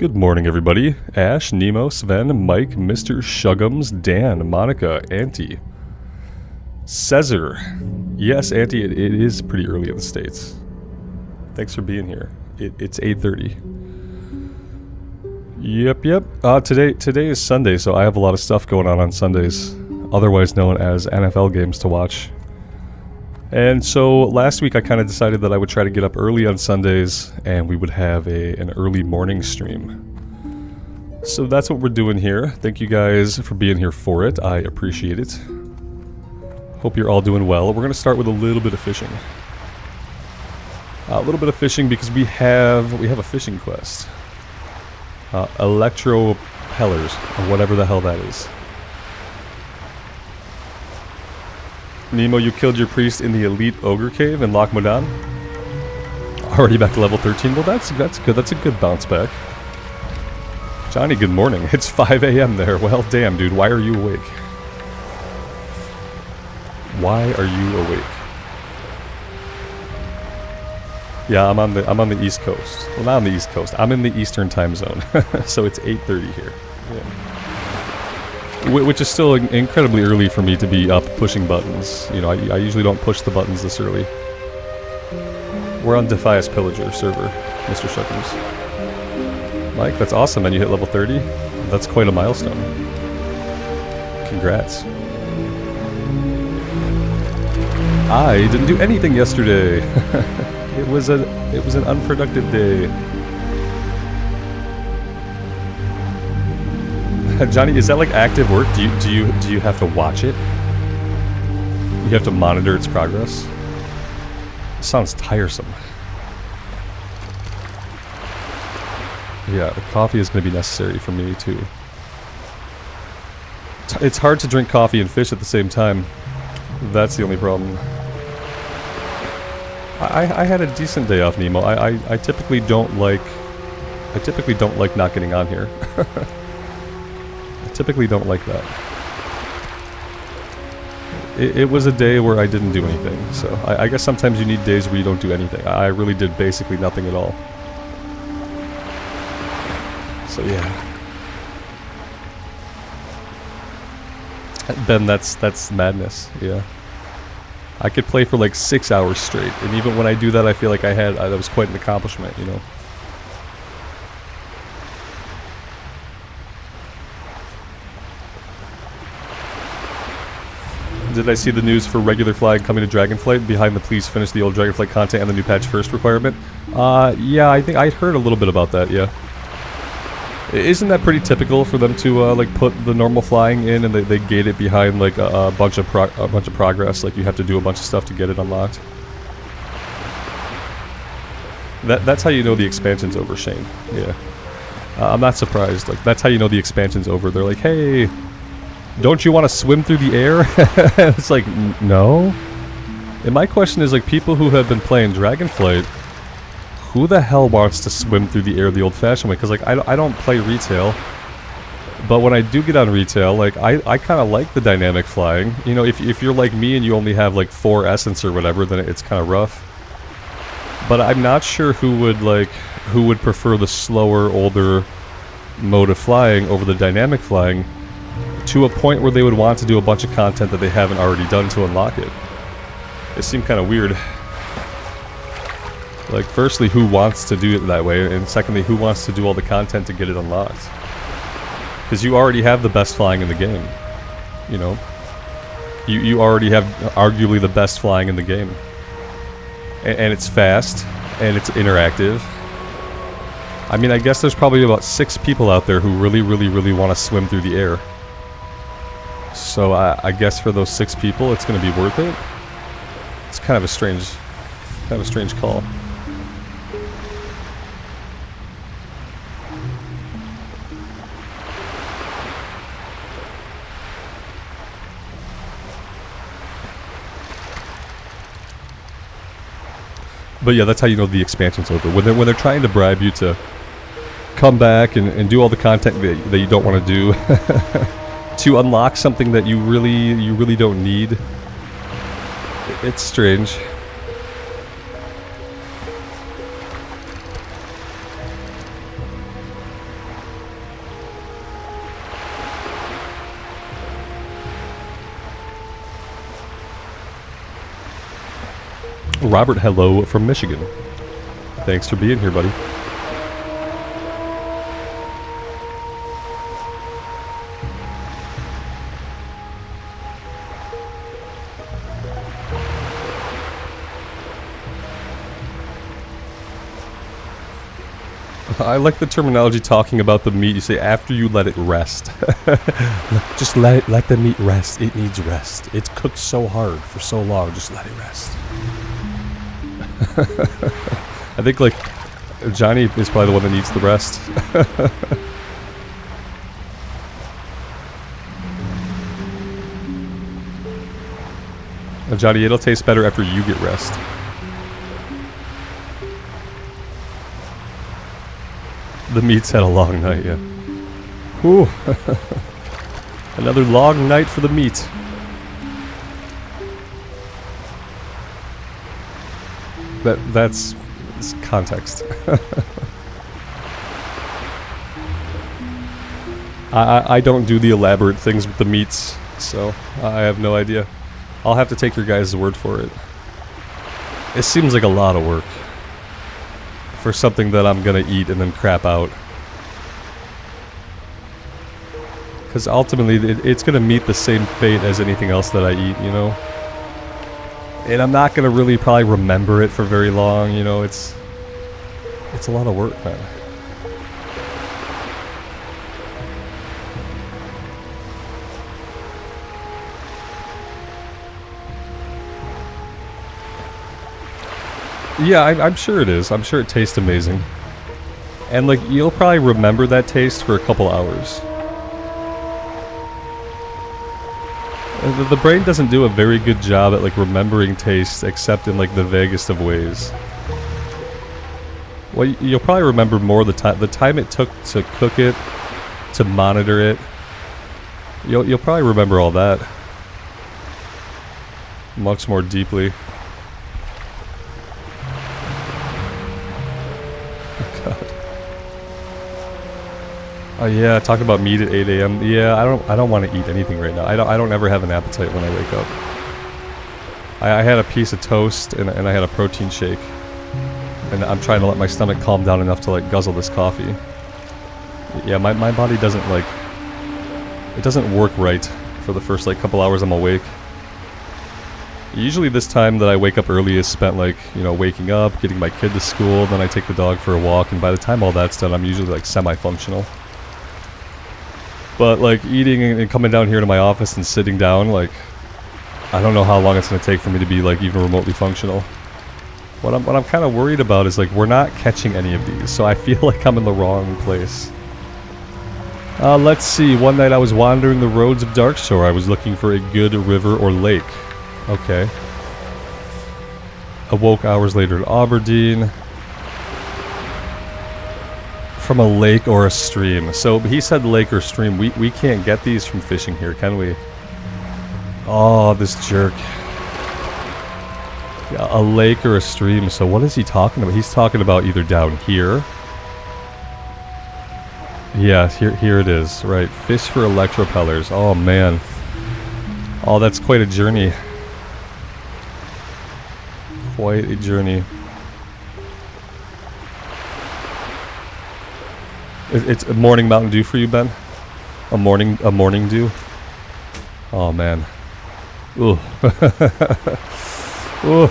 Good morning, everybody. Ash, Nemo, Sven, Mike, Mr. Shuggums, Dan, Monica, Auntie, Cesar. Yes, Auntie, it is pretty early in the States. Thanks for being here. It's 8:30. Yep. Today is Sunday, so I have a lot of stuff going on Sundays, otherwise known as NFL games to watch. And so last week I kind of decided that I would try to get up early on Sundays and we would have an early morning stream. So that's what we're doing here. Thank you guys for being here for it. I appreciate it. Hope you're all doing well. We're going to start with a little bit of fishing. A little bit of fishing because we have a fishing quest. Electro Pillagers, or whatever the hell that is. Nemo, you killed your priest in the elite ogre cave in Loch Modan. Already back to level 13. Well, that's good. That's a good bounce back. Johnny, good morning. It's 5 a.m. there. Well, damn, dude. Why are you awake? Why are you awake? Yeah, I'm on the East Coast. Well, not on the East Coast. I'm in the Eastern time zone, so it's 8:30 here. Yeah. Which is still incredibly early for me to be up pushing buttons. You know, I usually don't push the buttons this early. We're on Defias Pillager server, Mr. Shuckers. Mike, that's awesome, and you hit level 30. That's quite a milestone. Congrats. I didn't do anything yesterday. It was an unproductive day. Johnny, is that like active work? Do you have to watch it? You have to monitor its progress? It sounds tiresome. Yeah, the coffee is going to be necessary for me too. It's hard to drink coffee and fish at the same time. That's the only problem. I had a decent day off, Nemo. I typically don't like not getting on here. Typically don't like that. It was a day where I didn't do anything, so I guess sometimes you need days where you don't do anything. I really did basically nothing at all. So yeah. Ben, that's madness, yeah. I could play for like 6 hours straight, and even when I do that I feel like that was quite an accomplishment, you know. Did I see the news for regular flying coming to Dragonflight? Behind the please finish the old Dragonflight content and the new patch first requirement? Yeah, I think I heard a little bit about that, yeah. Isn't that pretty typical for them to like put the normal flying in and they gate it behind like a bunch of progress, like you have to do a bunch of stuff to get it unlocked? That's how you know the expansion's over, Shane. Yeah. I'm not surprised. Like that's how you know the expansion's over. They're like, "Hey, don't you want to swim through the air?" It's like, no. And my question is, like, people who have been playing Dragonflight, who the hell wants to swim through the air the old-fashioned way? Because, like, I don't play retail, but when I do get on retail, like, I kind of like the dynamic flying. You know, if you're like me and you only have, like, 4 essence or whatever, then it's kind of rough. But I'm not sure who would prefer the slower, older mode of flying over the dynamic flying, to a point where they would want to do a bunch of content that they haven't already done to unlock it. It seemed kind of weird. Like, firstly, who wants to do it that way? And secondly, who wants to do all the content to get it unlocked? Because you already have the best flying in the game. You know? You already have arguably the best flying in the game. And it's fast, and it's interactive. I mean, I guess there's probably about 6 people out there who really want to swim through the air. So I guess for those 6 people, it's going to be worth it. It's kind of a strange call. But yeah, that's how you know the expansion's over. When they're trying to bribe you to come back and do all the content that you don't want to do. To unlock something that you really don't need. It's strange. Robert, hello from Michigan. Thanks for being here, buddy. I like the terminology talking about the meat. You say after you let it rest. Just let the meat rest. It needs rest. It's cooked so hard for so long. Just let it rest. I think like Johnny is probably the one that needs the rest. Johnny, it'll taste better after you get rest. The meat's had a long night, yeah. Whew. Another long night for the meat. That's context. I don't do the elaborate things with the meats, so I have no idea. I'll have to take your guys' word for it. It seems like a lot of work for something that I'm gonna eat and then crap out. Because ultimately, it's gonna meet the same fate as anything else that I eat, you know? And I'm not gonna really probably remember it for very long, you know? It's a lot of work, man. Yeah, I'm sure it is. I'm sure it tastes amazing. And like, you'll probably remember that taste for a couple hours. The brain doesn't do a very good job at like remembering taste, except in like the vaguest of ways. Well, you'll probably remember more the time it took to cook it, to monitor it. You'll probably remember all that much more deeply. Oh yeah, talking about meat at 8 a.m. Yeah, I don't want to eat anything right now. I don't ever have an appetite when I wake up. I had a piece of toast and I had a protein shake, and I'm trying to let my stomach calm down enough to like guzzle this coffee. Yeah, my body doesn't like, it doesn't work right for the first like couple hours I'm awake. Usually this time that I wake up early is spent like, you know, waking up, getting my kid to school, then I take the dog for a walk, and by the time all that's done, I'm usually like semi-functional. But like eating and coming down here to my office and sitting down, like, I don't know how long it's going to take for me to be like even remotely functional. What I'm kind of worried about is like we're not catching any of these, so I feel like I'm in the wrong place. Let's see. One night I was wandering the roads of Darkshore. I was looking for a good river or lake. Okay. Awoke hours later in Aberdeen. From a lake or a stream. So he said lake or stream. We can't get these from fishing here, can we? Oh, this jerk. Yeah, a lake or a stream. So what is he talking about? He's talking about either down here. Yeah, here it is. Right. Fish for electropellers. Oh, man. Oh, that's quite a journey. Quite a journey. It's a morning Mountain Dew for you, Ben? A morning dew? Oh, man. Ooh. Ooh.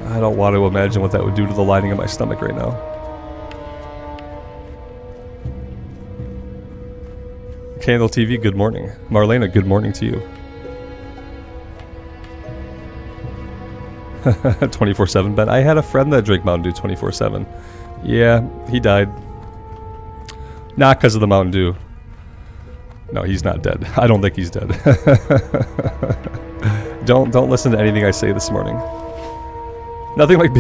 I don't want to imagine what that would do to the lining of my stomach right now. Candle TV, good morning. Marlena, good morning to you. 24/7, Ben. I had a friend that drank Mountain Dew 24/7. Yeah, he died. Not because of the Mountain Dew. No, he's not dead. I don't think he's dead. Don't listen to anything I say this morning. Nothing like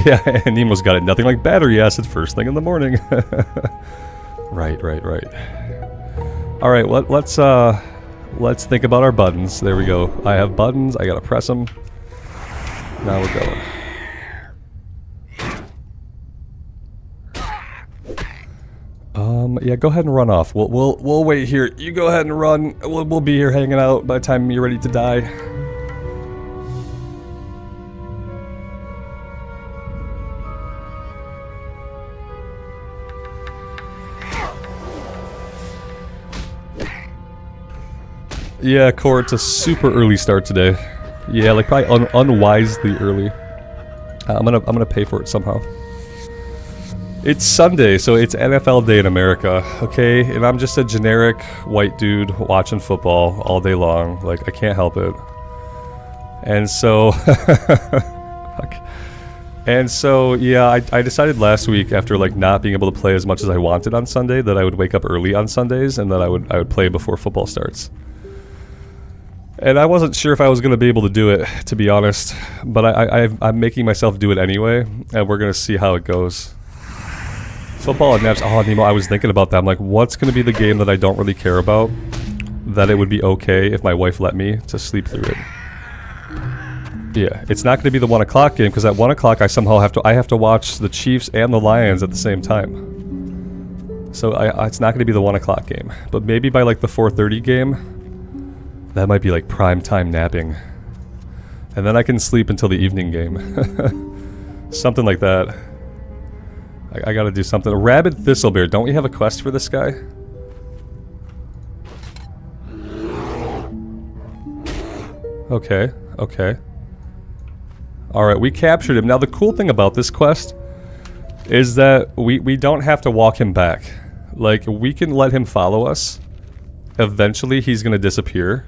Nemo's got it. Nothing like battery acid first thing in the morning. Right. All right, let's think about our buttons. There we go. I have buttons. I gotta press them. Now we're going. Yeah, go ahead and run off. We'll wait here. You go ahead and run. We'll be here hanging out by the time you're ready to die. Yeah, Core, it's a super early start today. Yeah, like probably unwisely early. I'm gonna pay for it somehow. It's Sunday, so it's NFL day in America, okay? And I'm just a generic white dude watching football all day long. Like, I can't help it. And so... And so, yeah, I decided last week, after like not being able to play as much as I wanted on Sunday, that I would wake up early on Sundays and that I would play before football starts. And I wasn't sure if I was going to be able to do it, to be honest. But I'm making myself do it anyway, and we're going to see how it goes. Football and Naps. Oh, Nemo, I was thinking about that. I'm like, what's going to be the game that I don't really care about, that it would be okay if my wife let me to sleep through it? Yeah, it's not going to be the 1 o'clock game, because at 1 o'clock I somehow have to watch the Chiefs and the Lions at the same time. So it's not going to be the 1 o'clock game. But maybe by like the 4:30 game, that might be like prime time napping. And then I can sleep until the evening game. Something like that. I gotta do something. A rabid thistlebear. Don't we have a quest for this guy? Okay, okay. Alright, we captured him. Now the cool thing about this quest is that we don't have to walk him back. Like, we can let him follow us. Eventually he's gonna disappear.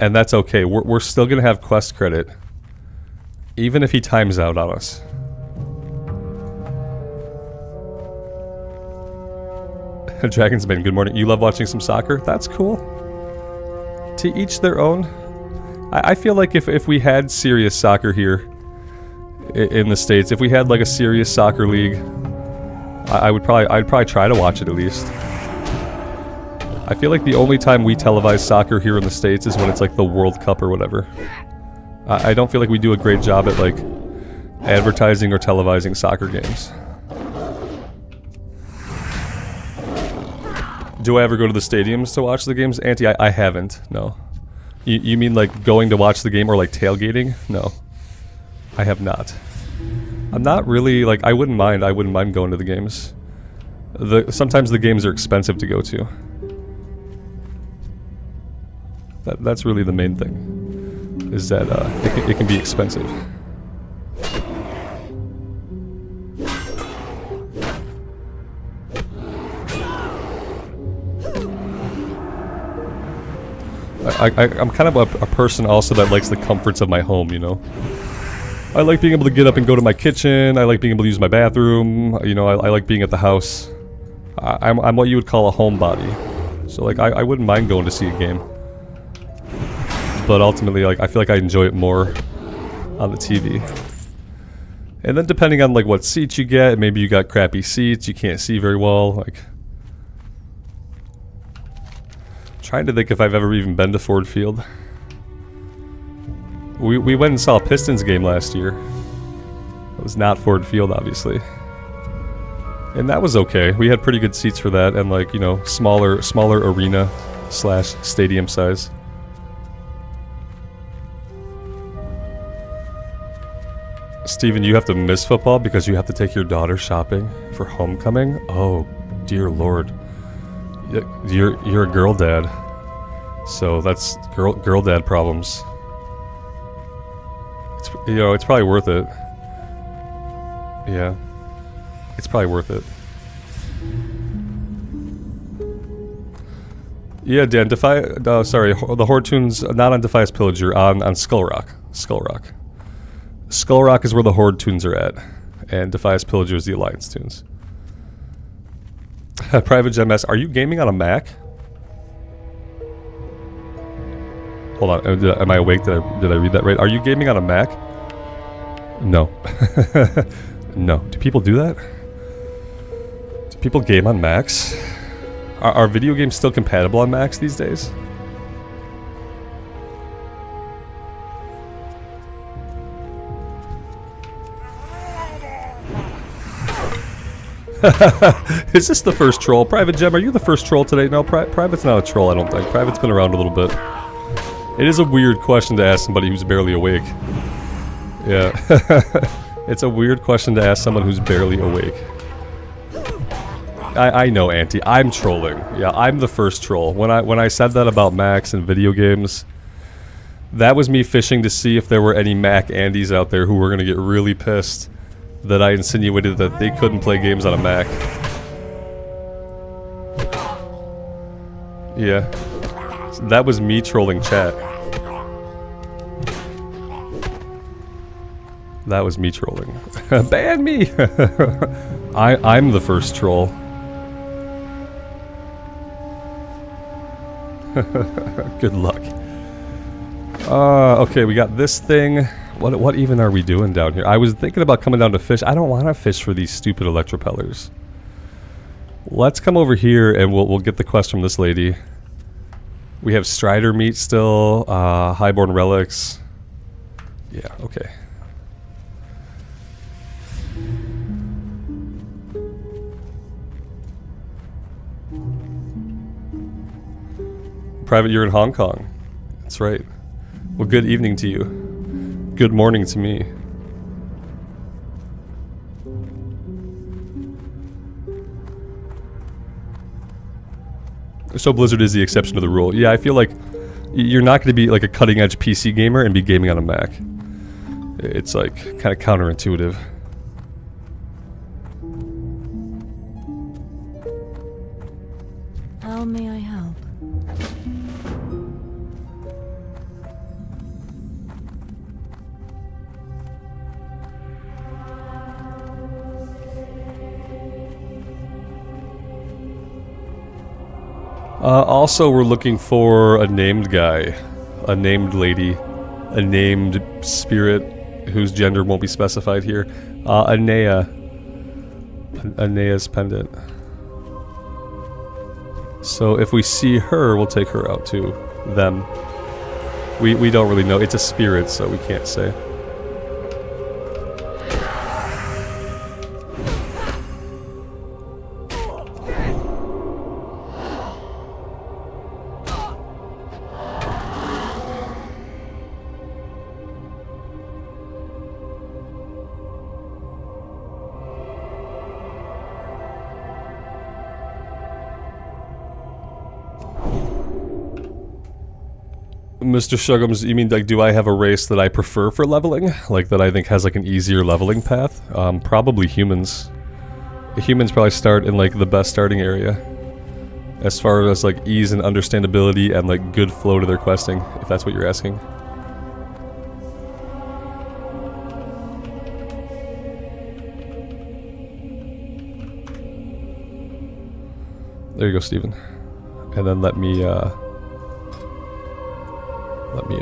And that's okay. We're still gonna have quest credit. Even if he times out on us. Dragon's Bane, good morning. You love watching some soccer? That's cool. To each their own. I feel like if we had serious soccer here in the States, if we had like a serious soccer league, I'd probably try to watch it at least. I feel like the only time we televise soccer here in the States is when it's like the World Cup or whatever. I don't feel like we do a great job at like advertising or televising soccer games. Do I ever go to the stadiums to watch the games? Auntie, I haven't, no. You mean like going to watch the game or like tailgating? No. I have not. I'm not really like, I wouldn't mind going to the games. Sometimes the games are expensive to go to. That's really the main thing. Is that it can be expensive. I'm kind of a person also that likes the comforts of my home, you know? I like being able to get up and go to my kitchen, I like being able to use my bathroom, you know, I like being at the house. I'm what you would call a homebody. So like, I wouldn't mind going to see a game. But ultimately, like, I feel like I enjoy it more on the TV. And then depending on like what seats you get, maybe you got crappy seats, you can't see very well, like... Trying to think if I've ever even been to Ford Field. We went and saw a Pistons game last year. It was not Ford Field, obviously. And that was okay. We had pretty good seats for that, and like, you know, smaller arena / stadium size. Steven, you have to miss football because you have to take your daughter shopping for homecoming? Oh, dear lord. You're a girl dad, so that's girl dad problems. It's probably worth it. Yeah, it's probably worth it. Yeah, Dan, the Horde tunes not on Defias Pillager, on Skull Rock. Skull Rock is where the Horde tunes are at, and Defias Pillager is the Alliance tunes. Private Gem S, are you gaming on a Mac? Hold on, am I awake? Did I read that right? Are you gaming on a Mac? No. No. Do people do that? Do people game on Macs? Are video games still compatible on Macs these days? Is this the first troll? Private Gem, are you the first troll today? No, Private's not a troll, I don't think. Private's been around a little bit. It is a weird question to ask somebody who's barely awake. Yeah. It's a weird question to ask someone who's barely awake. I know, Auntie. I'm trolling. Yeah, I'm the first troll. When I said that about Macs and video games, that was me fishing to see if there were any Mac Andes out there who were going to get really pissed that I insinuated that they couldn't play games on a Mac. Yeah. That was me trolling chat. That was me trolling. Ban me! I'm the first troll. Good luck. Okay, we got this thing. What even are we doing down here? I was thinking about coming down to fish. I don't want to fish for these stupid electropellers. Let's come over here and we'll get the quest from this lady. We have Strider meat still, Highborn relics. Yeah, okay. Private, you're in Hong Kong. That's right. Well, good evening to you. Good morning to me. So Blizzard is the exception to the rule. Yeah, I feel like you're not going to be like a cutting-edge PC gamer and be gaming on a Mac. It's like kind of counterintuitive. How may I help? Also, we're looking for a named guy, a named lady, a named spirit whose gender won't be specified here. Anea. Anea's pendant. So if we see her, we'll take her out too. Them. We don't really know. It's a spirit, so we can't say. Mr. Shugums, you mean like do I have a race that I prefer for leveling? Like that I think has like an easier leveling path? Probably humans. Humans probably start in like the best starting area. As far as like ease and understandability and like good flow to their questing, if that's what you're asking. There you go, Steven. And then let me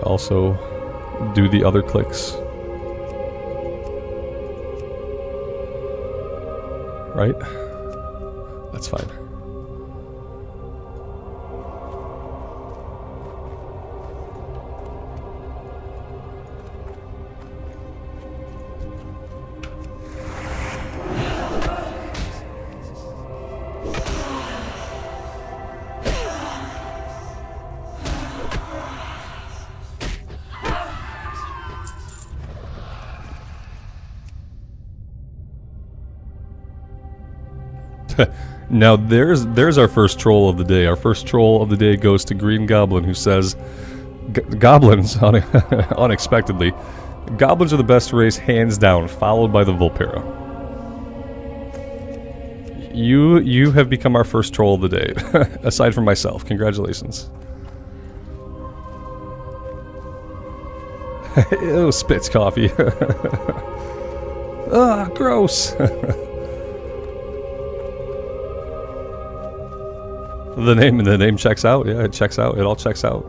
also do the other clicks. Right? That's fine. Now there's our first troll of the day. Our first troll of the day goes to Green Goblin, who says, "Goblins, unexpectedly, goblins are the best race, hands down, followed by the Vulpera." You have become our first troll of the day, aside from myself. Congratulations. Ew, spits coffee. Ah, gross. The name checks out. Yeah, it checks out. It all checks out.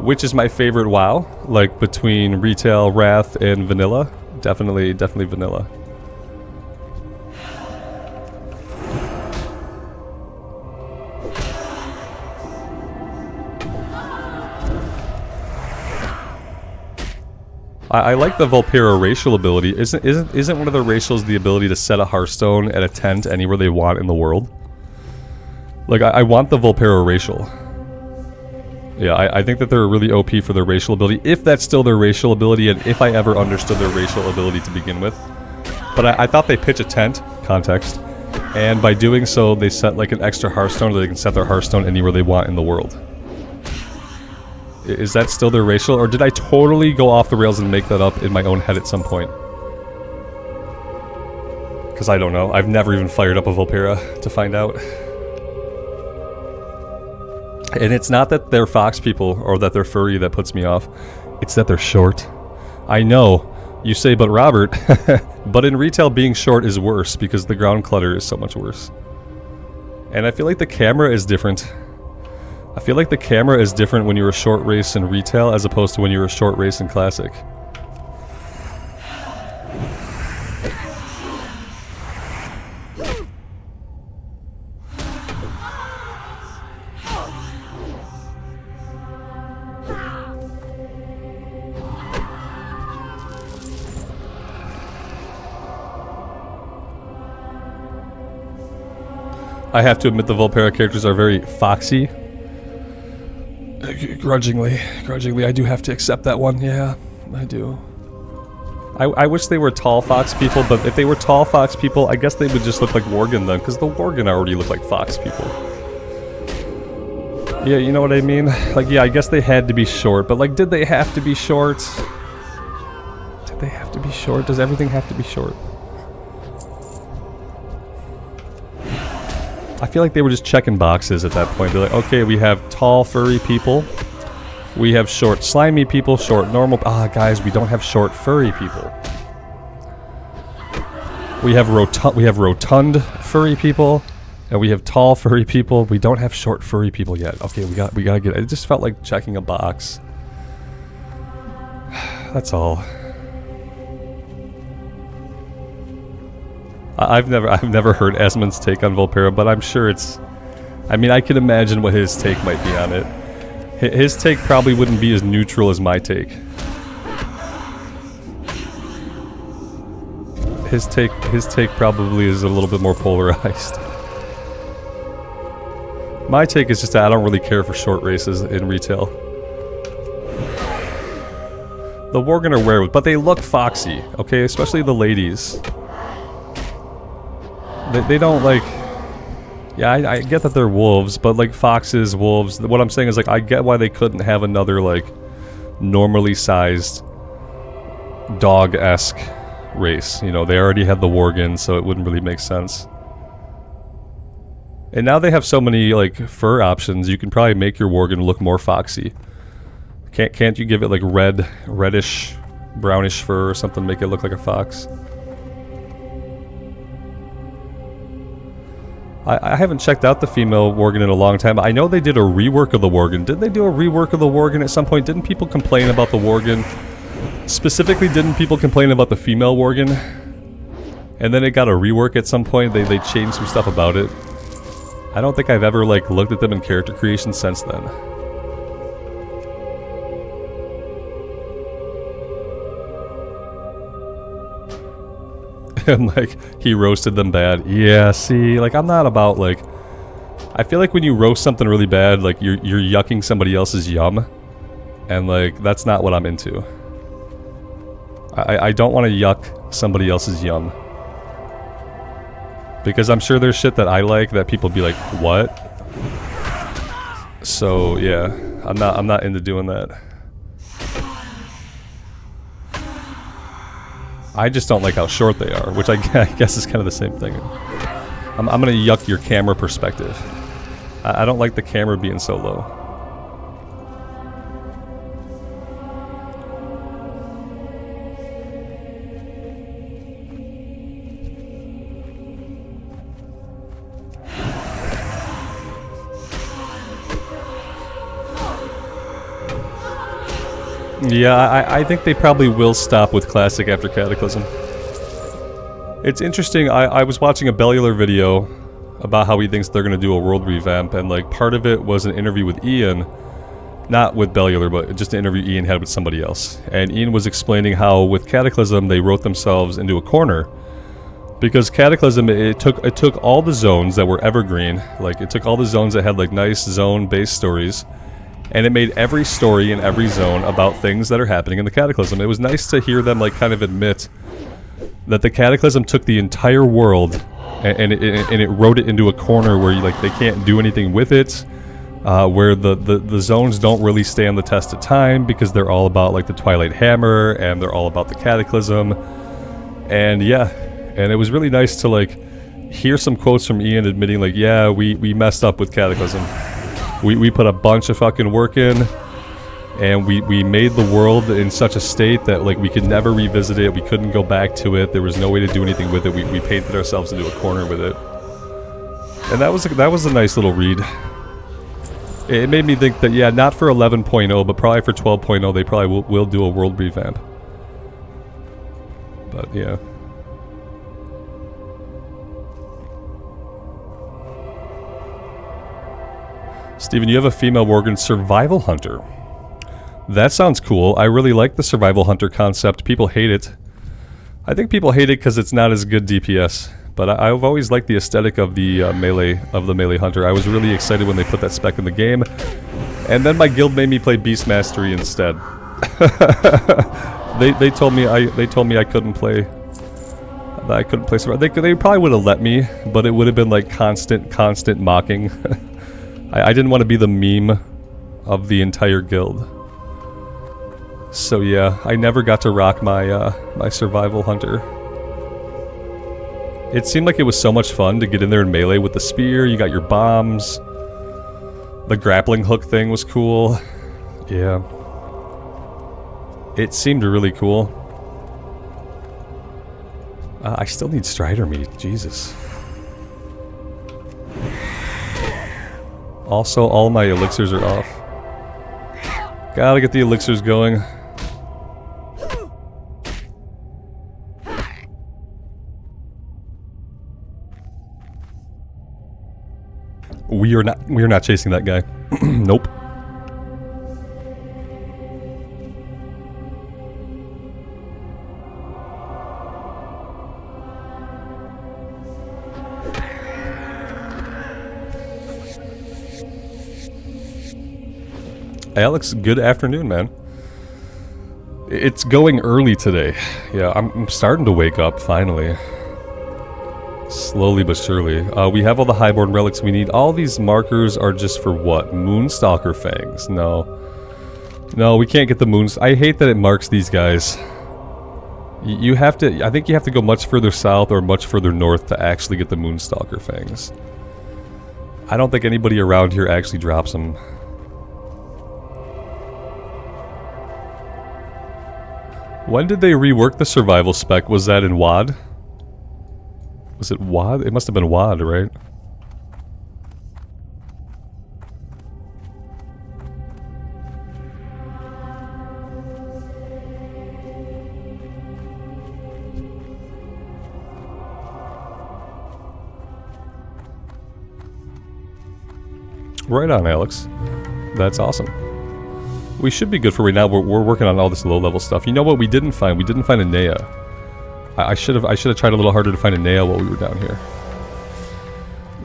Which is my favorite WoW? Like between retail, Wrath, and vanilla? Definitely vanilla. I like the Vulpera racial ability. Isn't one of the racials the ability to set a Hearthstone at a tent anywhere they want in the world? Like, I want the Vulpera racial. Yeah, I think that they're really OP for their racial ability, if that's still their racial ability, and if I ever understood their racial ability to begin with. But I thought they pitch a tent, context, And by doing so, they set like an extra Hearthstone, so they can set their Hearthstone anywhere they want in the world. Is that still their racial, or did I totally go off the rails and make that up in my own head at some point? Because I don't know. I've never even fired up a Vulpera to find out. And it's not that they're fox people or that they're furry that puts me off. It's that they're short. I know. You say, but Robert, but in retail being short is worse because the ground clutter is so much worse. And I feel like the camera is different. I feel like the camera is different when you're a short race in retail as opposed to when you're a short race in classic. I have to admit the Vulpera characters are very foxy. Grudgingly, I do have to accept that one. Yeah, I do. I wish they were tall fox people, but if they were tall fox people, I guess they would just look like Worgen then, because the Worgen already look like fox people. Yeah, you know what I mean? Like, yeah, I guess they had to be short, but like, did they have to be short? Did they have to be short? Does everything have to be short? I feel like they were just checking boxes at that point. They're like, okay, we have tall, furry people. We have short, slimy people, short, normal... Ah, guys, we don't have short, furry people. We have rotund, furry people, and we have tall, furry people. We don't have short, furry people yet. Okay, we gotta get... It just felt like checking a box. That's all. I've never heard Asmund's take on Vulpera, but I'm sure it's... I mean, I can imagine what his take might be on it. His take probably wouldn't be as neutral as my take. His take probably is a little bit more polarized. My take is just that I don't really care for short races in retail. The Worgen are werewolves, but they look foxy, okay? Especially the ladies. They don't like... Yeah, I get that they're wolves, but like foxes, wolves... What I'm saying is like, I get why they couldn't have another like normally sized dog-esque race. You know, they already had the Worgen, so it wouldn't really make sense. And now they have so many like fur options, you can probably make your Worgen look more foxy. Can't you give it like reddish, brownish fur or something, make it look like a fox? I haven't checked out the female Worgen in a long time. I know they did a rework of the Worgen. Didn't they do a rework of the Worgen at some point? Didn't people complain about the Worgen? Specifically, didn't people complain about the female Worgen? And then it got a rework at some point. They changed some stuff about it. I don't think I've ever like looked at them in character creation since then. And like, he roasted them bad. Yeah, see, like, I'm not about like... I feel like when you roast something really bad, like, you're yucking somebody else's yum. And like, that's not what I'm into. I don't want to yuck somebody else's yum. Because I'm sure there's shit that I like that people be like, what? So, yeah, I'm not into doing that. I just don't like how short they are, which I guess is kind of the same thing. I'm gonna yuck your camera perspective. I don't like the camera being so low. Yeah, I think they probably will stop with Classic after Cataclysm. It's interesting, I was watching a Bellular video about how he thinks they're going to do a world revamp, and like part of it was an interview with Ian, not with Bellular, but just an interview Ian had with somebody else. And Ian was explaining how with Cataclysm they wrote themselves into a corner. Because Cataclysm, it took all the zones that were evergreen, like it took all the zones that had like nice zone-based stories, and it made every story in every zone about things that are happening in the Cataclysm. It was nice to hear them like kind of admit that the Cataclysm took the entire world and it wrote it into a corner where like they can't do anything with it. Where the zones don't really stand the test of time because they're all about like the Twilight Hammer and they're all about the Cataclysm. And yeah, and it was really nice to like hear some quotes from Ian admitting like, yeah, we messed up with Cataclysm. We put a bunch of fucking work in, and we made the world in such a state that like we could never revisit it. We couldn't go back to it. There was no way to do anything with it. We painted ourselves into a corner with it. And that was a nice little read. It made me think that, yeah, not for 11.0, but probably for 12.0, they probably will do a world revamp. But, yeah. Steven, you have a female Worgen survival hunter. That sounds cool. I really like the survival hunter concept. People hate it. I think people hate it because it's not as good DPS. But I've always liked the aesthetic of the melee hunter. I was really excited when they put that spec in the game, and then my guild made me play Beast Mastery instead. they told me I couldn't play. That I couldn't play. They probably would have let me, but it would have been like constant mocking. I didn't want to be the meme of the entire guild. So yeah, I never got to rock my my survival hunter. It seemed like it was so much fun to get in there in melee with the spear. You got your bombs. The grappling hook thing was cool. Yeah. It seemed really cool. I still need Strider meat. Jesus. Also, all my elixirs are off. Gotta get the elixirs going. We are not chasing that guy. Nope. Alex, good afternoon, man. It's going early today. Yeah, I'm starting to wake up finally. Slowly but surely. We have all the highborn relics we need. All these markers are just for what? Moonstalker fangs? No. No, we can't get the moons. I hate that it marks these guys. You have to... I think you have to go much further south or much further north to actually get the Moonstalker fangs. I don't think anybody around here actually drops them. When did they rework the survival spec? Was that in WoD? Was it WoD? It must have been WoD, right? Right on, Alex. That's awesome. We should be good for right now. We're working on all this low-level stuff. You know what we didn't find? We didn't find a Nea. I should have tried a little harder to find a Nea while we were down here.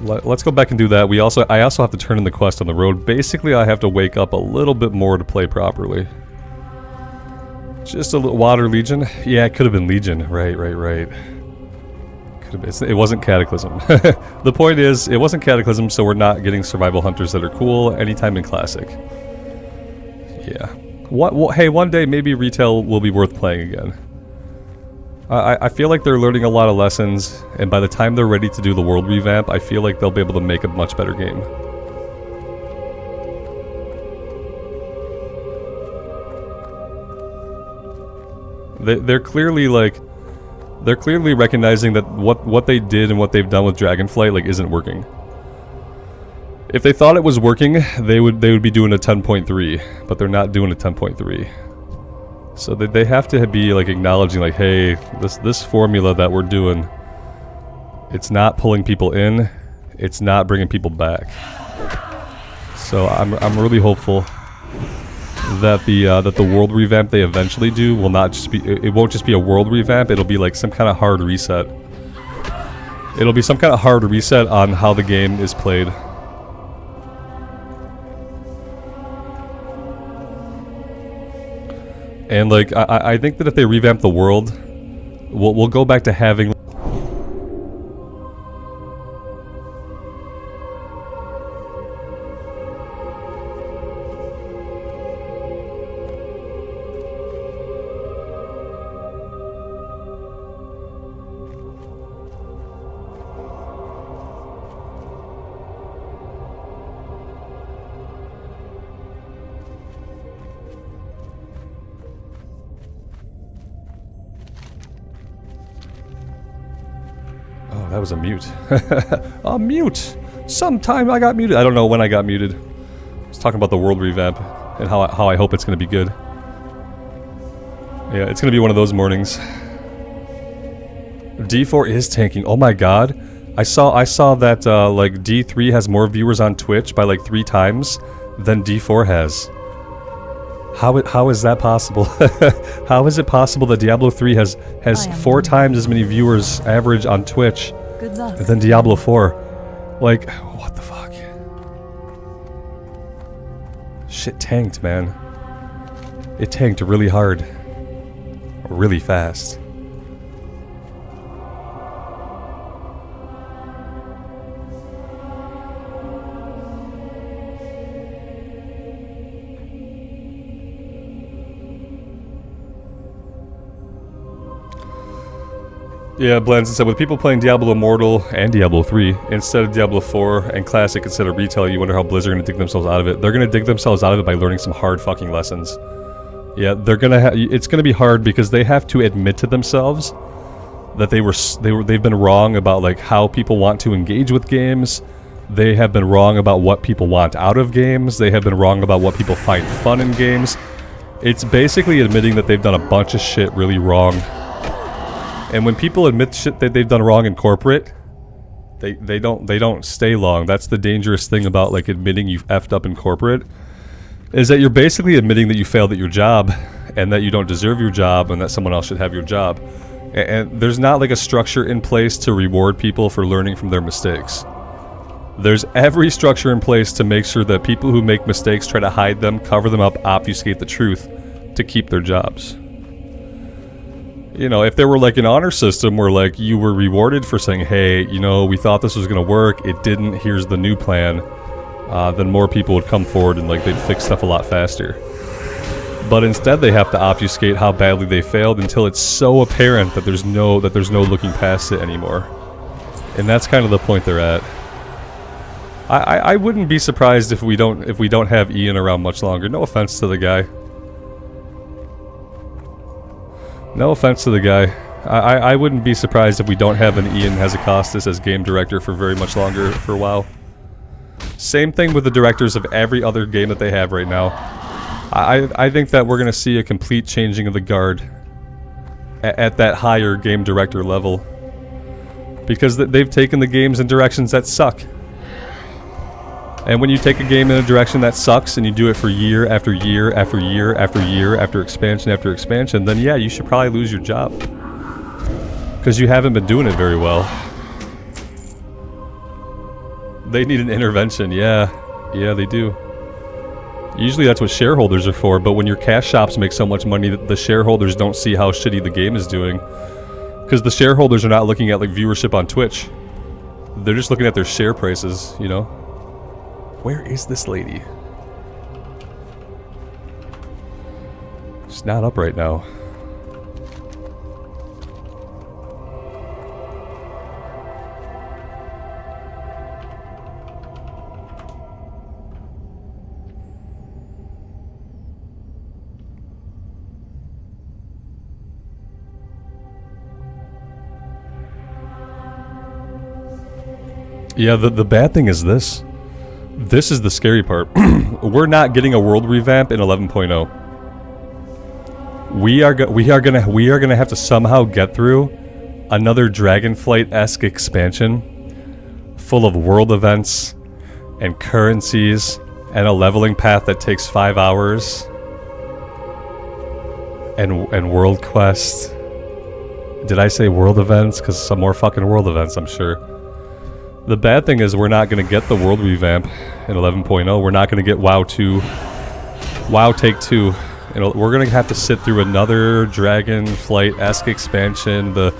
Let's go back and do that. I also have to turn in the quest on the road. Basically, I have to wake up a little bit more to play properly. Just a little Water Legion. Yeah, it could have been Legion. Right. It wasn't Cataclysm. The point is, it wasn't Cataclysm, so we're not getting survival hunters that are cool anytime in Classic. Yeah. Hey, one day maybe retail will be worth playing again. I feel like they're learning a lot of lessons, and by the time they're ready to do the world revamp, I feel like they'll be able to make a much better game. They're clearly like... They're clearly recognizing that what they did and what they've done with Dragonflight like isn't working. If they thought it was working, they would be doing a 10.3, but they're not doing a 10.3. So they have to be like acknowledging like, hey, this formula that we're doing, it's not pulling people in, it's not bringing people back. So I'm really hopeful that the world revamp they eventually do will not just be, it won't just be a world revamp, it'll be like some kind of hard reset. It'll be some kind of hard reset on how the game is played. And like, I think that if they revamp the world, we'll go back to having... that was a mute. A mute! Sometime I got muted. I don't know when I got muted. I was talking about the world revamp and how I hope it's going to be good. Yeah, it's going to be one of those mornings. D4 is tanking. Oh my god. I saw that like D3 has more viewers on Twitch by like 3 times than D4 has. How is that possible? How is it possible that Diablo 3 has 4 times as many viewers average on Twitch than Diablo 4? Like, what the fuck? Shit tanked, man. It tanked really hard. Really fast. Yeah, Blanton said, with people playing Diablo Immortal and Diablo 3 instead of Diablo 4 and Classic instead of Retail, you wonder how Blizzard are going to dig themselves out of it. They're going to dig themselves out of it by learning some hard fucking lessons. Yeah, they're going to it's going to be hard because they have to admit to themselves that they've been wrong about like how people want to engage with games. They have been wrong about what people want out of games. They have been wrong about what people find fun in games. It's basically admitting that they've done a bunch of shit really wrong. And when people admit shit that they've done wrong in corporate, they don't stay long. That's the dangerous thing about like admitting you've effed up in corporate, is that you're basically admitting that you failed at your job and that you don't deserve your job and that someone else should have your job. And there's not like a structure in place to reward people for learning from their mistakes. There's every structure in place to make sure that people who make mistakes try to hide them, cover them up, obfuscate the truth to keep their jobs. You know, if there were like an honor system where like you were rewarded for saying, hey, you know, we thought this was going to work, it didn't, here's the new plan, then more people would come forward and like they'd fix stuff a lot faster. But instead they have to obfuscate how badly they failed until it's so apparent that there's no looking past it anymore. And that's kind of the point they're at. I wouldn't be surprised if we don't have Ian around much longer. No offense to the guy. No offense to the guy. I wouldn't be surprised if we don't have an Ian Hazakostas as game director for very much longer for a while. Same thing with the directors of every other game that they have right now. I think that we're going to see a complete changing of the guard at that higher game director level. Because they've taken the games in directions that suck. And when you take a game in a direction that sucks and you do it for year after year after year after year after expansion, then yeah, you should probably lose your job. Because you haven't been doing it very well. They need an intervention, yeah. Yeah, they do. Usually that's what shareholders are for, but when your cash shops make so much money that the shareholders don't see how shitty the game is doing. Because the shareholders are not looking at like viewership on Twitch. They're just looking at their share prices, you know? Where is this lady? She's not up right now. Yeah, the bad thing is this. This is the scary part. We're not getting a world revamp in 11.0. We are gonna have to somehow get through another Dragonflight-esque expansion full of world events and currencies and a leveling path that takes 5 hours and world quest. Did I say world events? Because some more fucking world events, I'm sure. The bad thing is we're not going to get the world revamp in 11.0. We're not going to get WoW 2. WoW Take 2. We're going to have to sit through another Dragonflight-esque expansion, the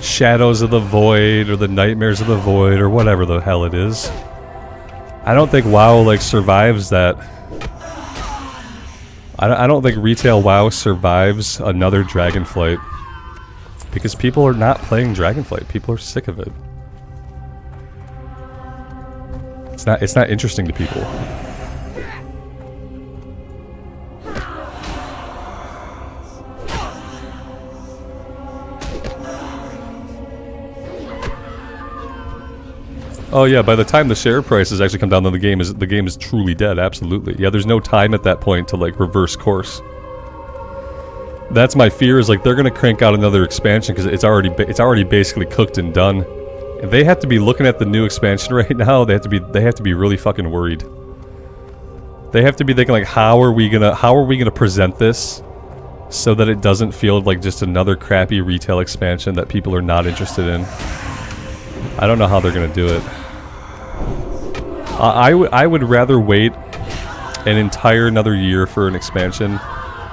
Shadows of the Void, or the Nightmares of the Void, or whatever the hell it is. I don't think WoW, like, survives that. I don't think retail WoW survives another Dragonflight. Because people are not playing Dragonflight. People are sick of it. It's not interesting to people. Oh yeah, by the time the share prices actually come down, then the game is truly dead. Absolutely. Yeah, there's no time at that point to like reverse course. That's my fear, is like they're gonna crank out another expansion because it's already basically cooked and done. If they have to be looking at the new expansion right now, they have to be really fucking worried. They have to be thinking like, how are we gonna present this so that it doesn't feel like just another crappy retail expansion that people are not interested in. I don't know how they're gonna do it. I would rather wait an entire another year for an expansion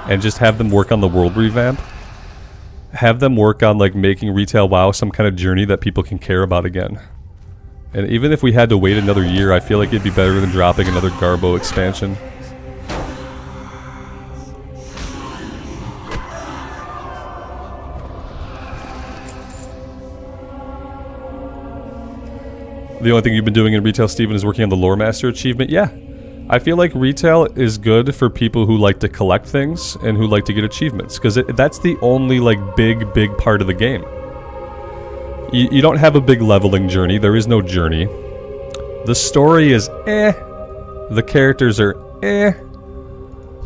and just have them work on the world revamp. Have them work on like making retail WoW some kind of journey that people can care about again. And even if we had to wait another year, I feel like it'd be better than dropping another Garbo expansion. The only thing you've been doing in retail, Steven, is working on the Lore Master achievement. Yeah. I feel like retail is good for people who like to collect things and who like to get achievements, because that's the only like big part of the game. You don't have a big leveling journey. There is no journey. The story is eh. The characters are eh.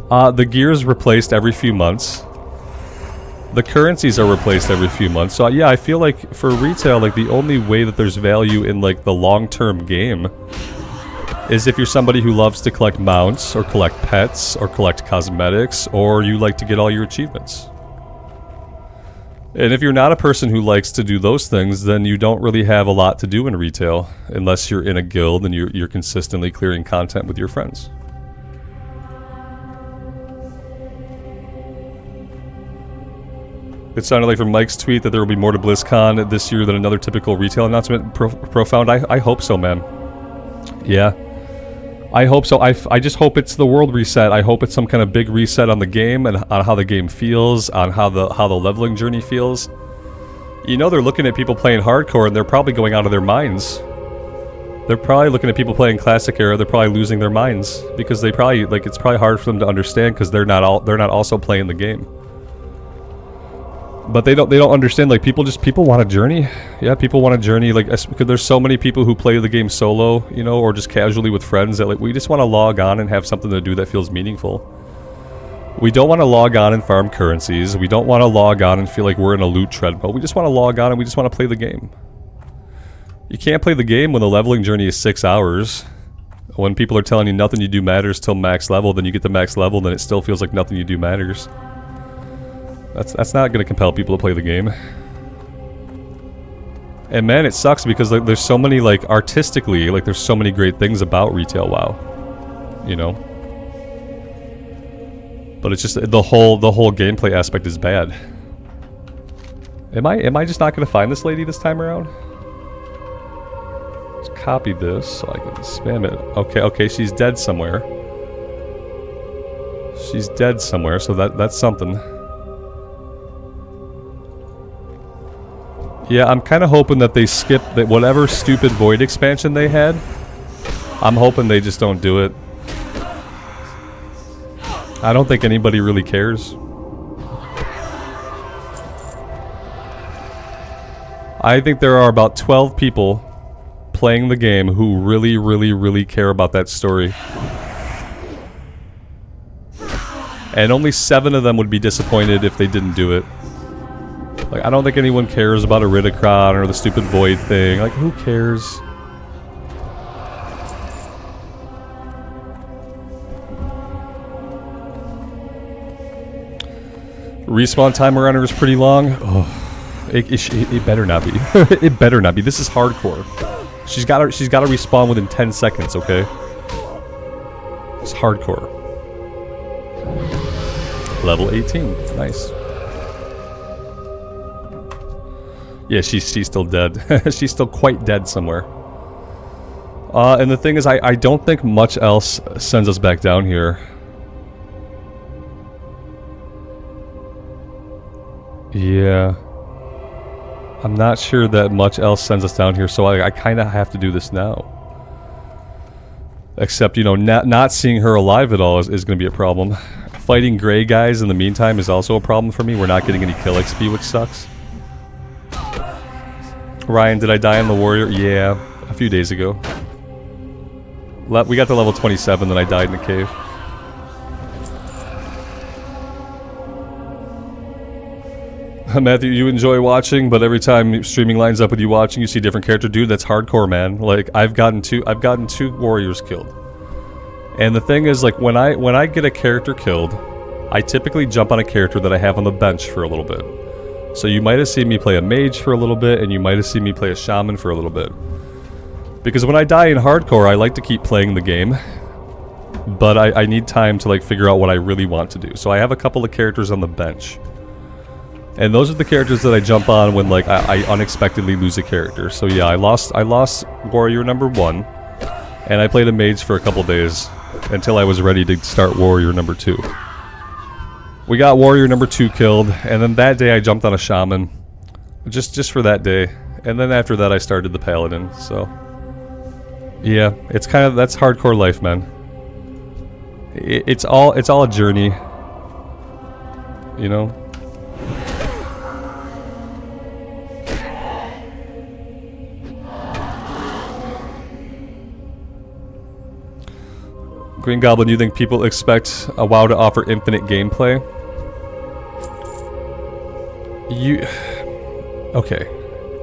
The gear is replaced every few months. The currencies are replaced every few months. So yeah, I feel like for retail, like the only way that there's value in like the long-term game is if you're somebody who loves to collect mounts or collect pets or collect cosmetics, or you like to get all your achievements. And if you're not a person who likes to do those things, then you don't really have a lot to do in retail unless you're in a guild and you're consistently clearing content with your friends. It sounded like from Mike's tweet that there will be more to BlizzCon this year than another typical retail announcement. Profound. I hope so, man. Yeah. I hope so. I just hope it's the world reset. I hope it's some kind of big reset on the game and on how the game feels, on how the leveling journey feels. You know, they're looking at people playing hardcore and they're probably going out of their minds. They're probably looking at people playing classic era. They're probably losing their minds because they probably like it's probably hard for them to understand because they're not also playing the game. But they don't understand, like, people want a journey. Yeah, people want a journey, like, because there's so many people who play the game solo, you know, or just casually with friends that, like, we just want to log on and have something to do that feels meaningful. We don't want to log on and farm currencies. We don't want to log on and feel like we're in a loot treadmill. We just want to log on and we just want to play the game. You can't play the game when the leveling journey is 6 hours. When people are telling you nothing you do matters till max level, then you get to max level, then it still feels like nothing you do matters. That's not going to compel people to play the game. And man, it sucks because like, there's so many, like, artistically, like, there's so many great things about retail WoW. You know? But it's just, the whole gameplay aspect is bad. Am I just not going to find this lady this time around? Let's copy this so I can spam it. Okay, she's dead somewhere. She's dead somewhere, so that's something. Yeah, I'm kind of hoping that they skip that whatever stupid Void expansion they had. I'm hoping they just don't do it. I don't think anybody really cares. I think there are about 12 people playing the game who really care about that story. And only 7 of them would be disappointed if they didn't do it. Like, I don't think anyone cares about Iridicron or the stupid Void thing. Like, who cares? Respawn time around her is pretty long. Oh, it better not be. It better not be. This is hardcore. She's got to respawn within 10 seconds. Okay. It's hardcore. Level 18. Nice. Yeah, she's still dead. She's still quite dead somewhere. And the thing is, I don't think much else sends us back down here. Yeah. I'm not sure that much else sends us down here, so I kind of have to do this now. Except, you know, not seeing her alive at all is going to be a problem. Fighting gray guys in the meantime is also a problem for me. We're not getting any kill XP, which sucks. Ryan, did I die on the warrior? Yeah. a few days ago. We got to level 27, then I died in the cave. Matthew, you enjoy watching, but every time streaming lines up with you watching, you see a different character. Dude, that's hardcore, man. Like, I've gotten two warriors killed. And the thing is, like, when I get a character killed, I typically jump on a character that I have on the bench for a little bit. So you might have seen me play a mage for a little bit, and you might have seen me play a shaman for a little bit. Because when I die in hardcore, I like to keep playing the game. But I need time to, like, figure out what I really want to do. So I have a couple of characters on the bench. And those are the characters that I jump on when, like, I unexpectedly lose a character. So yeah, I lost warrior number 1. And I played a mage for a couple days until I was ready to start warrior number 2. We got warrior number 2 killed, and then that day I jumped on a shaman. Just for that day. And then after that I started the paladin, so... Yeah, it's kind of... that's hardcore life, man. It's all a journey. You know? Green Goblin, do you think people expect a WoW to offer infinite gameplay? Okay.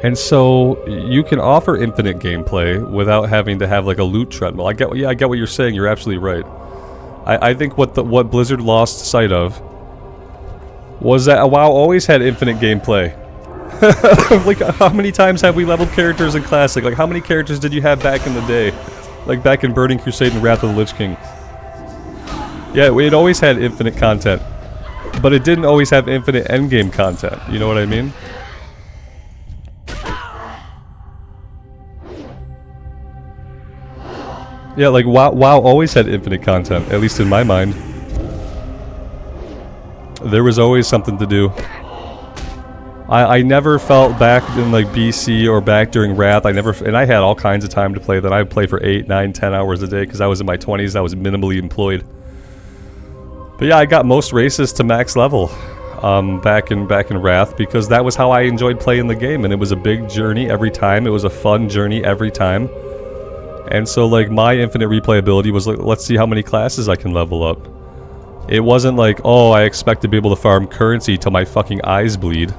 And so, you can offer infinite gameplay without having to have like a loot treadmill. I get what you're saying, you're absolutely right. I think what Blizzard lost sight of was that WoW always had infinite gameplay. Like, how many times have we leveled characters in Classic? Like, how many characters did you have back in the day? Like back in Burning Crusade and Wrath of the Lich King. Yeah, it always had infinite content. But it didn't always have infinite endgame content. You know what I mean? Yeah, like WoW always had infinite content, at least in my mind. There was always something to do. I never felt back in like BC or back during Wrath, and I had all kinds of time to play that. I would play for 8, 9, 10 hours a day because I was in my 20s, I was minimally employed. But yeah, I got most races to max level back in Wrath because that was how I enjoyed playing the game, and it was a big journey every time. It was a fun journey every time. And so like my infinite replayability was like, let's see how many classes I can level up. It wasn't like, oh, I expect to be able to farm currency till my fucking eyes bleed.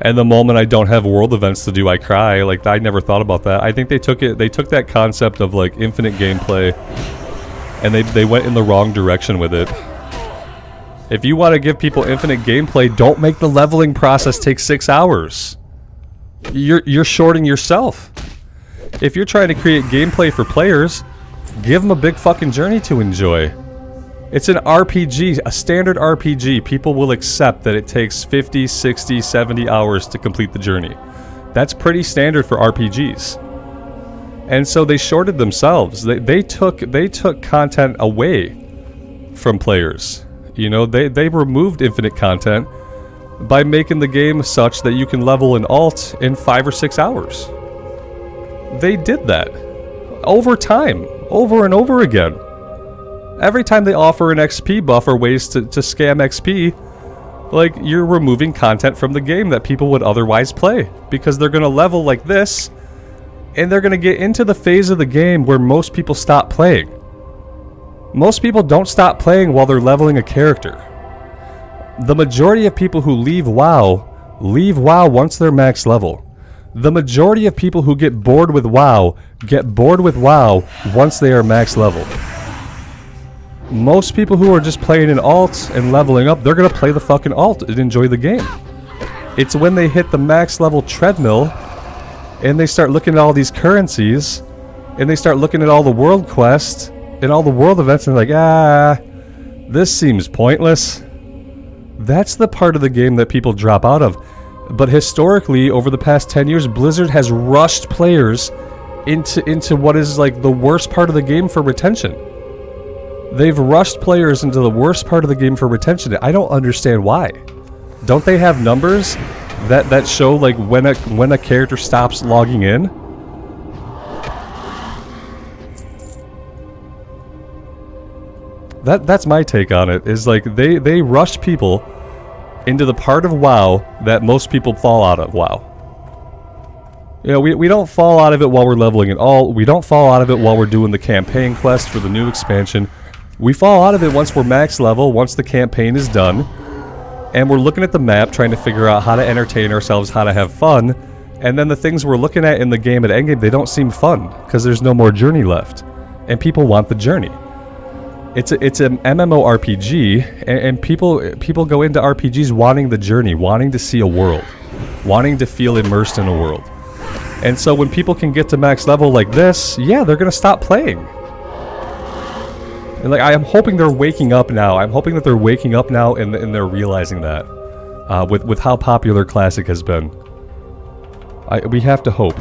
And the moment I don't have world events to do, I cry. Like, I never thought about that. I think they took that concept of like infinite gameplay and they went in the wrong direction with it. If you want to give people infinite gameplay, don't make the leveling process take 6 hours. You're shorting yourself. If you're trying to create gameplay for players, give them a big fucking journey to enjoy. It's an RPG, a standard RPG. People will accept that it takes 50, 60, 70 hours to complete the journey. That's pretty standard for RPGs. And so they shorted themselves. They took content away from players. You know, they removed infinite content by making the game such that you can level an alt in 5 or 6 hours. They did that over time, over and over again. Every time they offer an XP buff or ways to scam XP, like, you're removing content from the game that people would otherwise play. Because they're going to level like this, and they're going to get into the phase of the game where most people stop playing. Most people don't stop playing while they're leveling a character. The majority of people who leave WoW once they're max level. The majority of people who get bored with WoW once they are max level. Most people who are just playing an alt and leveling up, they're going to play the fucking alt and enjoy the game. It's when they hit the max level treadmill and they start looking at all these currencies and they start looking at all the world quests and all the world events and they're like, this seems pointless. That's the part of the game that people drop out of. But historically, over the past 10 years, Blizzard has rushed players into what is like the worst part of the game for retention. They've rushed players into the worst part of the game for retention. I don't understand why. Don't they have numbers that show like when a character stops logging in? That's my take on it. Is like they rush people into the part of WoW that most people fall out of WoW. You know, we don't fall out of it while we're leveling at all. We don't fall out of it while we're doing the campaign quest for the new expansion. We fall out of it once we're max level, once the campaign is done. And we're looking at the map, trying to figure out how to entertain ourselves, how to have fun. And then the things we're looking at in the game at endgame, they don't seem fun, because there's no more journey left. And people want the journey. It's an MMORPG, and people go into RPGs wanting the journey, wanting to see a world, wanting to feel immersed in a world. And so when people can get to max level like this, yeah, they're gonna stop playing. And like, I am hoping they're waking up now. I'm hoping that they're waking up now and they're realizing that, with how popular Classic has been. We have to hope.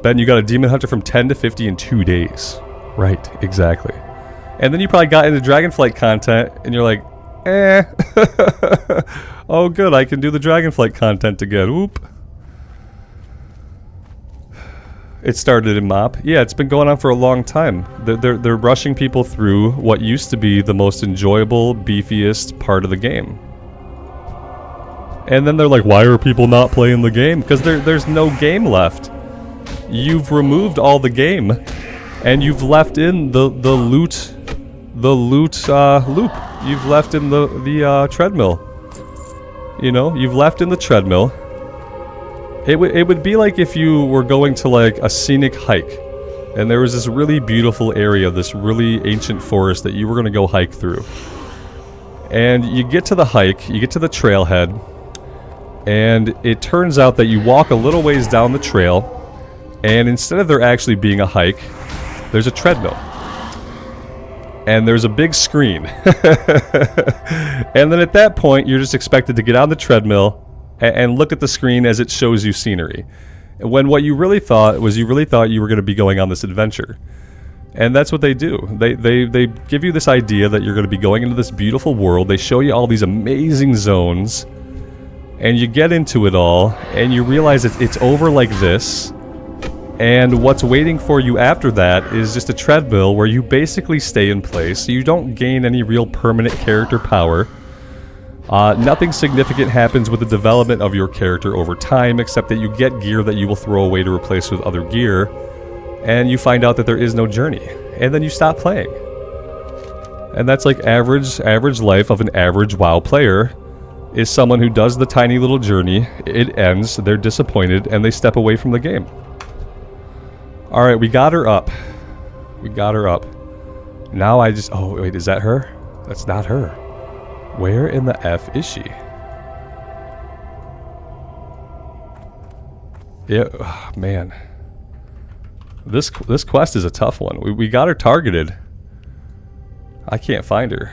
Ben, you got a Demon Hunter from 10 to 50 in 2 days. Right, exactly. And then you probably got into Dragonflight content, and you're like, eh. Oh good, I can do the Dragonflight content again. Oop. It started in MOP. Yeah, it's been going on for a long time. They're rushing people through what used to be the most enjoyable, beefiest part of the game. And then they're like, why are people not playing the game? Because there's no game left. You've removed all the game, and you've left in the loot loop. You've left in the treadmill. You know, you've left in the treadmill. It would be like if you were going to like a scenic hike, and there was this really beautiful area, this really ancient forest that you were going to go hike through. And you get to the hike, you get to the trailhead, and it turns out that you walk a little ways down the trail, and instead of there actually being a hike, there's a treadmill. And there's a big screen. And then at that point, you're just expected to get on the treadmill and look at the screen as it shows you scenery. When what you really thought was you were going to be going on this adventure. And that's what they do. They give you this idea that you're going to be going into this beautiful world. They show you all these amazing zones. And you get into it all, and you realize it's over like this. And what's waiting for you after that is just a treadmill where you basically stay in place, so you don't gain any real permanent character power. Nothing significant happens with the development of your character over time, except that you get gear that you will throw away to replace with other gear, and you find out that there is no journey, and then you stop playing. And that's like average life of an average WoW player, is someone who does the tiny little journey, it ends, they're disappointed, and they step away from the game. Alright, we got her up. We got her up. Now I just... Oh, wait, is that her? That's not her. Where in the F is she? Yeah, oh, man. This quest is a tough one. We got her targeted. I can't find her.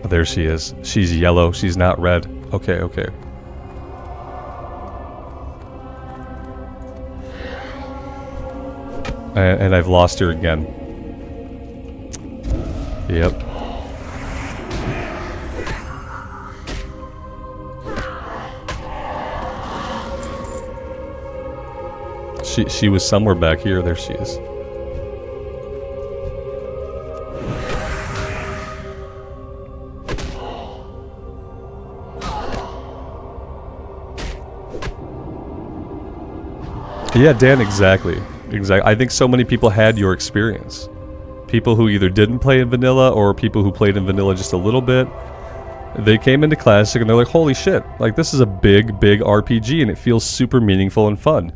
Oh, there she is. She's yellow. She's not red. Okay, okay. And I've lost her again. Yep. She was somewhere back here. There she is. Yeah, Dan, exactly. Exactly. I think so many people had your experience. People who either didn't play in vanilla or people who played in vanilla just a little bit. They came into Classic and they're like, holy shit, like this is a big RPG and it feels super meaningful and fun.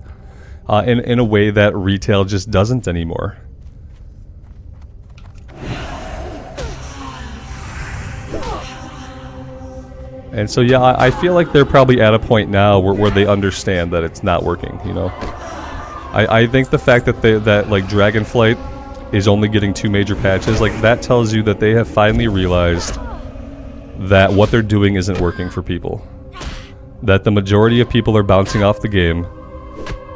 In a way that retail just doesn't anymore. And so yeah, I feel like they're probably at a point now where they understand that it's not working, you know? I think the fact that like Dragonflight is only getting 2 major patches, like that tells you that they have finally realized that what they're doing isn't working for people. That the majority of people are bouncing off the game.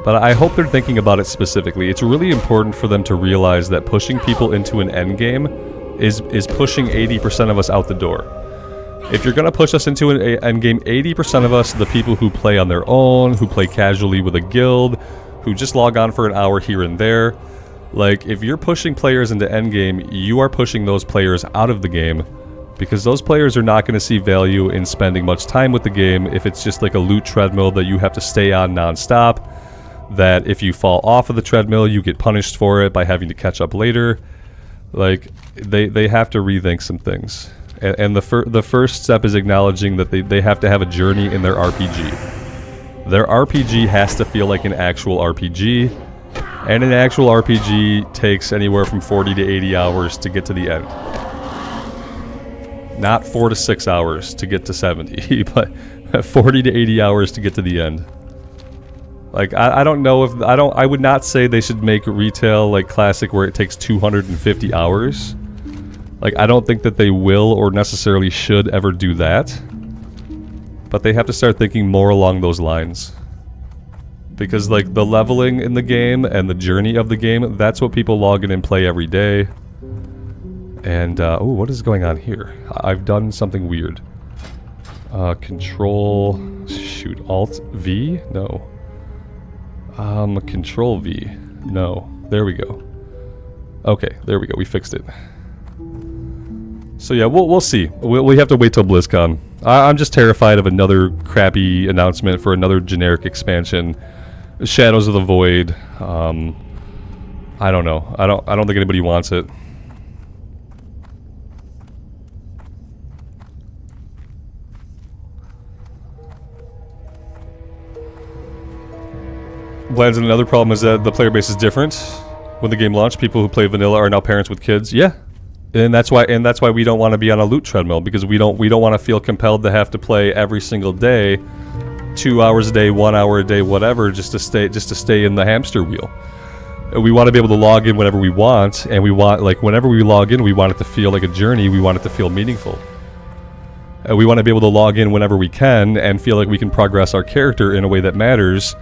But I hope they're thinking about it specifically. It's really important for them to realize that pushing people into an endgame is pushing 80% of us out the door. If you're going to push us into an endgame, 80% of us, the people who play on their own, who play casually with a guild, who just log on for an hour here and there, Like, if you're pushing players into endgame, you are pushing those players out of the game, because those players are not going to see value in spending much time with the game if it's just like a loot treadmill that you have to stay on non-stop, that if you fall off of the treadmill, you get punished for it by having to catch up later. Like, they have to rethink some things. And the first step is acknowledging that they have to have a journey in their RPG. Their RPG has to feel like an actual RPG, and an actual RPG takes anywhere from 40 to 80 hours to get to the end. Not 4 to 6 hours to get to 70, but 40 to 80 hours to get to the end. Like, I don't know if... I would not say they should make retail like Classic where it takes 250 hours. Like, I don't think that they will or necessarily should ever do that. But they have to start thinking more along those lines. Because, like, the leveling in the game and the journey of the game, that's what people log in and play every day. And, oh, what is going on here? I've done something weird. Control... Shoot, Alt-V? No. Control-V. No. There we go. Okay, there we go. We fixed it. So yeah, we'll see. We have to wait till BlizzCon. I'm just terrified of another crappy announcement for another generic expansion. Shadows of the Void. I don't know. I don't think anybody wants it. Blends, and another problem is that the player base is different. When the game launched, people who play vanilla are now parents with kids. Yeah. And that's why we don't want to be on a loot treadmill, because we don't want to feel compelled to have to play every single day, 2 hours a day, 1 hour a day, whatever, just to stay in the hamster wheel. We want to be able to log in whenever we want, and we want, like, whenever we log in, we want it to feel like a journey. We want it to feel meaningful. We want to be able to log in whenever we can and feel like we can progress our character in a way that matters.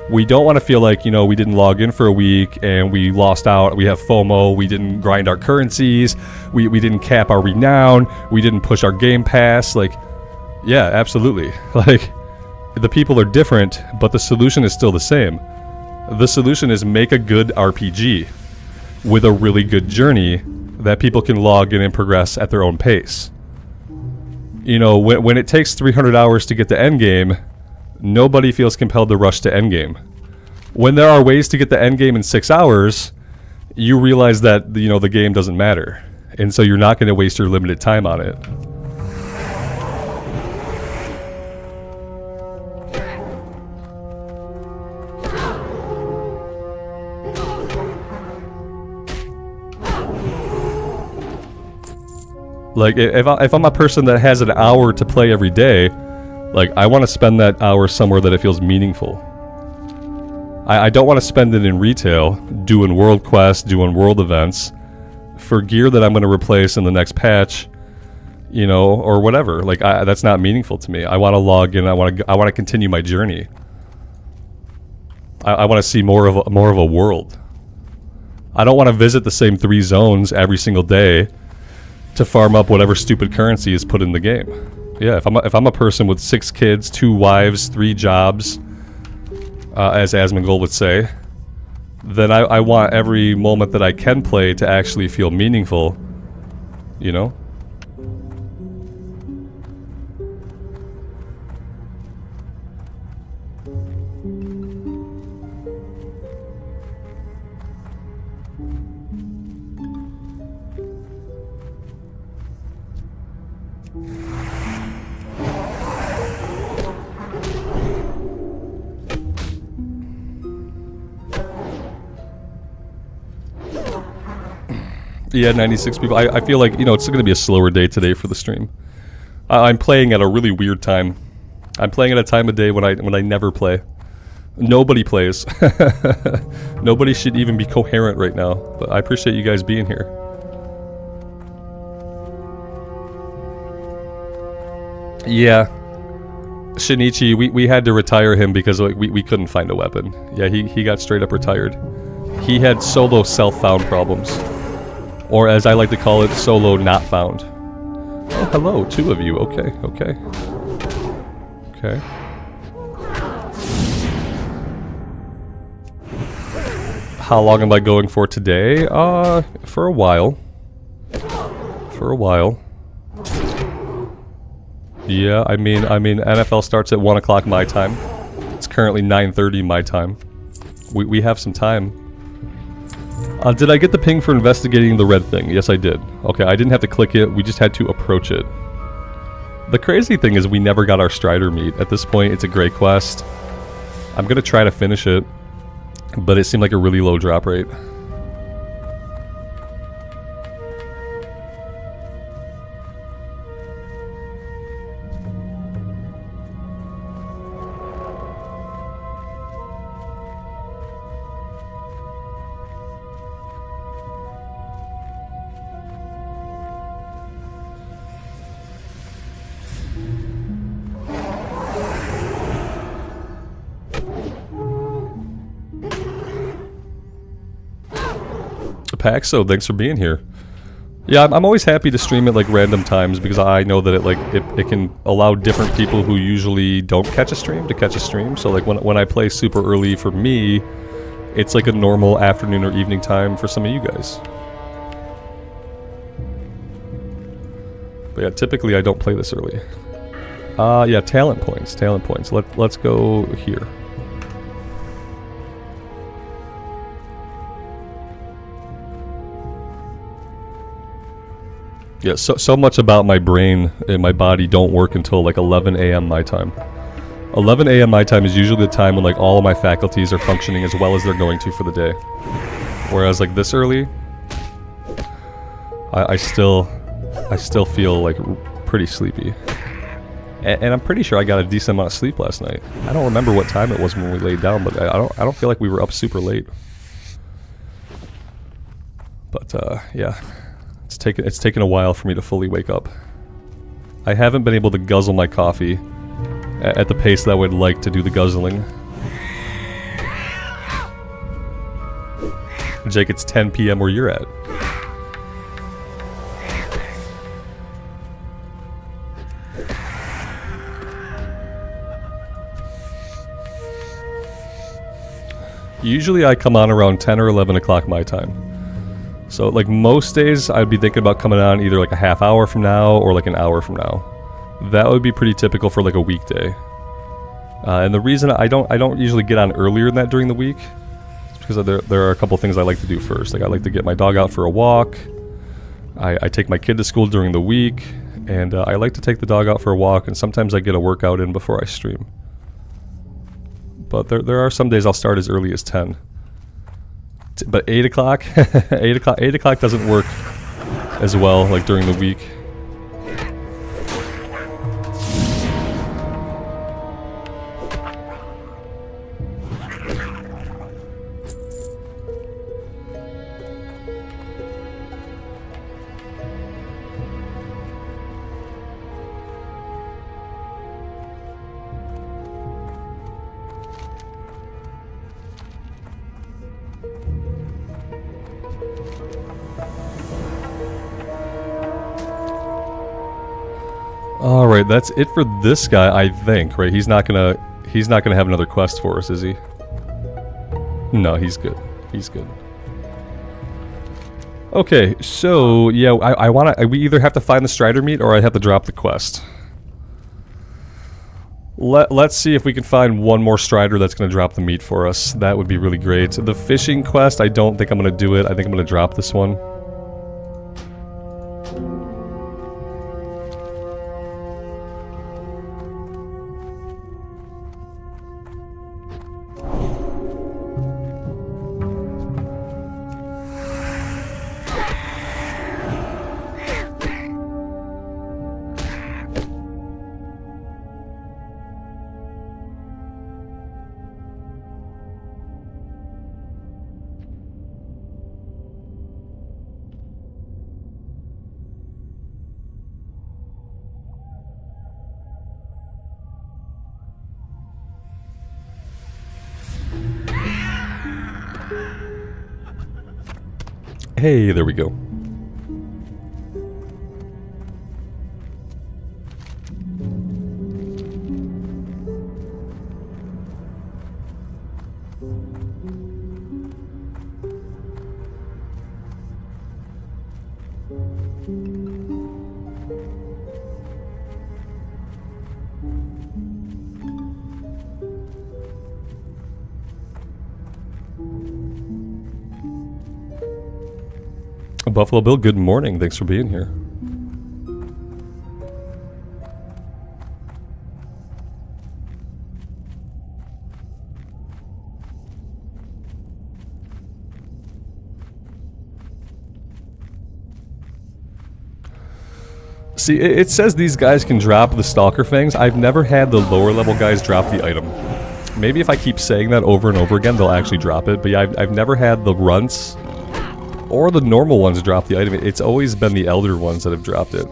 We don't want to feel like, you know, we didn't log in for a week and we lost out, we have FOMO, we didn't grind our currencies, we didn't cap our renown, we didn't push our game pass. Like, yeah, absolutely. Like, the people are different, but the solution is still the same. The solution is make a good RPG with a really good journey that people can log in and progress at their own pace. You know, when it takes 300 hours to get to endgame, nobody feels compelled to rush to endgame. When there are ways to get to endgame in 6 hours, you realize that, you know, the game doesn't matter. And so you're not going to waste your limited time on it. Like, if I'm a person that has an hour to play every day, like, I want to spend that hour somewhere that it feels meaningful. I don't want to spend it in retail, doing world quests, doing world events, for gear that I'm going to replace in the next patch, you know, or whatever. Like, that's not meaningful to me. I want to log in. I want to continue my journey. I want to see more of a world. I don't want to visit the same 3 zones every single day to farm up whatever stupid currency is put in the game. Yeah, if I'm a person with 6 kids, 2 wives, 3 jobs, as Asmongold would say, then I want every moment that I can play to actually feel meaningful, you know? Yeah, 96 people. I feel like, you know, it's going to be a slower day today for the stream. I'm playing at a really weird time. I'm playing at a time of day when I never play. Nobody plays. Nobody should even be coherent right now. But I appreciate you guys being here. Yeah. Shinichi, we had to retire him because we couldn't find a weapon. Yeah, he got straight up retired. He had solo self-found problems. Or as I like to call it, solo not found. Oh, hello, 2 of you. Okay, okay. Okay. How long am I going for today? For a while. For a while. Yeah, I mean, NFL starts at 1 o'clock my time. It's currently 9:30 my time. We have some time. Did I get the ping for investigating the red thing? Yes, I did. Okay, I didn't have to click it. We just had to approach it. The crazy thing is we never got our Strider meat. At this point, it's a great quest. I'm gonna try to finish it, but it seemed like a really low drop rate. Paxo, thanks for being here. Yeah, I'm always happy to stream at like random times because I know that it can allow different people who usually don't catch a stream to catch a stream. So like when I play super early for me, it's like a normal afternoon or evening time for some of you guys. But yeah, typically I don't play this early. Yeah, talent points. Let's go here. Yeah, so much about my brain and my body don't work until like 11 a.m. my time. 11 a.m. my time is usually the time when like all of my faculties are functioning as well as they're going to for the day. Whereas like this early, I still feel like pretty sleepy. And I'm pretty sure I got a decent amount of sleep last night. I don't remember what time it was when we laid down, but I don't feel like we were up super late. But yeah. It's taken a while for me to fully wake up. I haven't been able to guzzle my coffee at the pace that I would like to do the guzzling. Jake, it's 10 p.m. where you're at. Usually I come on around 10 or 11 o'clock my time. So like most days I'd be thinking about coming on either like a half hour from now or like an hour from now. That would be pretty typical for like a weekday. And the reason I don't usually get on earlier than that during the week is because there are a couple things I like to do first. Like I like to get my dog out for a walk. I take my kid to school during the week, and I like to take the dog out for a walk, and sometimes I get a workout in before I stream. But there are some days I'll start as early as 10. But 8 o'clock? 8 o'clock doesn't work as well, like during the week. Alright, that's it for this guy, I think, right? He's not gonna have another quest for us, is he? No, he's good. He's good. Okay, so yeah, we either have to find the Strider meat or I have to drop the quest. Let's see if we can find one more Strider that's gonna drop the meat for us. That would be really great. The fishing quest, I don't think I'm gonna do it. I think I'm gonna drop this one. Hey, there we go. Buffalo Bill, good morning. Thanks for being here. See, it says these guys can drop the Stalker Fangs. I've never had the lower level guys drop the item. Maybe if I keep saying that over and over again, they'll actually drop it. But yeah, I've never had the runts or the normal ones drop the item. It's always been the elder ones that have dropped it.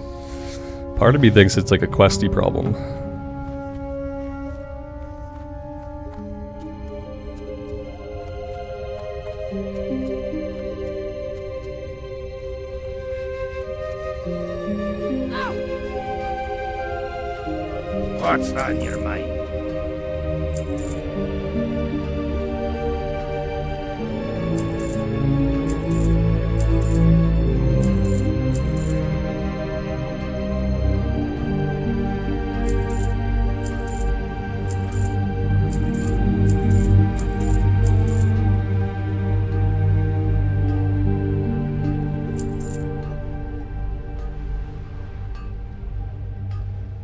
Part of me thinks it's like a Questie problem. What's on your mind?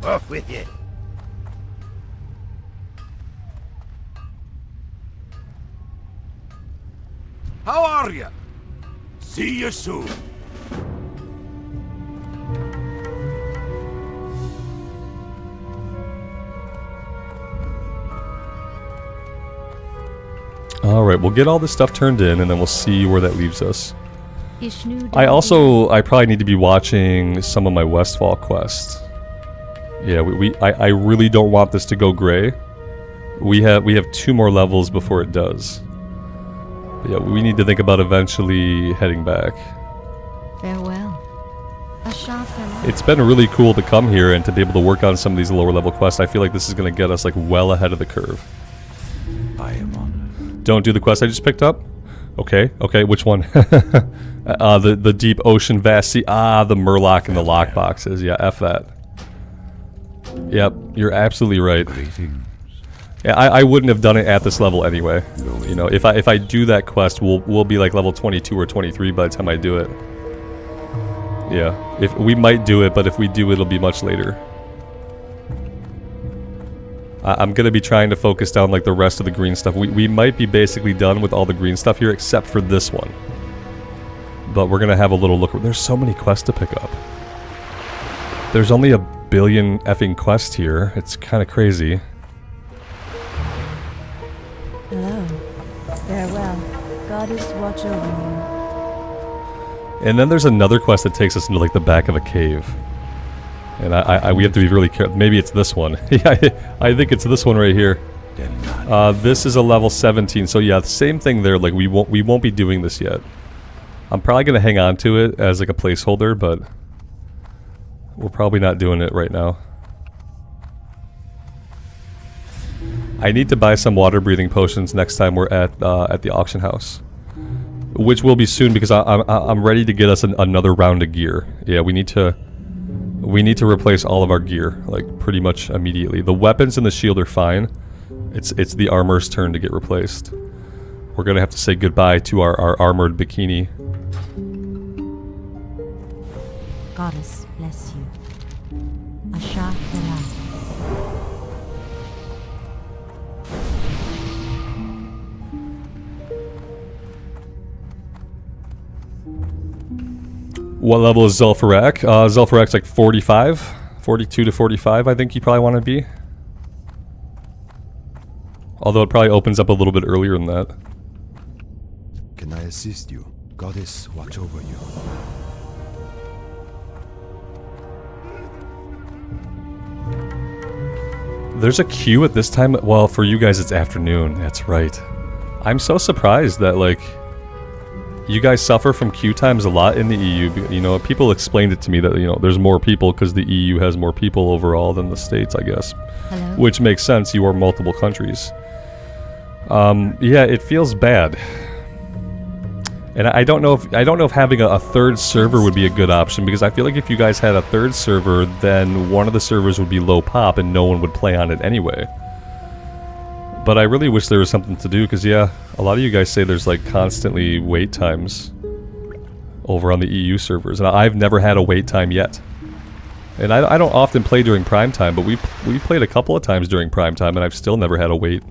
Off with you. How are you? See you soon. Alright, we'll get all this stuff turned in and then we'll see where that leaves us. I probably need to be watching some of my Westfall quests. Yeah, I really don't want this to go gray. We have 2 more levels before it does. But yeah, we need to think about eventually heading back. Farewell. It's been really cool to come here and to be able to work on some of these lower level quests. I feel like this is going to get us like well ahead of the curve. I am honored. Don't do the quest I just picked up? Okay, which one? The deep ocean vast sea. The Murloc and the lockboxes. Yeah, F that. Yep, you're absolutely right. Yeah, I wouldn't have done it at this level anyway. You know, if I do that quest, we'll be like level 22 or 23 by the time I do it. Yeah, if we might do it, but if we do, it'll be much later. I'm gonna be trying to focus down like the rest of the green stuff. We might be basically done with all the green stuff here except for this one. But we're gonna have a little look. There's so many quests to pick up. There's only a billion effing quests here. It's kind of crazy. Hello. Farewell. Goddess watch over you. And then there's another quest that takes us into like the back of a cave. And we have to be really careful. Maybe it's this one. Yeah, I think it's this one right here. This is a level 17. So yeah, same thing there. Like we won't be doing this yet. I'm probably gonna hang on to it as like a placeholder, but we're probably not doing it right now. I need to buy some water breathing potions next time we're at the auction house, which will be soon because I'm ready to get us another round of gear. Yeah, we need to replace all of our gear like pretty much immediately. The weapons and the shield are fine. It's the armor's turn to get replaced. We're gonna have to say goodbye to our armored bikini. Goddess bless you. Asha Kala. What level is Zul'Farrak? Zul'Farrak's like 45, 42 to 45. I think you probably want to be. Although it probably opens up a little bit earlier than that. Can I assist you? Goddess watch over you. There's a queue at this time. Well, for you guys it's afternoon. That's right. I'm so surprised that like you guys suffer from queue times a lot in the EU. You know, people explained it to me that, you know, there's more people because the EU has more people overall than the States, I guess. Hello? Which makes sense. You are multiple countries. Yeah, it feels bad. And I don't know if having a third server would be a good option, because I feel like if you guys had a third server, then one of the servers would be low pop and no one would play on it anyway. But I really wish there was something to do, because yeah, a lot of you guys say there's like constantly wait times over on the EU servers, and I've never had a wait time yet. And I don't often play during prime time, but we played a couple of times during prime time, and I've still never had a wait.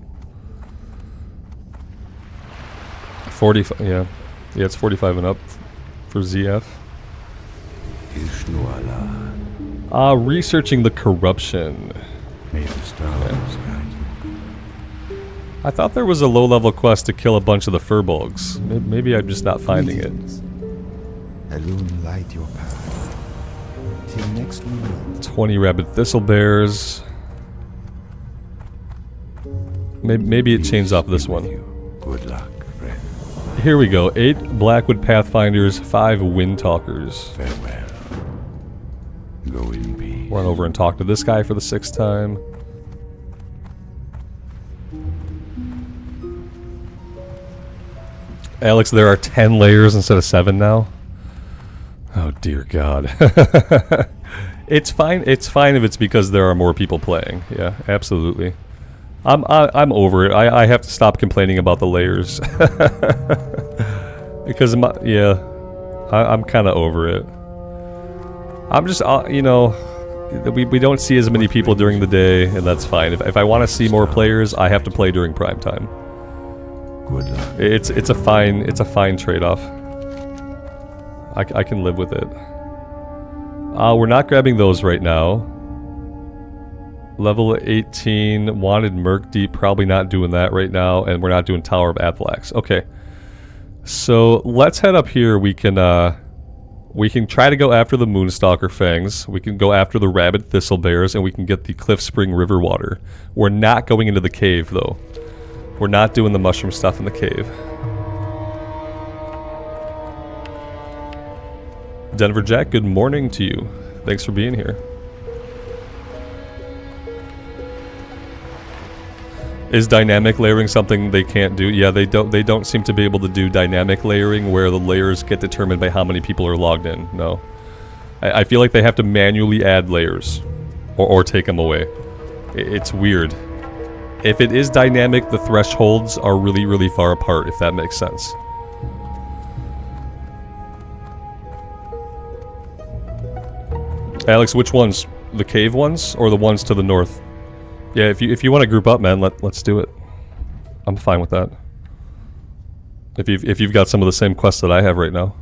45, yeah. Yeah, it's 45 and up for ZF. Researching the corruption. I thought there was a low-level quest to kill a bunch of the furbolgs. Maybe I'm just not finding it. Light your path. Till next we meet. 20 rabid thistlebears. Maybe it chains off this one. Good luck. Here we go. 8 Blackwood Pathfinders, 5 Windtalkers. Farewell. Go in peace. Run over and talk to this guy for the 6th time. Alex, there are 10 layers instead of 7 now? Oh dear God. It's fine if it's because there are more people playing. Yeah, absolutely. I'm over it. I have to stop complaining about the layers. Because I'm kind of over it. I'm just you know, we don't see as many people during the day, and that's fine. If I want to see more players, I have to play during prime time. Good luck. It's a fine trade-off. I can live with it. We're not grabbing those right now. Level 18, wanted Merc Deep, probably not doing that right now, and we're not doing Tower of Athalax. Okay. So let's head up here. We can try to go after the Moonstalker Fangs. We can go after the Rabid Thistlebears, and we can get the Cliff Spring River Water. We're not going into the cave, though. We're not doing the mushroom stuff in the cave. Denver Jack, good morning to you. Thanks for being here. Is dynamic layering something they can't do? Yeah, they don't seem to be able to do dynamic layering where the layers get determined by how many people are logged in. No. I feel like they have to manually add layers or take them away. It's weird. If it is dynamic, the thresholds are really, really far apart, if that makes sense. Alex, which ones? The cave ones or the ones to the north? Yeah, if you want to group up, man, let's do it. I'm fine with that. If you've got some of the same quests that I have right now.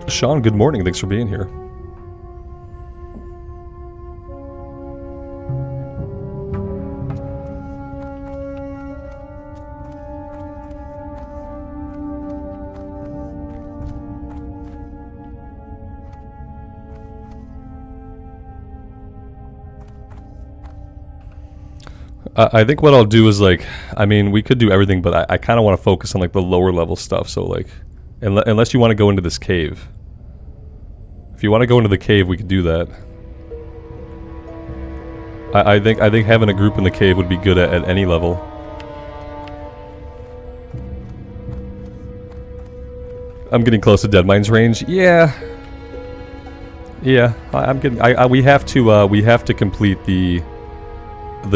Sean, good morning. Thanks for being here. I think what I'll do is, like, I mean, we could do everything, but I kind of want to focus on, like, the lower level stuff. So, like, unless you want to go into this cave. If you want to go into the cave, we could do that. I think having a group in the cave would be good at any level. I'm getting close to Deadmine's range. Yeah. Yeah, I'm getting. We have to complete the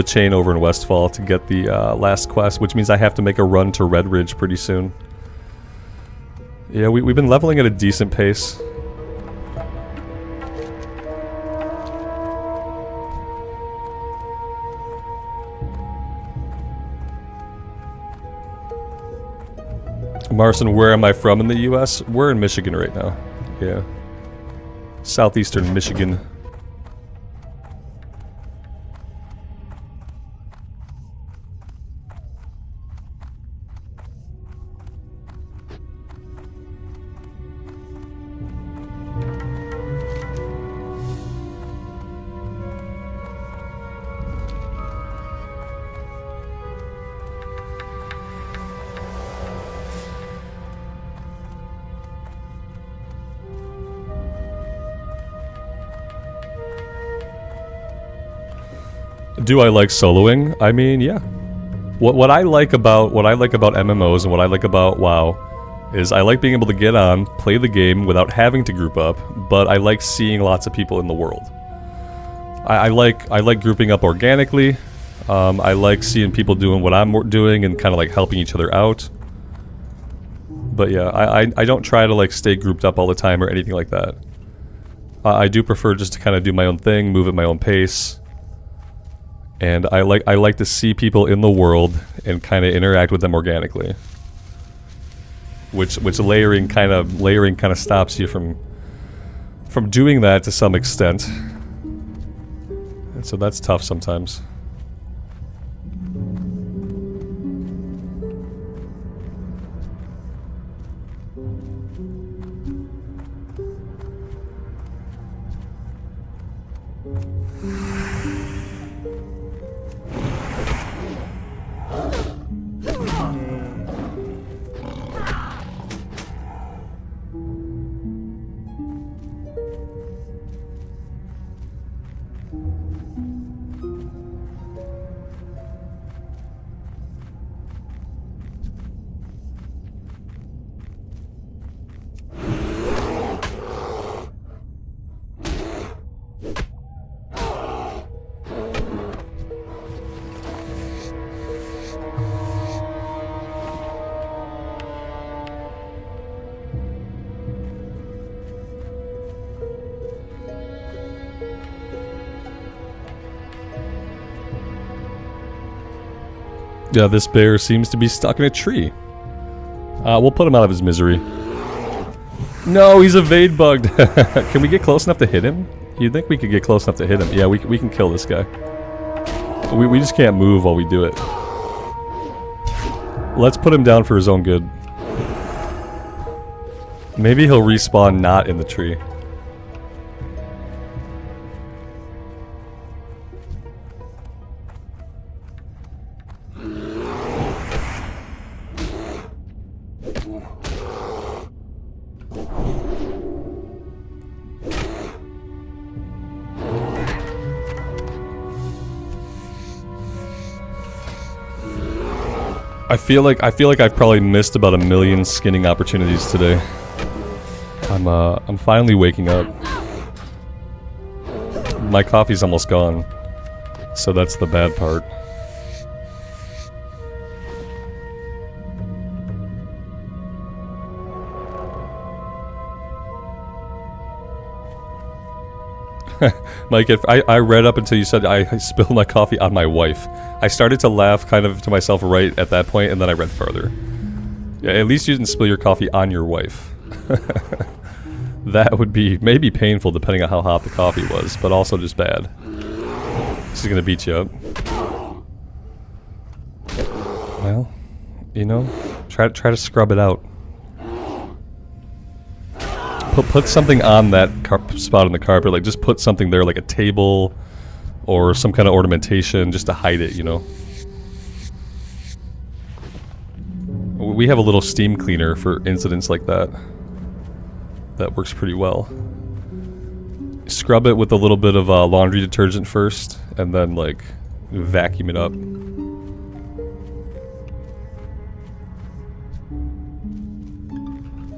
chain over in Westfall to get the last quest, which means I have to make a run to Red Ridge pretty soon. Yeah, we've been leveling at a decent pace. Marson, where am I from in the US? We're in Michigan right now. Yeah. Southeastern Michigan. Do I like soloing? I mean, yeah. What I like about MMOs and what I like about WoW is I like being able to get on, play the game without having to group up, but I like seeing lots of people in the world. I like grouping up organically. I like seeing people doing what I'm doing and kind of like helping each other out. But yeah, I don't try to like stay grouped up all the time or anything like that. I do prefer just to kind of do my own thing, move at my own pace. And I like to see people in the world and kind of interact with them organically. Which layering kind of stops you from doing that to some extent. And so that's tough sometimes. Yeah, this bear seems to be stuck in a tree. We'll put him out of his misery. No, he's evade bugged. Can we get close enough to hit him? You'd think we could get close enough to hit him. Yeah, we can kill this guy. We just can't move while we do it. Let's put him down for his own good. Maybe he'll respawn not in the tree. I feel like I've probably missed about 1 million skinning opportunities today. I'm finally waking up. My coffee's almost gone, so that's the bad part. Mike, if I read up until you said I spilled my coffee on my wife. I started to laugh kind of to myself right at that point, and then I read further. Yeah, at least you didn't spill your coffee on your wife. That would be maybe painful depending on how hot the coffee was, but also just bad. She's gonna beat you up. Well, you know, try to scrub it out. Put something on that spot on the carpet, like just put something there, like a table or some kind of ornamentation, just to hide it, you know. We have a little steam cleaner for incidents like that. That works pretty well. Scrub it with a little bit of laundry detergent first, and then like vacuum it up.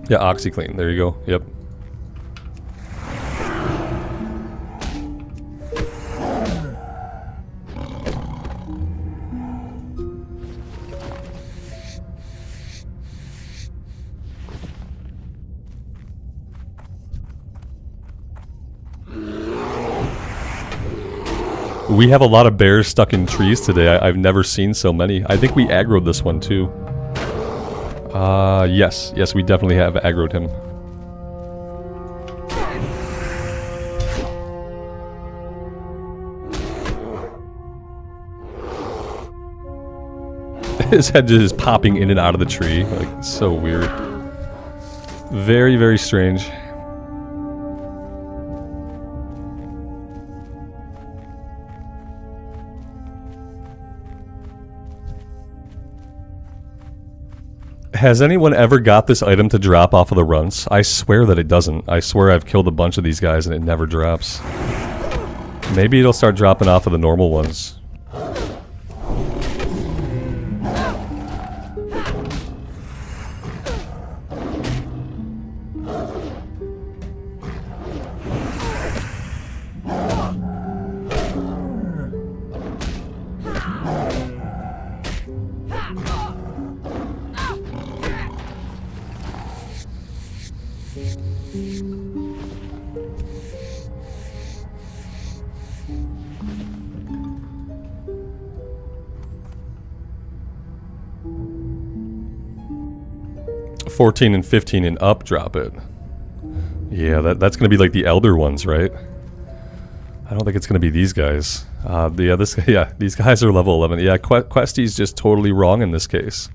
Yeah, OxyClean. There you go. Yep. We have a lot of bears stuck in trees today. I've never seen so many. I think we aggroed this one too. Yes, we definitely have aggroed him. His head just is popping in and out of the tree. Like, so weird. Very, very strange. Has anyone ever got this item to drop off of the runs? I swear that it doesn't. I swear I've killed a bunch of these guys and it never drops. Maybe it'll start dropping off of the normal ones. 14 and 15 and up drop it. Yeah, that's going to be like the elder ones, right? I don't think it's going to be these guys. These guys are level 11. Yeah, Questie's just totally wrong in this case.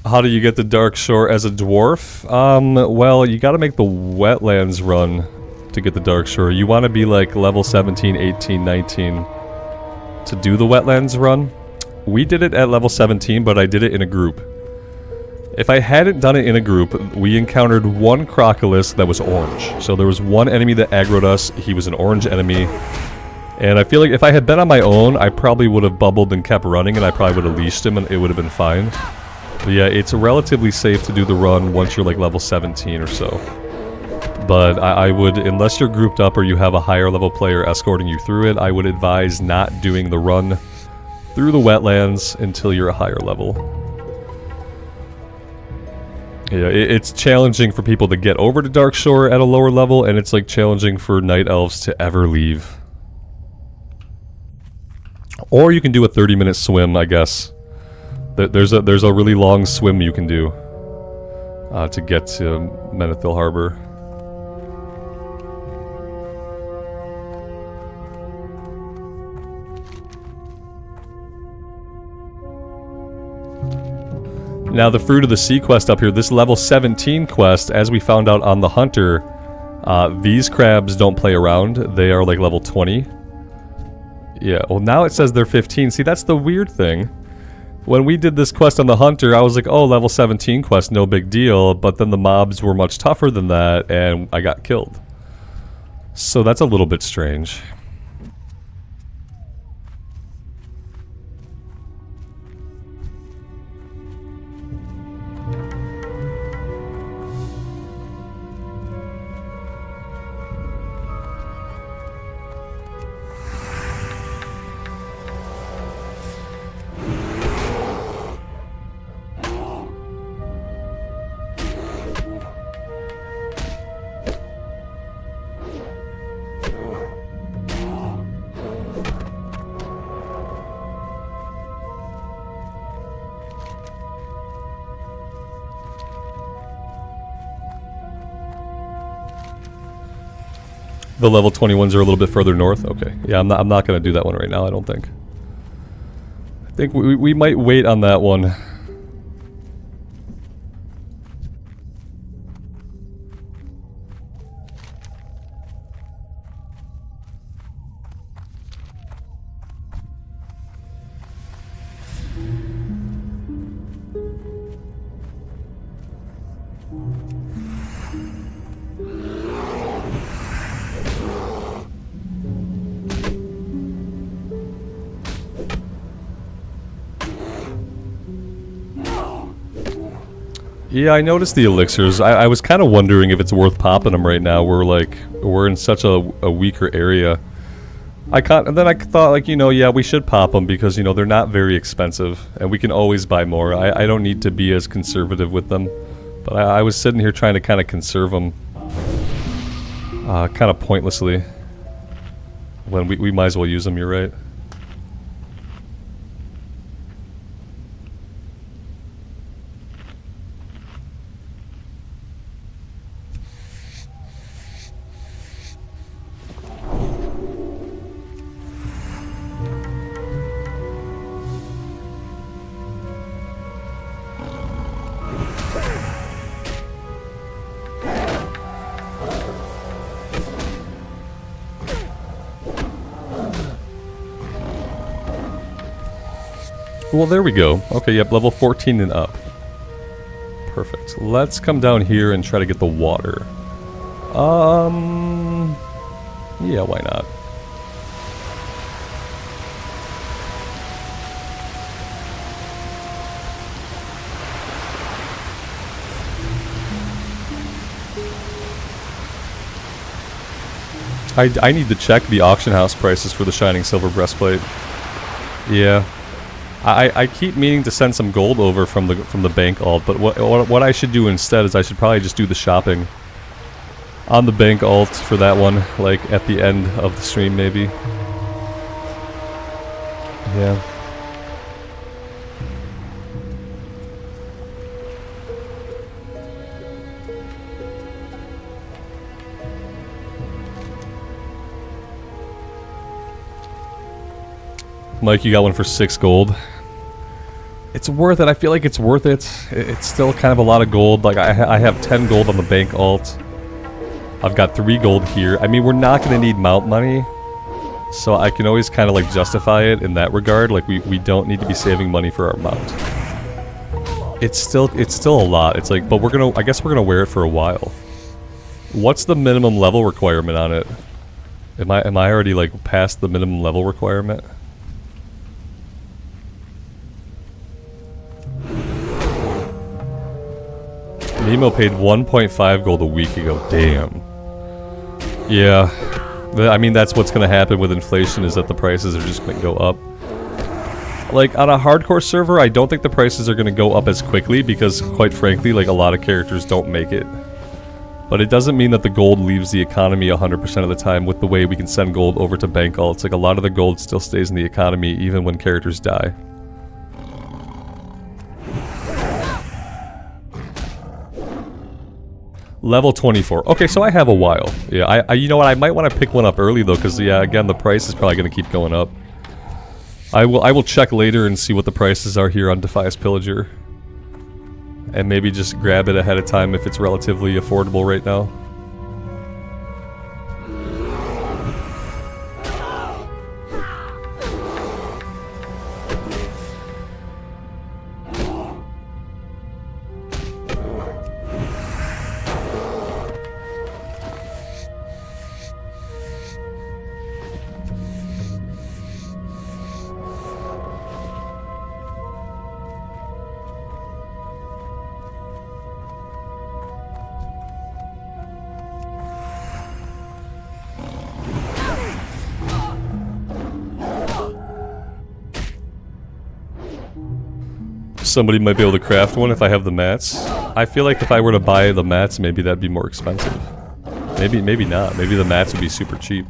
How do you get the Dark Shore as a dwarf? Well, you got to make the wetlands run to get the Dark Shore. You want to be like level 17, 18, 19 to do the wetlands run. We did it at level 17, but I did it in a group. If I hadn't done it in a group, we encountered one Crocodilus that was orange. So there was one enemy that aggroed us. He was an orange enemy. And I feel like if I had been on my own, I probably would have bubbled and kept running, and I probably would have leashed him, and it would have been fine. But yeah, it's relatively safe to do the run once you're like level 17 or so. But I would, unless you're grouped up or you have a higher level player escorting you through it, I would advise not doing the run through the wetlands until you're a higher level. Yeah, it's challenging for people to get over to Darkshore at a lower level, and it's like challenging for night elves to ever leave. Or you can do a 30-minute swim, I guess. There's a really long swim you can do to get to Menethil Harbor. Now the Fruit of the Sea quest up here, this level 17 quest, as we found out on the Hunter, these crabs don't play around. They are like level 20. Yeah, well now it says they're 15. See, that's the weird thing. When we did this quest on the Hunter, I was like, oh, level 17 quest, no big deal. But then the mobs were much tougher than that, and I got killed. So that's a little bit strange. The level 21s are a little bit further north? Okay. Yeah, I'm not going to do that one right now, I don't think. I think we might wait on that one. Yeah, I noticed the elixirs. I was kind of wondering if it's worth popping them right now. We're in such a weaker area. And then I thought, like, you know, yeah, we should pop them because, you know, they're not very expensive and we can always buy more. I don't need to be as conservative with them. But I was sitting here trying to kind of conserve them kind of pointlessly. When we might as well use them, you're right. Well, there we go. Okay, yep, level 14 and up. Perfect. Let's come down here and try to get the water. Yeah, why not? I need to check the auction house prices for the Shining Silver Breastplate. Yeah. I keep meaning to send some gold over from the bank alt, but what I should do instead is I should probably just do the shopping on the bank alt for that one, like at the end of the stream maybe. Yeah. Mike, you got one for 6 gold. It's worth it. I feel like it's worth it. It's still kind of a lot of gold. Like, I have 10 gold on the bank alt. I've got 3 gold here. I mean, we're not going to need mount money. So I can always kind of, like, justify it in that regard. Like, we don't need to be saving money for our mount. It's still a lot. It's like, but we're going to... I guess we're going to wear it for a while. What's the minimum level requirement on it? Am I already, like, past the minimum level requirement? Nemo paid 1.5 gold a week ago. Damn. Yeah. I mean, that's what's going to happen with inflation, is that the prices are just going to go up. Like, on a hardcore server, I don't think the prices are going to go up as quickly because, quite frankly, like, a lot of characters don't make it. But it doesn't mean that the gold leaves the economy 100% of the time with the way we can send gold over to bank alts. Like, a lot of the gold still stays in the economy even when characters die. Level 24. Okay, so I have a while. Yeah, I you know what? I might want to pick one up early though, because yeah, again, the price is probably going to keep going up. I will check later and see what the prices are here on Defias Pillager, and maybe just grab it ahead of time if it's relatively affordable right now. Somebody might be able to craft one if I have the mats. I feel like if I were to buy the mats, maybe that'd be more expensive. Maybe not. Maybe the mats would be super cheap.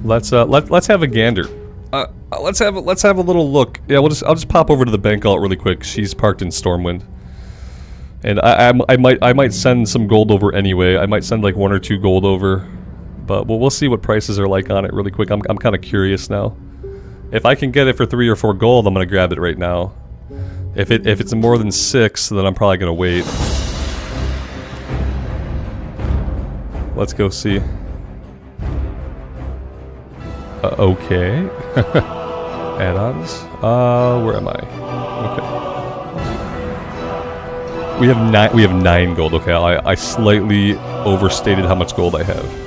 Let's have a gander. Let's have a little look. Yeah, I'll just pop over to the bank alt really quick. She's parked in Stormwind. And I might send some gold over anyway. I might send like 1 or 2 gold over. But we'll see what prices are like on it really quick. I'm kind of curious now. If I can get it for 3 or 4 gold, I'm gonna grab it right now. If it's more than 6, then I'm probably gonna wait. Let's go see. Okay. Addons. Where am I? Okay. We have 9 gold. Okay, I slightly overstated how much gold I have.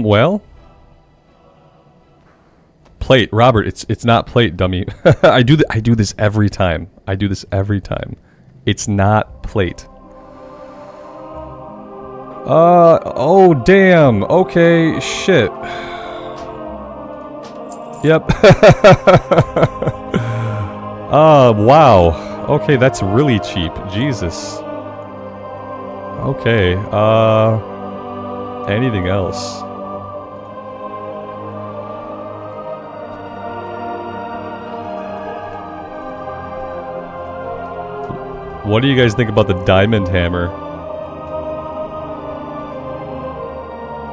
Well, plate, Robert. It's not plate, dummy. I do this every time. It's not plate. Oh damn. Okay, shit. Yep. Wow. Okay, that's really cheap. Jesus. Okay. Anything else? What do you guys think about the diamond hammer?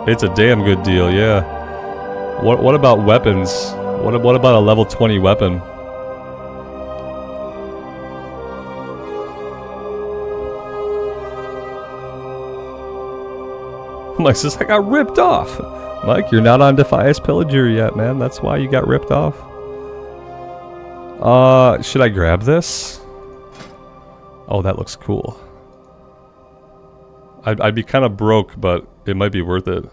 It's a damn good deal, yeah. What about weapons? What about a level 20 weapon? Mike says, I got ripped off. Mike, you're not on Defias Pillager yet, man. That's why you got ripped off. Should I grab this? Oh, that looks cool. I'd be kind of broke, but it might be worth it.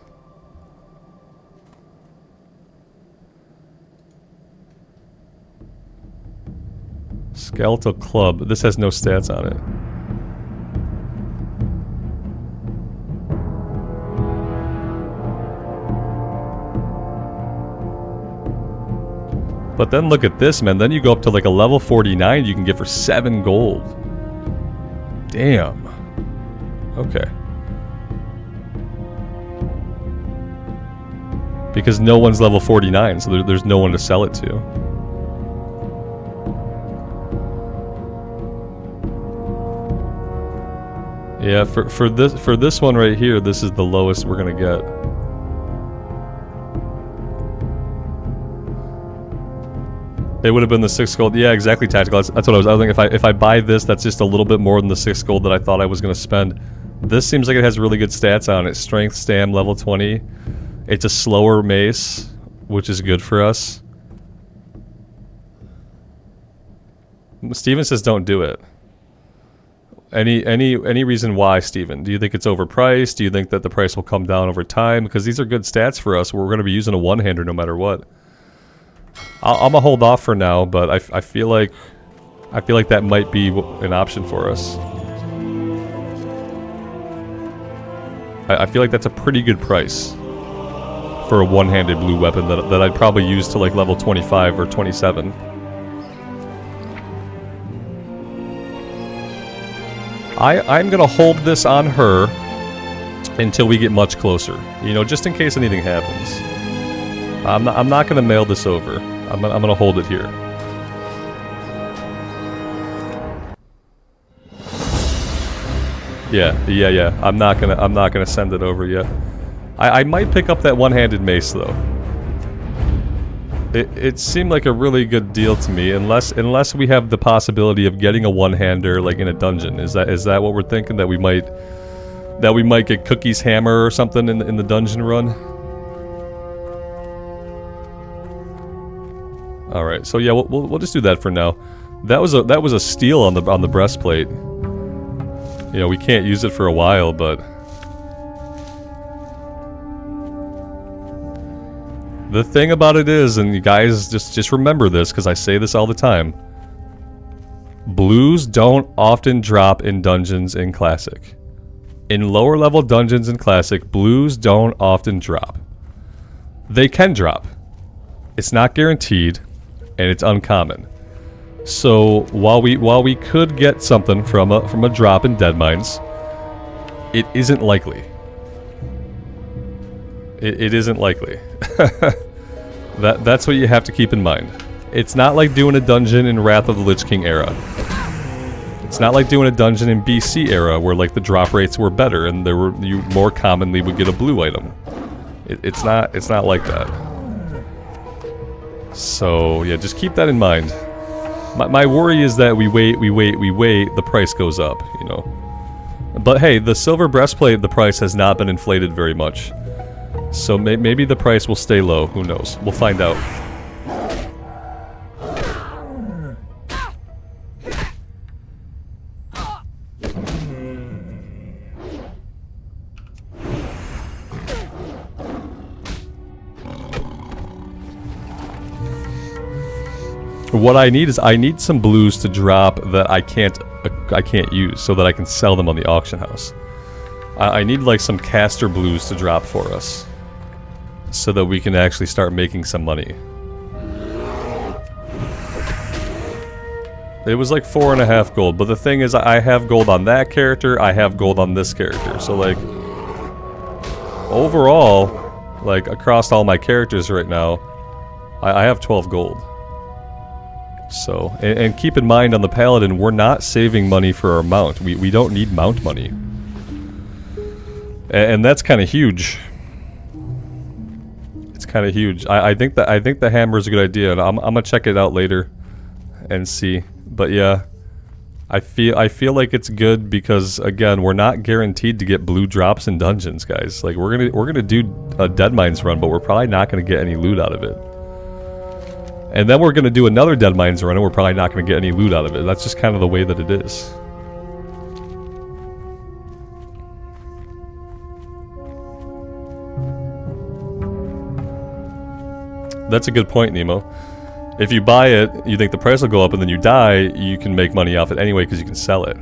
Skeletal club. This has no stats on it. But then look at this, man. Then you go up to like a level 49 you can get for 7 gold. Damn. Okay. Because no one's level 49, so there's no one to sell it to. Yeah, for this one right here, this is the lowest we're gonna get. It would have been the 6 gold. Yeah, exactly, Tactical. That's what I was thinking. If I buy this, that's just a little bit more than the 6 gold that I thought I was gonna spend. This seems like it has really good stats on it. Strength, stam, level 20. It's a slower mace, which is good for us. Steven says don't do it. Any reason why, Steven? Do you think it's overpriced? Do you think that the price will come down over time? Because these are good stats for us. We're going to be using a one-hander no matter what. I'm gonna hold off for now, but I feel like that might be an option for us. I feel like that's a pretty good price for a one-handed blue weapon that I'd probably use to like level 25 or 27. I'm gonna hold this on her until we get much closer. You know, just in case anything happens. I'm not gonna mail this over. I'm gonna hold it here. Yeah. I'm not gonna send it over yet. I might pick up that one-handed mace though. It seemed like a really good deal to me, unless we have the possibility of getting a one-hander like in a dungeon. Is that what we're thinking? That we might get Cookie's hammer or something in the dungeon run? All right, so yeah, we'll just do that for now. That was a steal on the breastplate. You know, we can't use it for a while, but the thing about it is, and you guys just remember this because I say this all the time, blues don't often drop in dungeons in Classic. In lower level dungeons in Classic, blues don't often drop. They can drop. It's not guaranteed, and it's uncommon. So while we could get something from a drop in Deadmines, it isn't likely. It isn't likely. That's what you have to keep in mind. It's not like doing a dungeon in Wrath of the Lich King era. It's not like doing a dungeon in BC era where like the drop rates were better and you more commonly would get a blue item. It's not like that. So yeah, just keep that in mind. My worry is that we wait, the price goes up, you know. But hey, the silver breastplate, the price has not been inflated very much. So maybe the price will stay low, who knows. We'll find out. What I need is some blues to drop that I can't use so that I can sell them on the auction house. I need like some caster blues to drop for us so that we can actually start making some money. It was like 4.5 gold, but the thing is I have gold on that character, I have gold on this character. So like overall, like across all my characters right now, I have 12 gold. So, and keep in mind on the Paladin, we're not saving money for our mount. We don't need mount money. And that's kind of huge. It's kind of huge. I think the hammer is a good idea, and I'm gonna check it out later and see. But yeah, I feel like it's good because again, we're not guaranteed to get blue drops in dungeons, guys. Like we're gonna do a Deadmines run, but we're probably not gonna get any loot out of it. And then we're going to do another Deadmines run and we're probably not going to get any loot out of it. That's just kind of the way that it is. That's a good point, Nemo. If you buy it, you think the price will go up and then you die, you can make money off it anyway because you can sell it.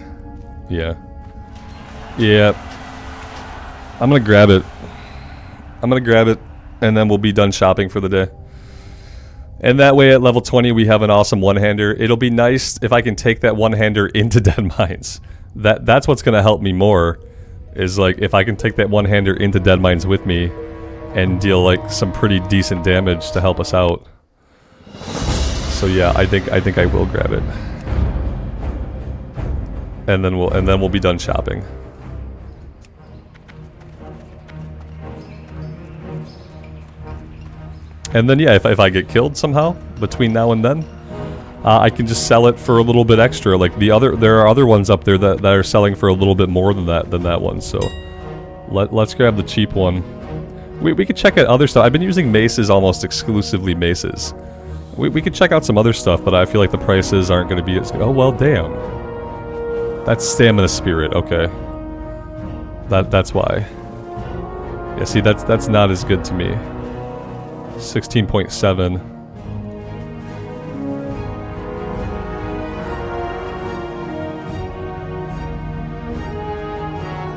Yeah. Yeah. I'm going to grab it. And then we'll be done shopping for the day. And that way at level 20 we have an awesome one-hander. It'll be nice if I can take that one-hander into Deadmines. That's what's going to help me more, is like if I can take that one-hander into Deadmines with me and deal like some pretty decent damage to help us out. So yeah, I think I will grab it. And then we'll be done shopping. And then yeah, if I get killed somehow between now and then, I can just sell it for a little bit extra. Like there are other ones up there that are selling for a little bit more than that one. So let's grab the cheap one. We could check out other stuff. I've been using maces, almost exclusively maces. We could check out some other stuff, but I feel like the prices aren't going to be as good. Oh well, damn. That's stamina spirit. Okay. That's why. Yeah, see, that's not as good to me. 16.7.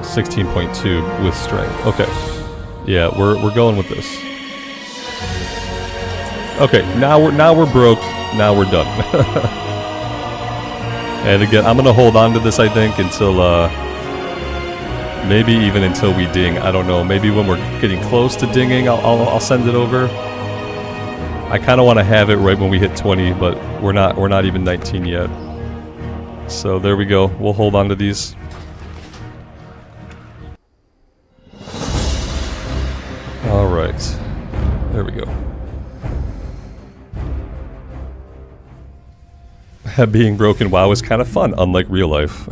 $16.2 with strength. Okay. Yeah, we're going with this. Okay, now we're broke. Now we're done. And again, I'm gonna hold on to this, I think, until maybe even until we ding. I don't know. Maybe when we're getting close to dinging, I'll send it over. I kind of want to have it right when we hit 20, but we're not even 19 yet. So there we go. We'll hold on to these. All right. There we go. Being broke in WoW is kind of fun, unlike real life.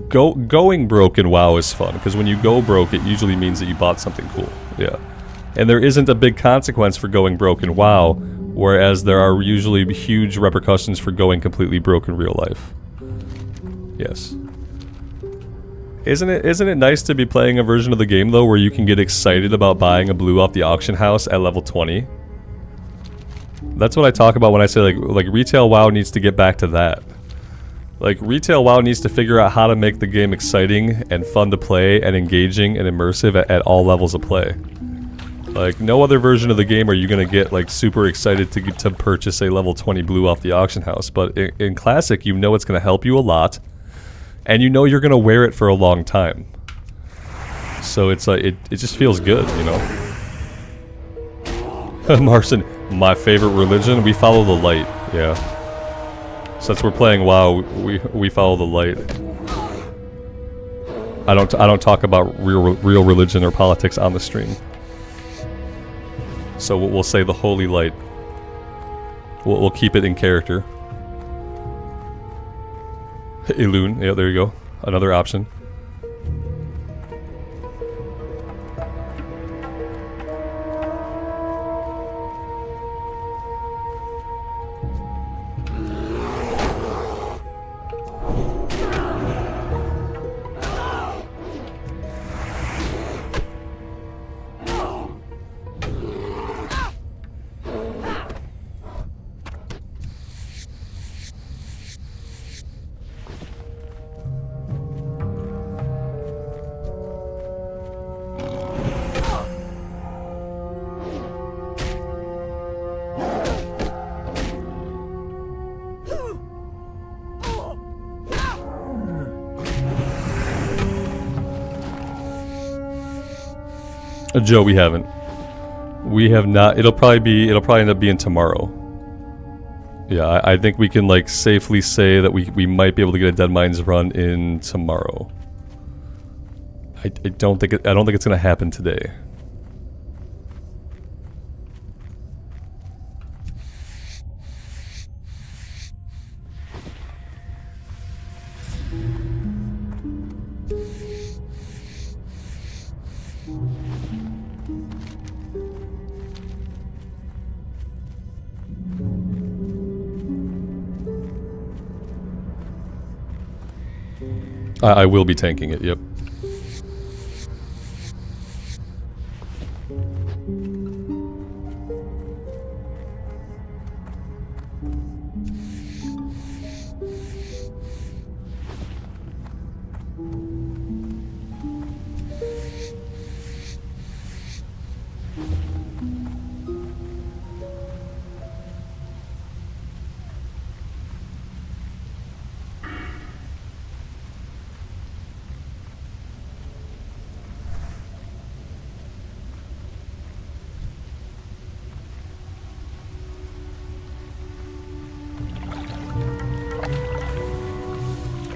Going broke in WoW is fun, because when you go broke, it usually means that you bought something cool. Yeah. And there isn't a big consequence for going broke in WoW, whereas there are usually huge repercussions for going completely broke in real life. Yes. Isn't it nice to be playing a version of the game, though, where you can get excited about buying a blue off the auction house at level 20? That's what I talk about when I say like retail WoW needs to get back to that. Like retail WoW needs to figure out how to make the game exciting and fun to play and engaging and immersive at all levels of play. Like no other version of the game are you gonna get like super excited to purchase a level 20 blue off the auction house. But in Classic, you know it's gonna help you a lot, and you know you're gonna wear it for a long time. So it's like it just feels good, you know. Marson, my favorite religion, we follow the light. Yeah. Since we're playing WoW, we follow the light. I don't talk about real religion or politics on the stream. So we'll say the holy light. We'll keep it in character. Elune, yeah, there you go. Another option. Joe, we haven't. We have not. It'll probably end up being tomorrow. Yeah, I think we can like safely say that we might be able to get a Dead Mines run in tomorrow. I don't think it's gonna happen today. I will be tanking it, yep.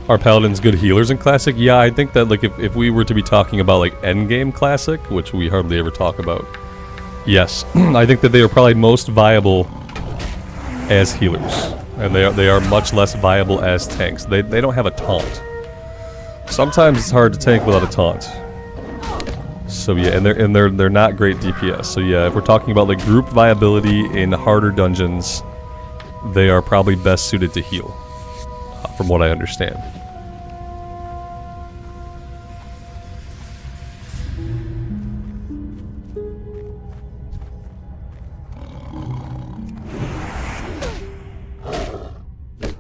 Are paladins good healers in Classic? Yeah, I think that like if we were to be talking about like endgame Classic, which we hardly ever talk about, yes, I think that they are probably most viable as healers, and they are much less viable as tanks. They don't have a taunt. Sometimes it's hard to tank without a taunt. So yeah, and they're not great DPS. So yeah, if we're talking about like group viability in harder dungeons, they are probably best suited to heal, from what I understand.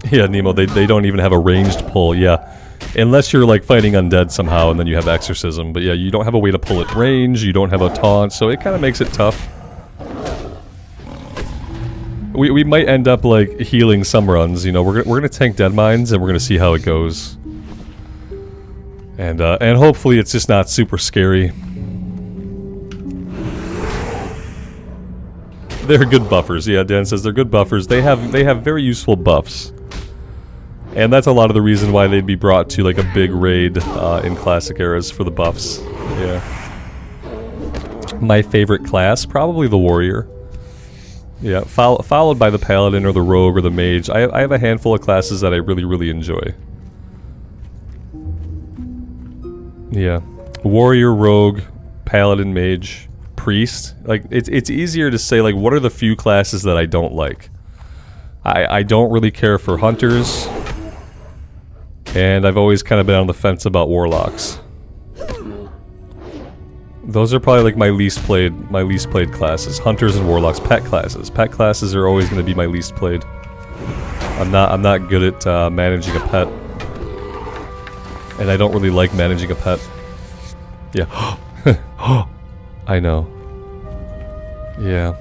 Yeah, Nemo, they don't even have a ranged pull, yeah. Unless you're like fighting undead somehow and then you have exorcism. But yeah, you don't have a way to pull it range, you don't have a taunt, so it kind of makes it tough. We might end up like healing some runs, you know, we're gonna tank dead mines and we're gonna see how it goes. And hopefully it's just not super scary. They're good buffers, yeah, Dan says they're good buffers. They have very useful buffs. And that's a lot of the reason why they'd be brought to like a big raid in Classic eras for the buffs. Yeah. My favorite class, probably the Warrior. Yeah, followed by the Paladin or the Rogue or the Mage. I have a handful of classes that I really enjoy. Yeah. Warrior, Rogue, Paladin, Mage, Priest. Like, it's easier to say, like, what are the few classes that I don't like? I don't really care for Hunters. And I've always kind of been on the fence about Warlocks. Those are probably like my least played classes. Hunters and Warlocks, pet classes. Pet classes are always going to be my least played. I'm not good at managing a pet. And I don't really like managing a pet. Yeah. I know. Yeah.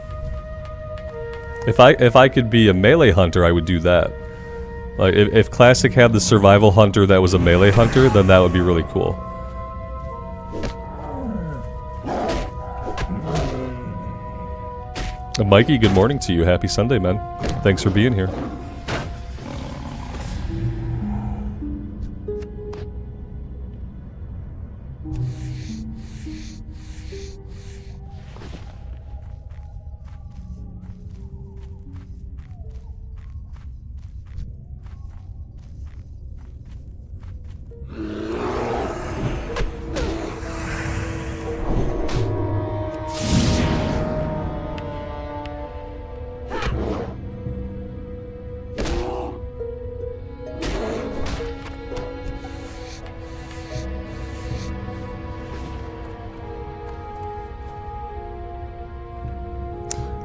If I could be a melee hunter, I would do that. Like, if Classic had the survival hunter that was a melee hunter, then that would be really cool. Mikey, good morning to you. Happy Sunday, man. Thanks for being here.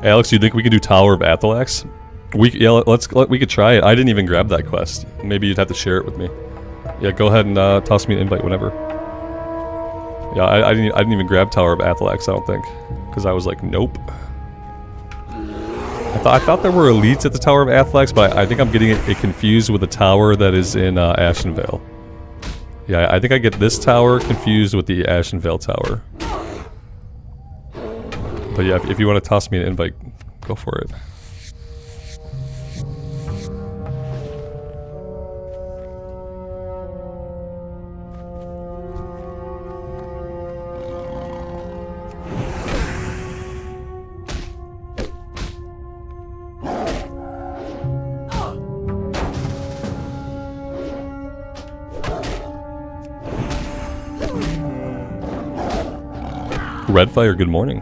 Alex, do you think we could do Tower of Athalex? We could try it. I didn't even grab that quest. Maybe you'd have to share it with me. Yeah, go ahead and toss me an invite whenever. Yeah, I didn't even grab Tower of Athalex, I don't think, because I was like, nope. I thought there were elites at the Tower of Athalex, but I think I'm getting it confused with the tower that is in Ashenvale. Yeah, I think I get this tower confused with the Ashenvale tower. But yeah, if you want to toss me an invite, go for it. Redfire, good morning.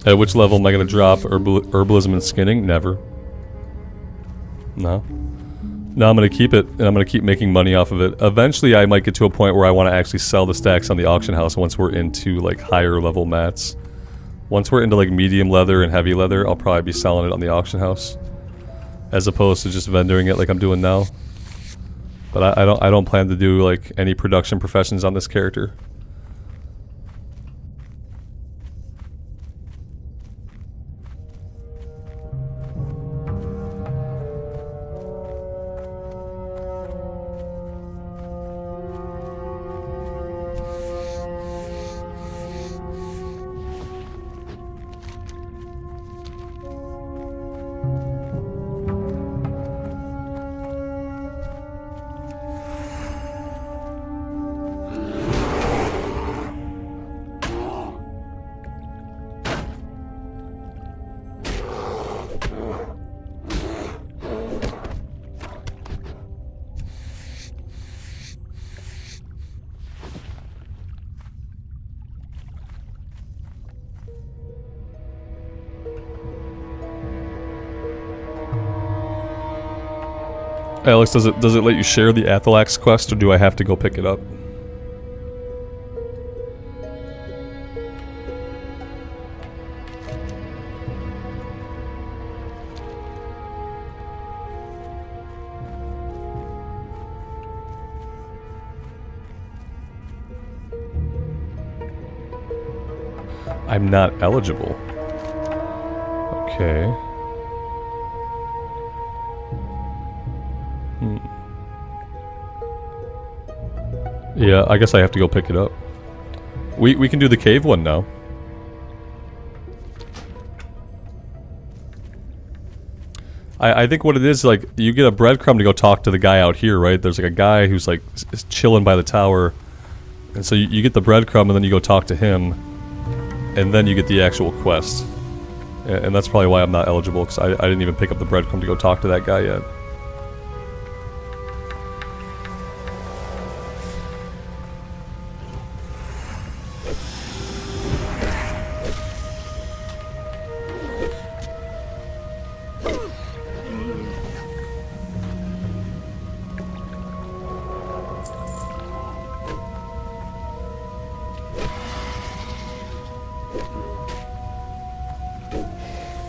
At which level am I going to drop herbalism and skinning? Never. No. No, I'm going to keep it, and I'm going to keep making money off of it. Eventually, I might get to a point where I want to actually sell the stacks on the auction house once we're into, like, higher level mats. Once we're into like medium leather and heavy leather, I'll probably be selling it on the auction house, as opposed to just vendoring it like I'm doing now. But I don't plan to do like any production professions on this character. Alex, does it let you share the Athalax quest, or do I have to go pick it up? I'm not eligible. Okay. Yeah, I guess I have to go pick it up. We can do the cave one now. I think what it is, like, you get a breadcrumb to go talk to the guy out here, right? There's like a guy who's like chilling by the tower. And so you get the breadcrumb and then you go talk to him. And then you get the actual quest. And that's probably why I'm not eligible, because I didn't even pick up the breadcrumb to go talk to that guy yet.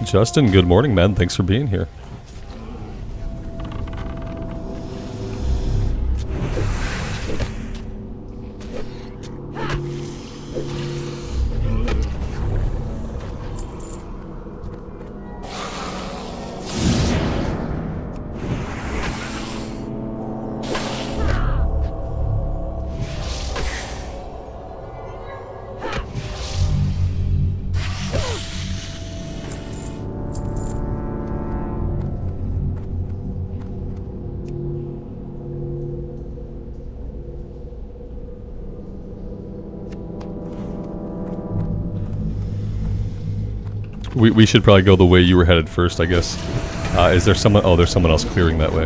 Justin, good morning, man. Thanks for being here. We should probably go the way you were headed first, I guess. Is there someone... Oh, there's someone else clearing that way.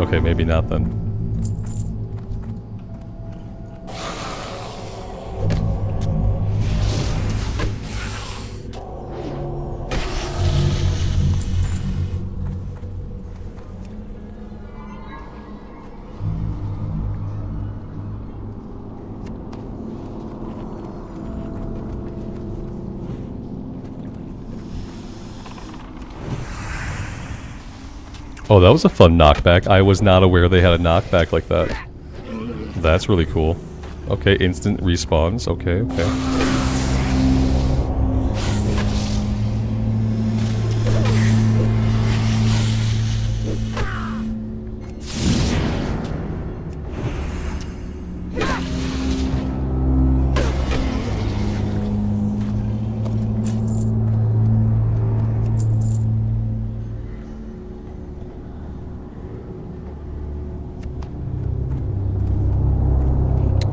Okay, maybe not then. Oh, that was a fun knockback. I was not aware they had a knockback like that. That's really cool. Okay, instant respawns. Okay, okay.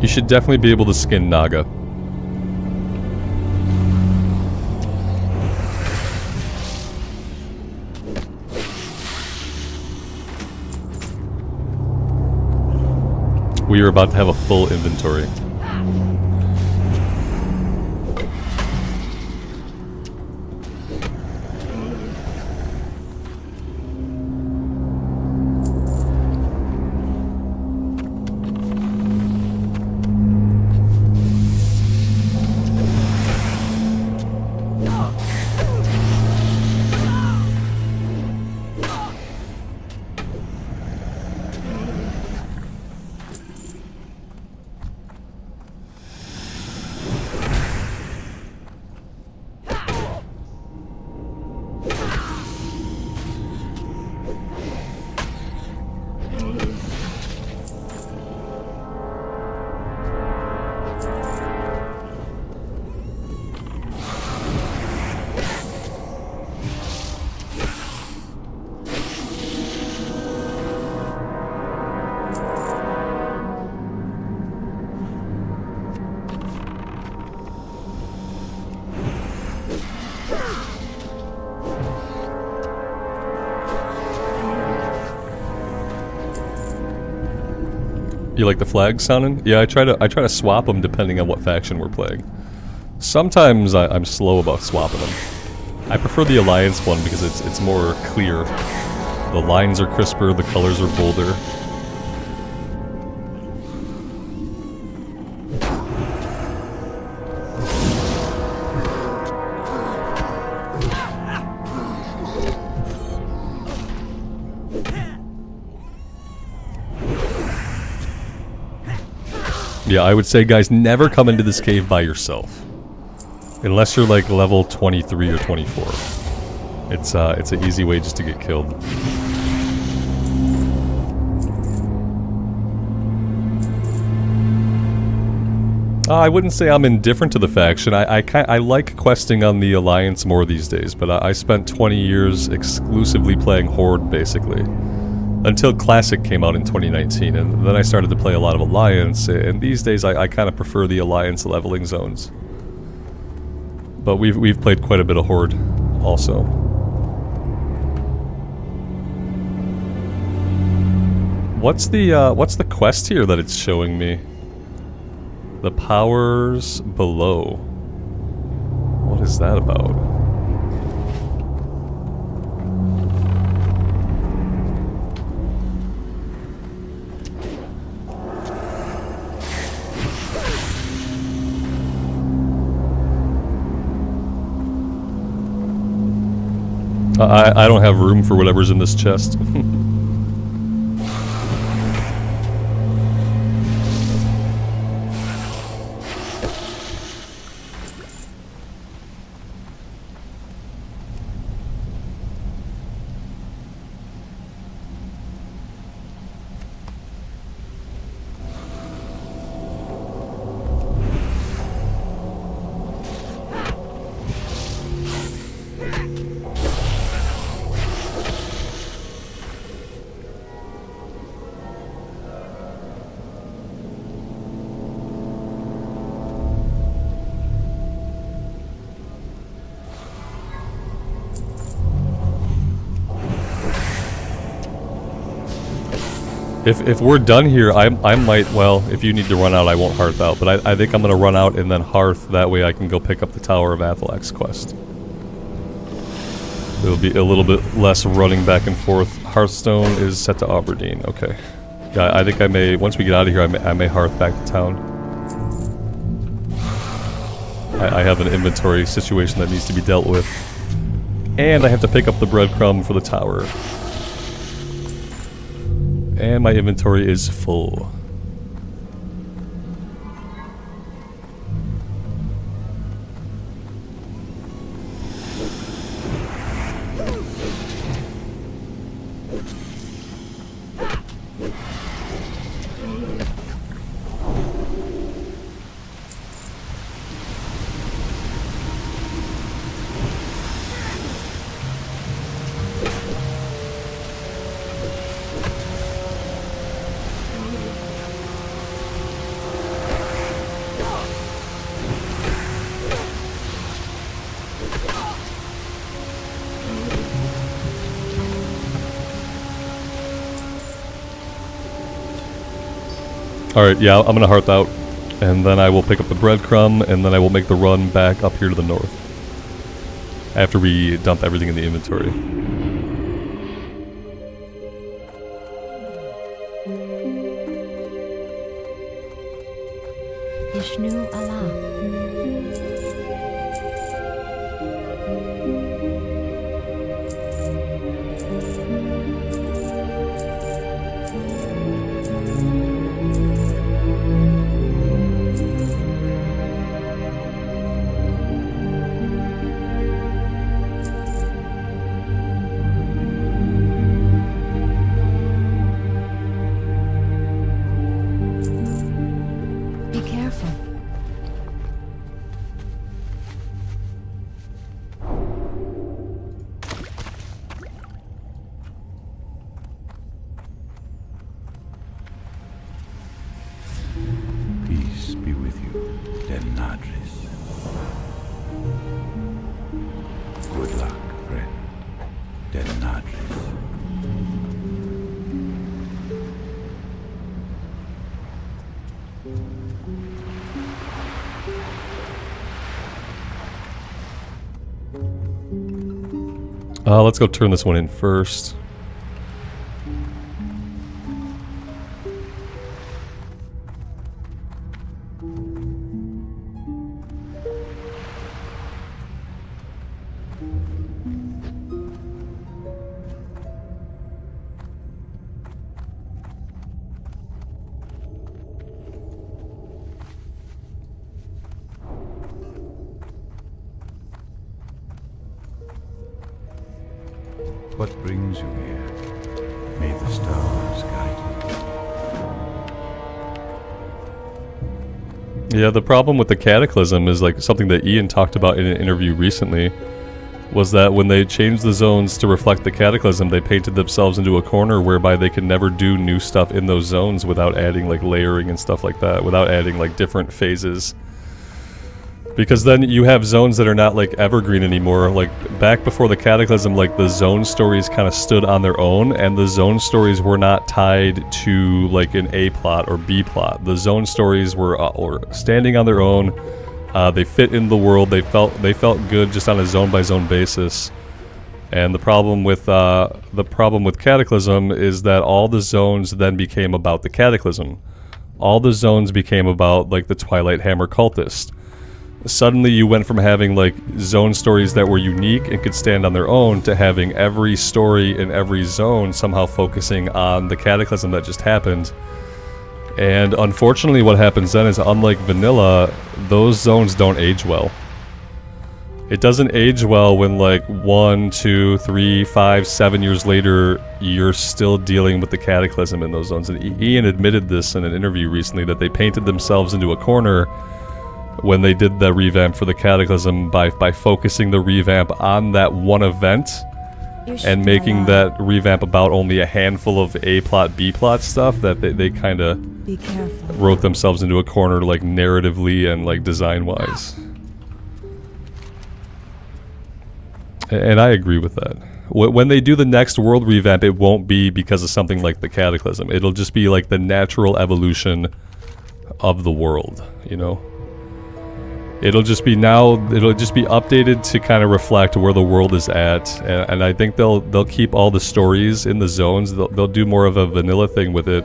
You should definitely be able to skin Naga. We are about to have a full inventory. You like the flags sounding? Yeah, I try to swap them depending on what faction we're playing. Sometimes I'm slow about swapping them. I prefer the Alliance one because it's more clear. The lines are crisper, the colors are bolder. Yeah, I would say, guys, never come into this cave by yourself. Unless you're like level 23 or 24. It's an easy way just to get killed. I wouldn't say I'm indifferent to the faction. I like questing on the Alliance more these days, but I spent 20 years exclusively playing Horde, basically. Until Classic came out in 2019, and then I started to play a lot of Alliance, and these days I kind of prefer the Alliance leveling zones. But we've played quite a bit of Horde, also. What's the quest here that it's showing me? The powers below. What is that about? I don't have room for whatever's in this chest. If we're done here, I might, well, if you need to run out, I won't hearth out, but I think I'm going to run out and then hearth, that way I can go pick up the Tower of Athalak's quest. It'll be a little bit less running back and forth. Hearthstone is set to Aberdeen, okay. Yeah, I think I may, once we get out of here, I may hearth back to town. I have an inventory situation that needs to be dealt with. And I have to pick up the breadcrumb for the tower. And my inventory is full. Alright, yeah, I'm gonna hearth out, and then I will pick up the breadcrumb, and then I will make the run back up here to the north. After we dump everything in the inventory. Ishnu Allah. Let's go turn this one in first. What brings you here? May the stars guide you. Yeah, the problem with the Cataclysm is like something that Ian talked about in an interview recently, was that when they changed the zones to reflect the Cataclysm, they painted themselves into a corner whereby they could never do new stuff in those zones without adding like layering and stuff like that, without adding like different phases. Because then you have zones that are not like evergreen anymore. Like back before the Cataclysm, like the zone stories kind of stood on their own, and the zone stories were not tied to like an A plot or B plot. The zone stories were standing on their own. They fit in the world. They felt good just on a zone by zone basis. And the problem with Cataclysm is that all the zones then became about the Cataclysm. All the zones became about like the Twilight Hammer cultist. Suddenly you went from having like zone stories that were unique and could stand on their own to having every story in every zone somehow focusing on the Cataclysm that just happened. And unfortunately what happens then is, unlike vanilla, those zones don't age well. It doesn't age well when like 1, 2, 3, 5, 7 years later you're still dealing with the Cataclysm in those zones. And Ian admitted this in an interview recently, that they painted themselves into a corner when they did the revamp for the Cataclysm by focusing the revamp on that one event and making that revamp about only a handful of A plot, B plot stuff, that they kind of wrote themselves into a corner like narratively and like design wise. And I agree with that. When they do the next world revamp, it won't be because of something like the Cataclysm. It'll just be like the natural evolution of the world, you know? It'll just be updated to kind of reflect where the world is at, and I think they'll keep all the stories in the zones. They'll do more of a vanilla thing with it,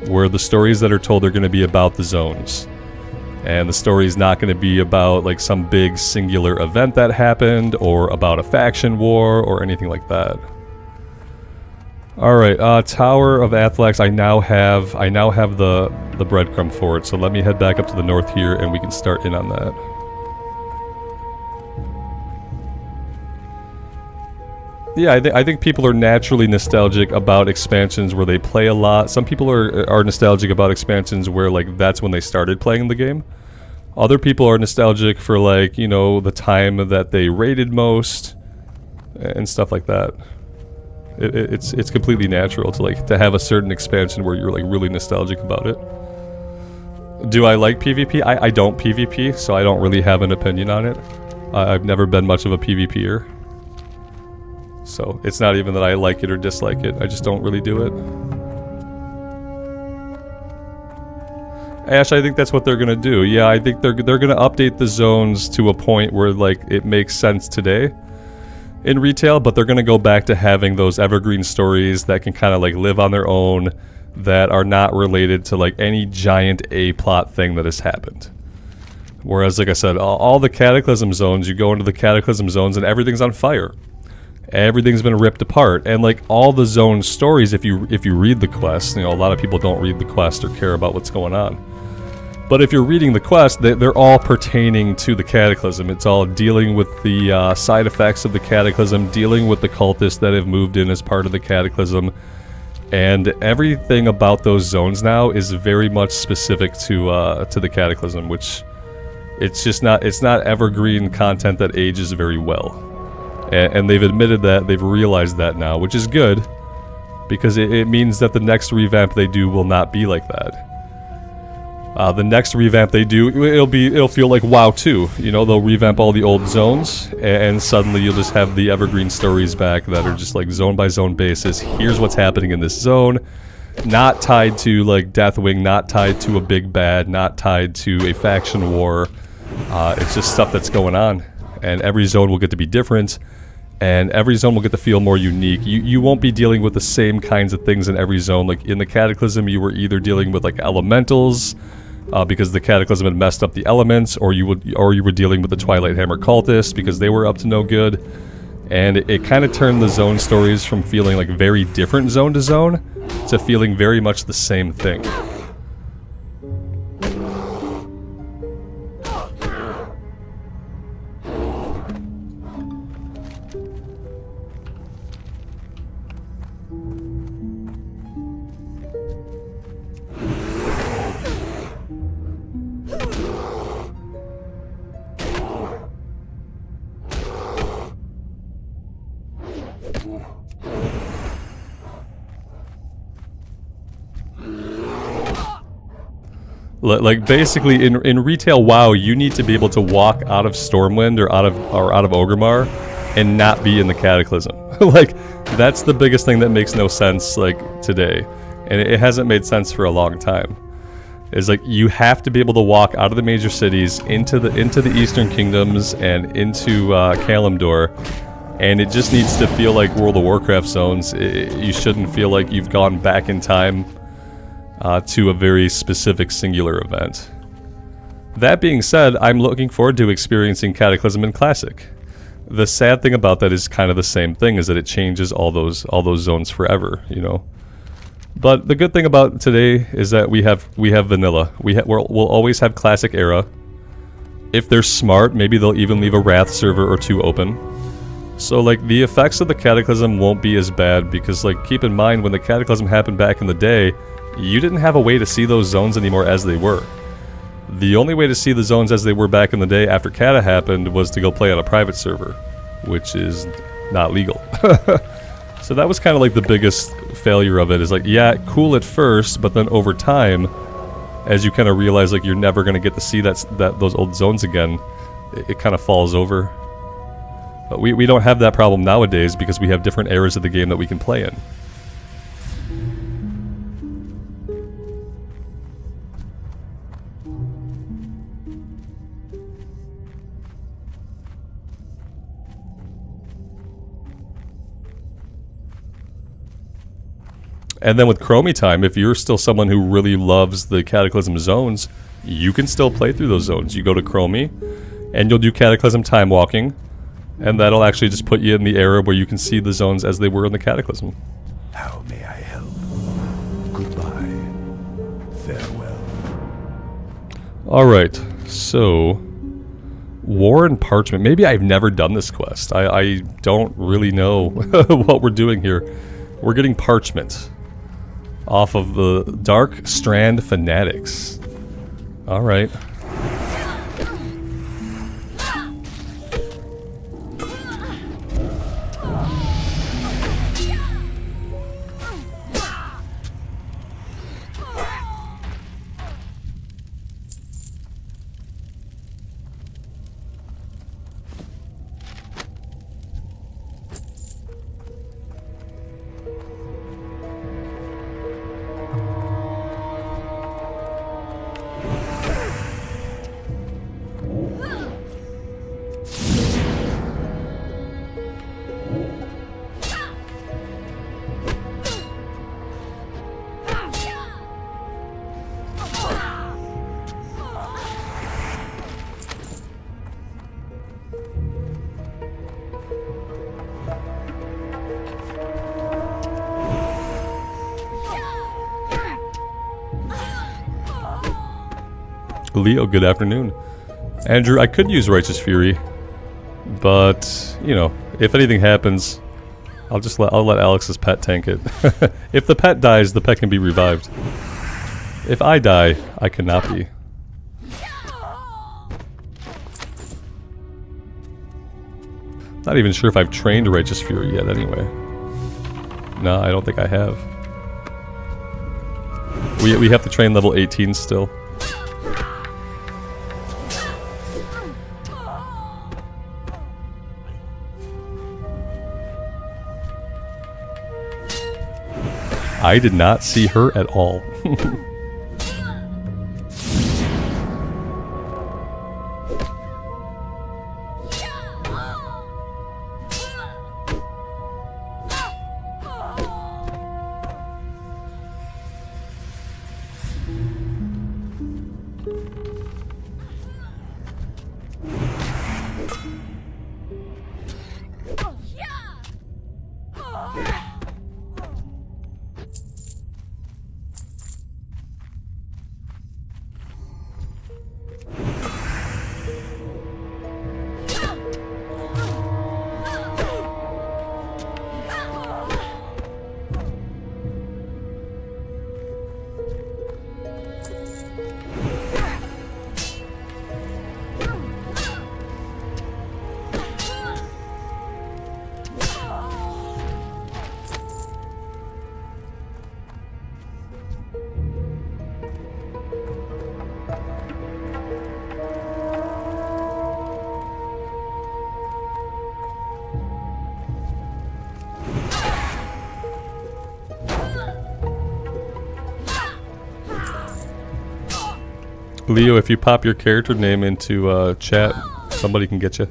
where the stories that are told are going to be about the zones, and the story's not going to be about like some big singular event that happened or about a faction war or anything like that. Alright, Tower of Athlex, I now have the breadcrumb for it, so let me head back up to the north here and we can start in on that. Yeah, I think people are naturally nostalgic about expansions where they play a lot. Some people are nostalgic about expansions where like that's when they started playing the game. Other people are nostalgic for like, you know, the time that they raided most and stuff like that. It's completely natural to have a certain expansion where you're like really nostalgic about it. Do I like PvP? I don't PvP, so I don't really have an opinion on it. I've never been much of a PvPer. So it's not even that I like it or dislike it, I just don't really do it. Ash, I think that's what they're gonna do. Yeah, I think they're gonna update the zones to a point where like it makes sense today in retail, but they're going to go back to having those evergreen stories that can kind of like live on their own, that are not related to like any giant A plot thing that has happened. Whereas, like I said, all the Cataclysm zones, you go into the Cataclysm zones and everything's on fire. Everything's been ripped apart, and like all the zone stories, if you read the quest, you know, a lot of people don't read the quest or care about what's going on. But if you're reading the quest, they're all pertaining to the Cataclysm. It's all dealing with the side effects of the Cataclysm, dealing with the cultists that have moved in as part of the Cataclysm. And everything about those zones now is very much specific to the Cataclysm, which it's not evergreen content that ages very well. And they've admitted that, they've realized that now, which is good, because it means that the next revamp they do will not be like that. The next revamp they do, it'll feel like WoW 2. You know, they'll revamp all the old zones, and suddenly you'll just have the evergreen stories back that are just like zone by zone basis. Here's what's happening in this zone, not tied to like Deathwing, not tied to a big bad, not tied to a faction war. It's just stuff that's going on, and every zone will get to be different. and every zone will get to feel more unique. You won't be dealing with the same kinds of things in every zone. Like in the Cataclysm, you were either dealing with like elementals, because the Cataclysm had messed up the elements, or you were dealing with the Twilight Hammer cultists because they were up to no good. And it kind of turned the zone stories from feeling like very different zone to zone to feeling very much the same thing. Like basically in retail WoW, you need to be able to walk out of Stormwind or out of Orgrimmar and not be in the Cataclysm. Like that's the biggest thing that makes no sense like today, and it hasn't made sense for a long time. Is like you have to be able to walk out of the major cities into the Eastern Kingdoms and into Kalimdor, and it just needs to feel like World of Warcraft zones. You shouldn't feel like you've gone back in time to a very specific singular event. That being said, I'm looking forward to experiencing Cataclysm in Classic. The sad thing about that is kind of the same thing, is that it changes all those zones forever, you know. But the good thing about today is that we have vanilla. We'll always have Classic era. If they're smart, maybe they'll even leave a Wrath server or two open. So like the effects of the Cataclysm won't be as bad, because like keep in mind when the Cataclysm happened back in the day, you didn't have a way to see those zones anymore as they were. The only way to see the zones as they were back in the day after Cata happened was to go play on a private server, which is not legal. So that was kind of like the biggest failure of it, is like, yeah, cool at first, but then over time, as you kind of realize like you're never going to get to see those old zones again, it kind of falls over. But we don't have that problem nowadays because we have different eras of the game that we can play in. And then with Chromie time, if you're still someone who really loves the Cataclysm zones, you can still play through those zones. You go to Chromie, and you'll do Cataclysm time walking, and that'll actually just put you in the era where you can see the zones as they were in the Cataclysm. How may I help? Goodbye. Farewell. Alright, so... War and Parchment. Maybe I've never done this quest. I don't really know what we're doing here. We're getting Parchment off of the Dark Strand Fanatics. Alright. Leo, good afternoon. Andrew, I could use Righteous Fury, but, you know, if anything happens, I'll let Alex's pet tank it. If the pet dies, the pet can be revived. If I die, I cannot be. Not even sure if I've trained Righteous Fury yet anyway. No, I don't think I have. We have to train level 18 still. I did not see her at all. Leo, if you pop your character name into chat, somebody can get you.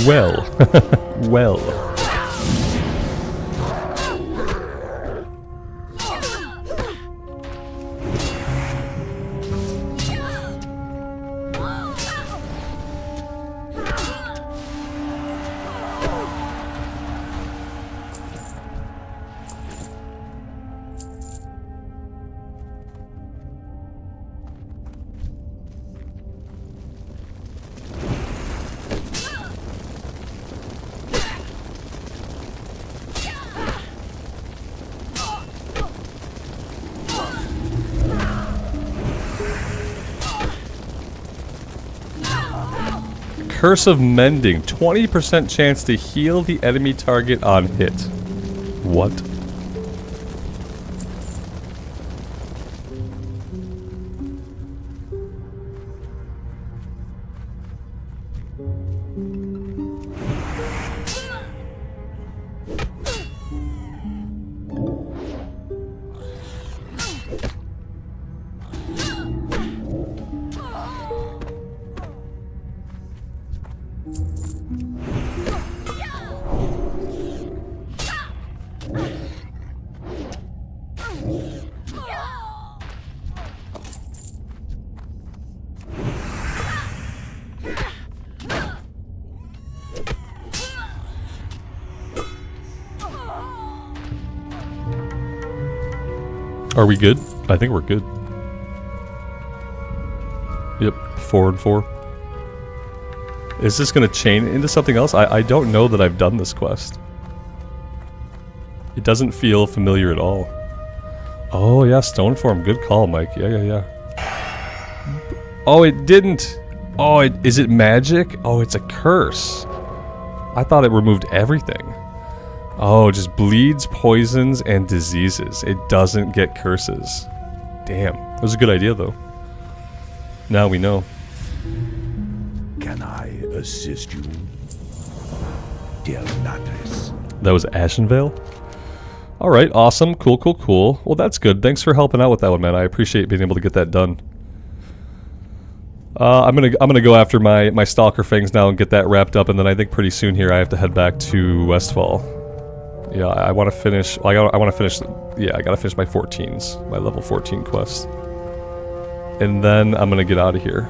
Well, well. Curse of Mending. 20% chance to heal the enemy target on hit. What? Are we good? I think we're good. Yep, 4 and 4. Is this gonna chain into something else? I don't know that I've done this quest. It doesn't feel familiar at all. Oh yeah, stone form. Good call, Mike. Yeah. Oh, it didn't. Oh, is it magic? Oh, it's a curse. I thought it removed everything. Oh, just bleeds, poisons, and diseases. It doesn't get curses. Damn. That was a good idea, though. Now we know. Can I assist you, dear Leatrix? That was Ashenvale? Alright, awesome. Cool. Well, that's good. Thanks for helping out with that one, man. I appreciate being able to get that done. I'm gonna go after my Stalker Fangs now and get that wrapped up, and then I think pretty soon here I have to head back to Westfall. Yeah, I want to finish. I want to finish. Yeah, I gotta finish my 14s, my level 14 quest, and then I'm gonna get out of here.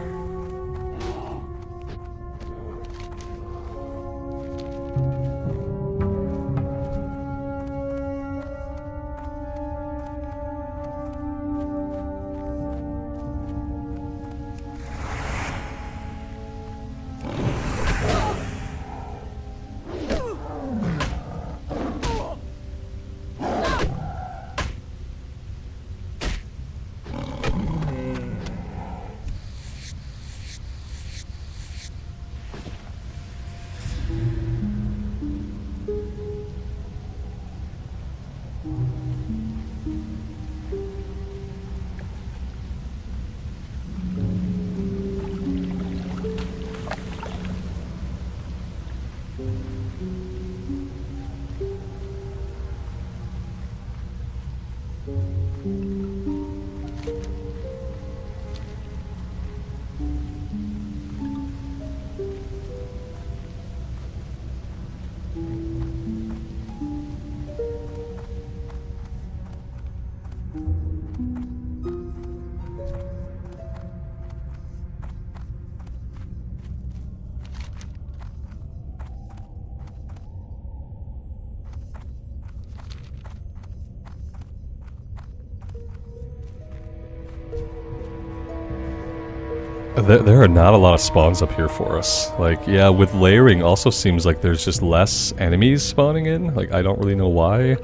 There are not a lot of spawns up here for us. Like, yeah, with layering also seems like there's just less enemies spawning in. Like, I don't really know why.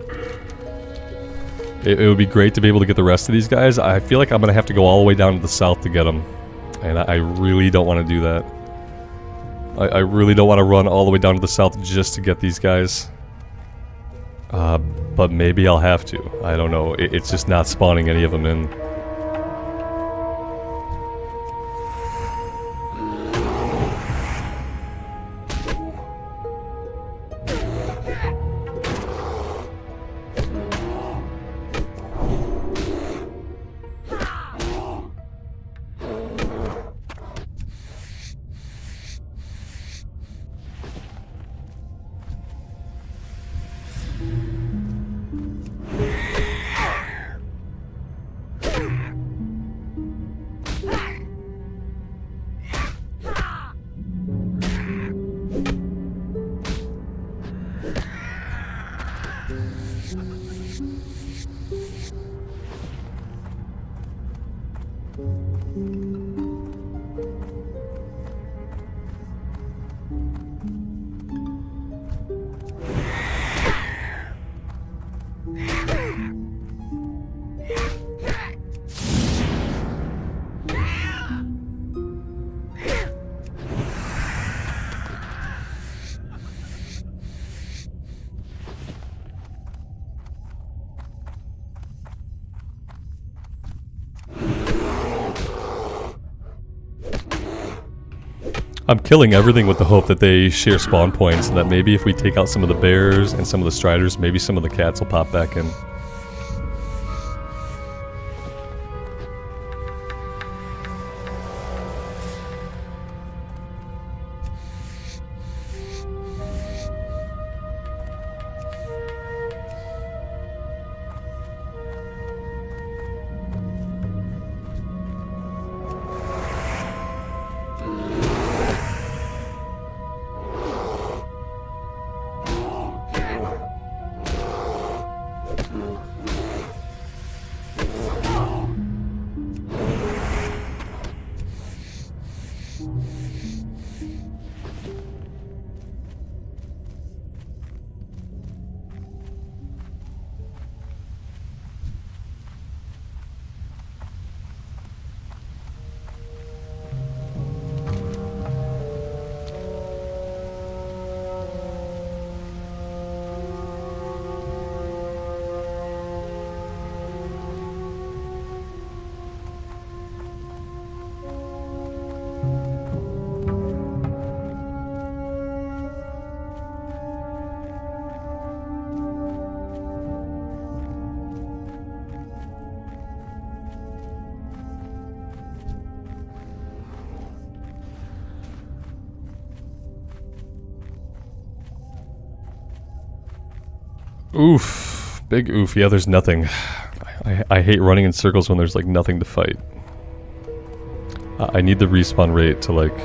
It would be great to be able to get the rest of these guys. I feel like I'm going to have to go all the way down to the south to get them. And I really don't want to do that. I really don't want to run all the way down to the south just to get these guys. But maybe I'll have to. I don't know. It's just not spawning any of them in. I'm killing everything with the hope that they share spawn points, and that maybe if we take out some of the bears and some of the striders, maybe some of the cats will pop back in. Oof. Big oof. Yeah, there's nothing. I hate running in circles when there's like nothing to fight. I need the respawn rate to like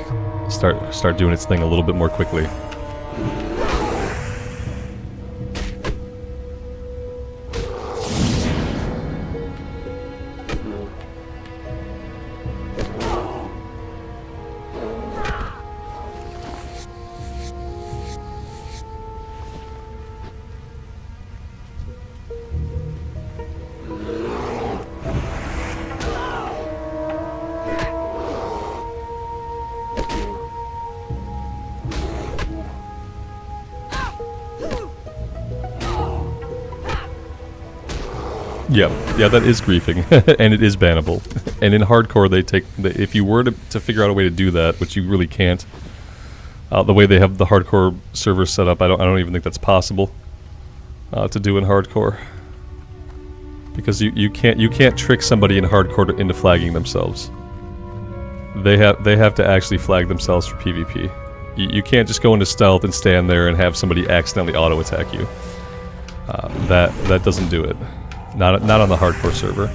start doing its thing a little bit more quickly. Yeah, that is griefing, and it is bannable. And in hardcore, if you were to figure out a way to do that, which you really can't, the way they have the hardcore server set up, I don't even think that's possible to do in hardcore, because you can't trick somebody in hardcore into flagging themselves. They have to actually flag themselves for PvP. You can't just go into stealth and stand there and have somebody accidentally auto attack you. That doesn't do it. Not on the hardcore server.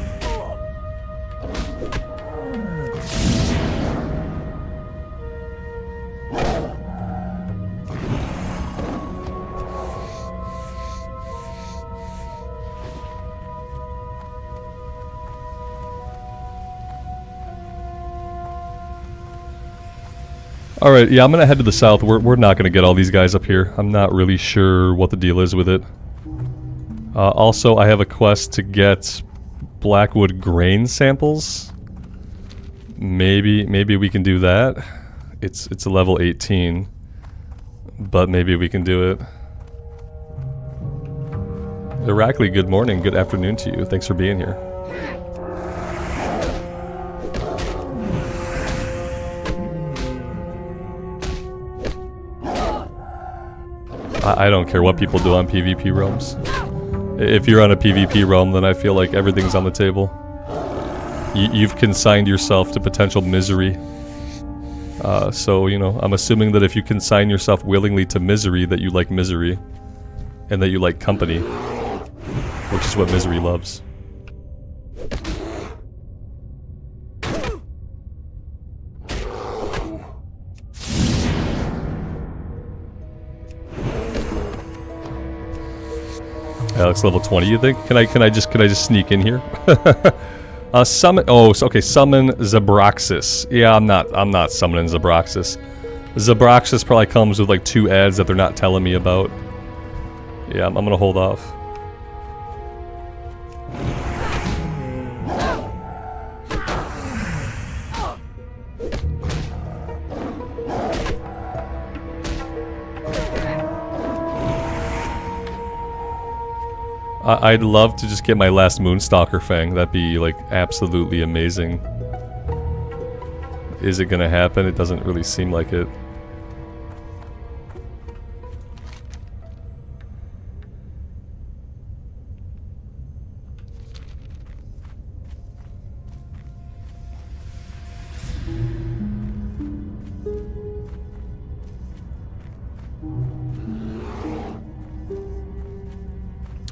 Alright, yeah, I'm gonna head to the south. We're not gonna get all these guys up here. I'm not really sure what the deal is with it. Also, I have a quest to get Blackwood grain samples. Maybe we can do that. It's a level 18. But maybe we can do it. Irakli, good morning, good afternoon to you. Thanks for being here. I don't care what people do on PvP realms. If you're on a PvP realm, then I feel like everything's on the table. You've consigned yourself to potential misery. So, you know, I'm assuming that if you consign yourself willingly to misery, that you like misery. And that you like company. Which is what misery loves. Alex, level 20, you think? Can I just sneak in here? Summon. Oh, so, okay. Summon Zabraxis. Yeah, I'm not summoning Zabraxis. Zabraxis probably comes with like 2 ads that they're not telling me about. Yeah, I'm gonna hold off. I'd love to just get my last Moonstalker Fang. That'd be, like, absolutely amazing. Is it gonna happen? It doesn't really seem like it.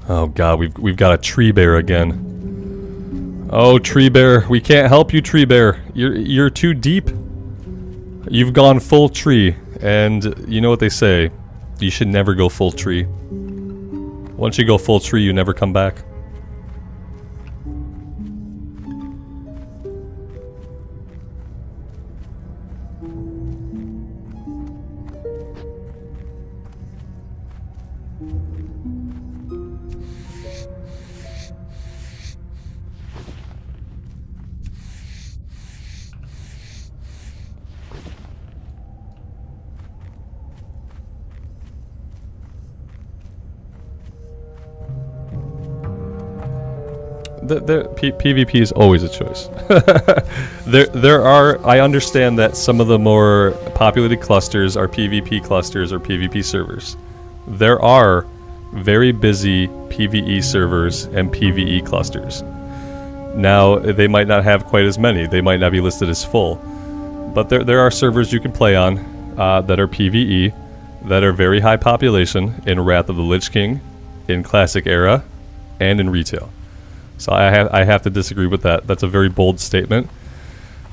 Oh god, we've got a tree bear again. Oh, tree bear, we can't help you, tree bear. You're too deep. You've gone full tree, and you know what they say, you should never go full tree. Once you go full tree, you never come back. PvP is always a choice. there are, I understand that some of the more populated clusters are PvP clusters or PvP servers. There are very busy PvE servers and PvE clusters. Now, they might not have quite as many. They might not be listed as full. But there are servers you can play on that are PvE, that are very high population in Wrath of the Lich King, in Classic Era, and in Retail. So I have to disagree with that. That's a very bold statement.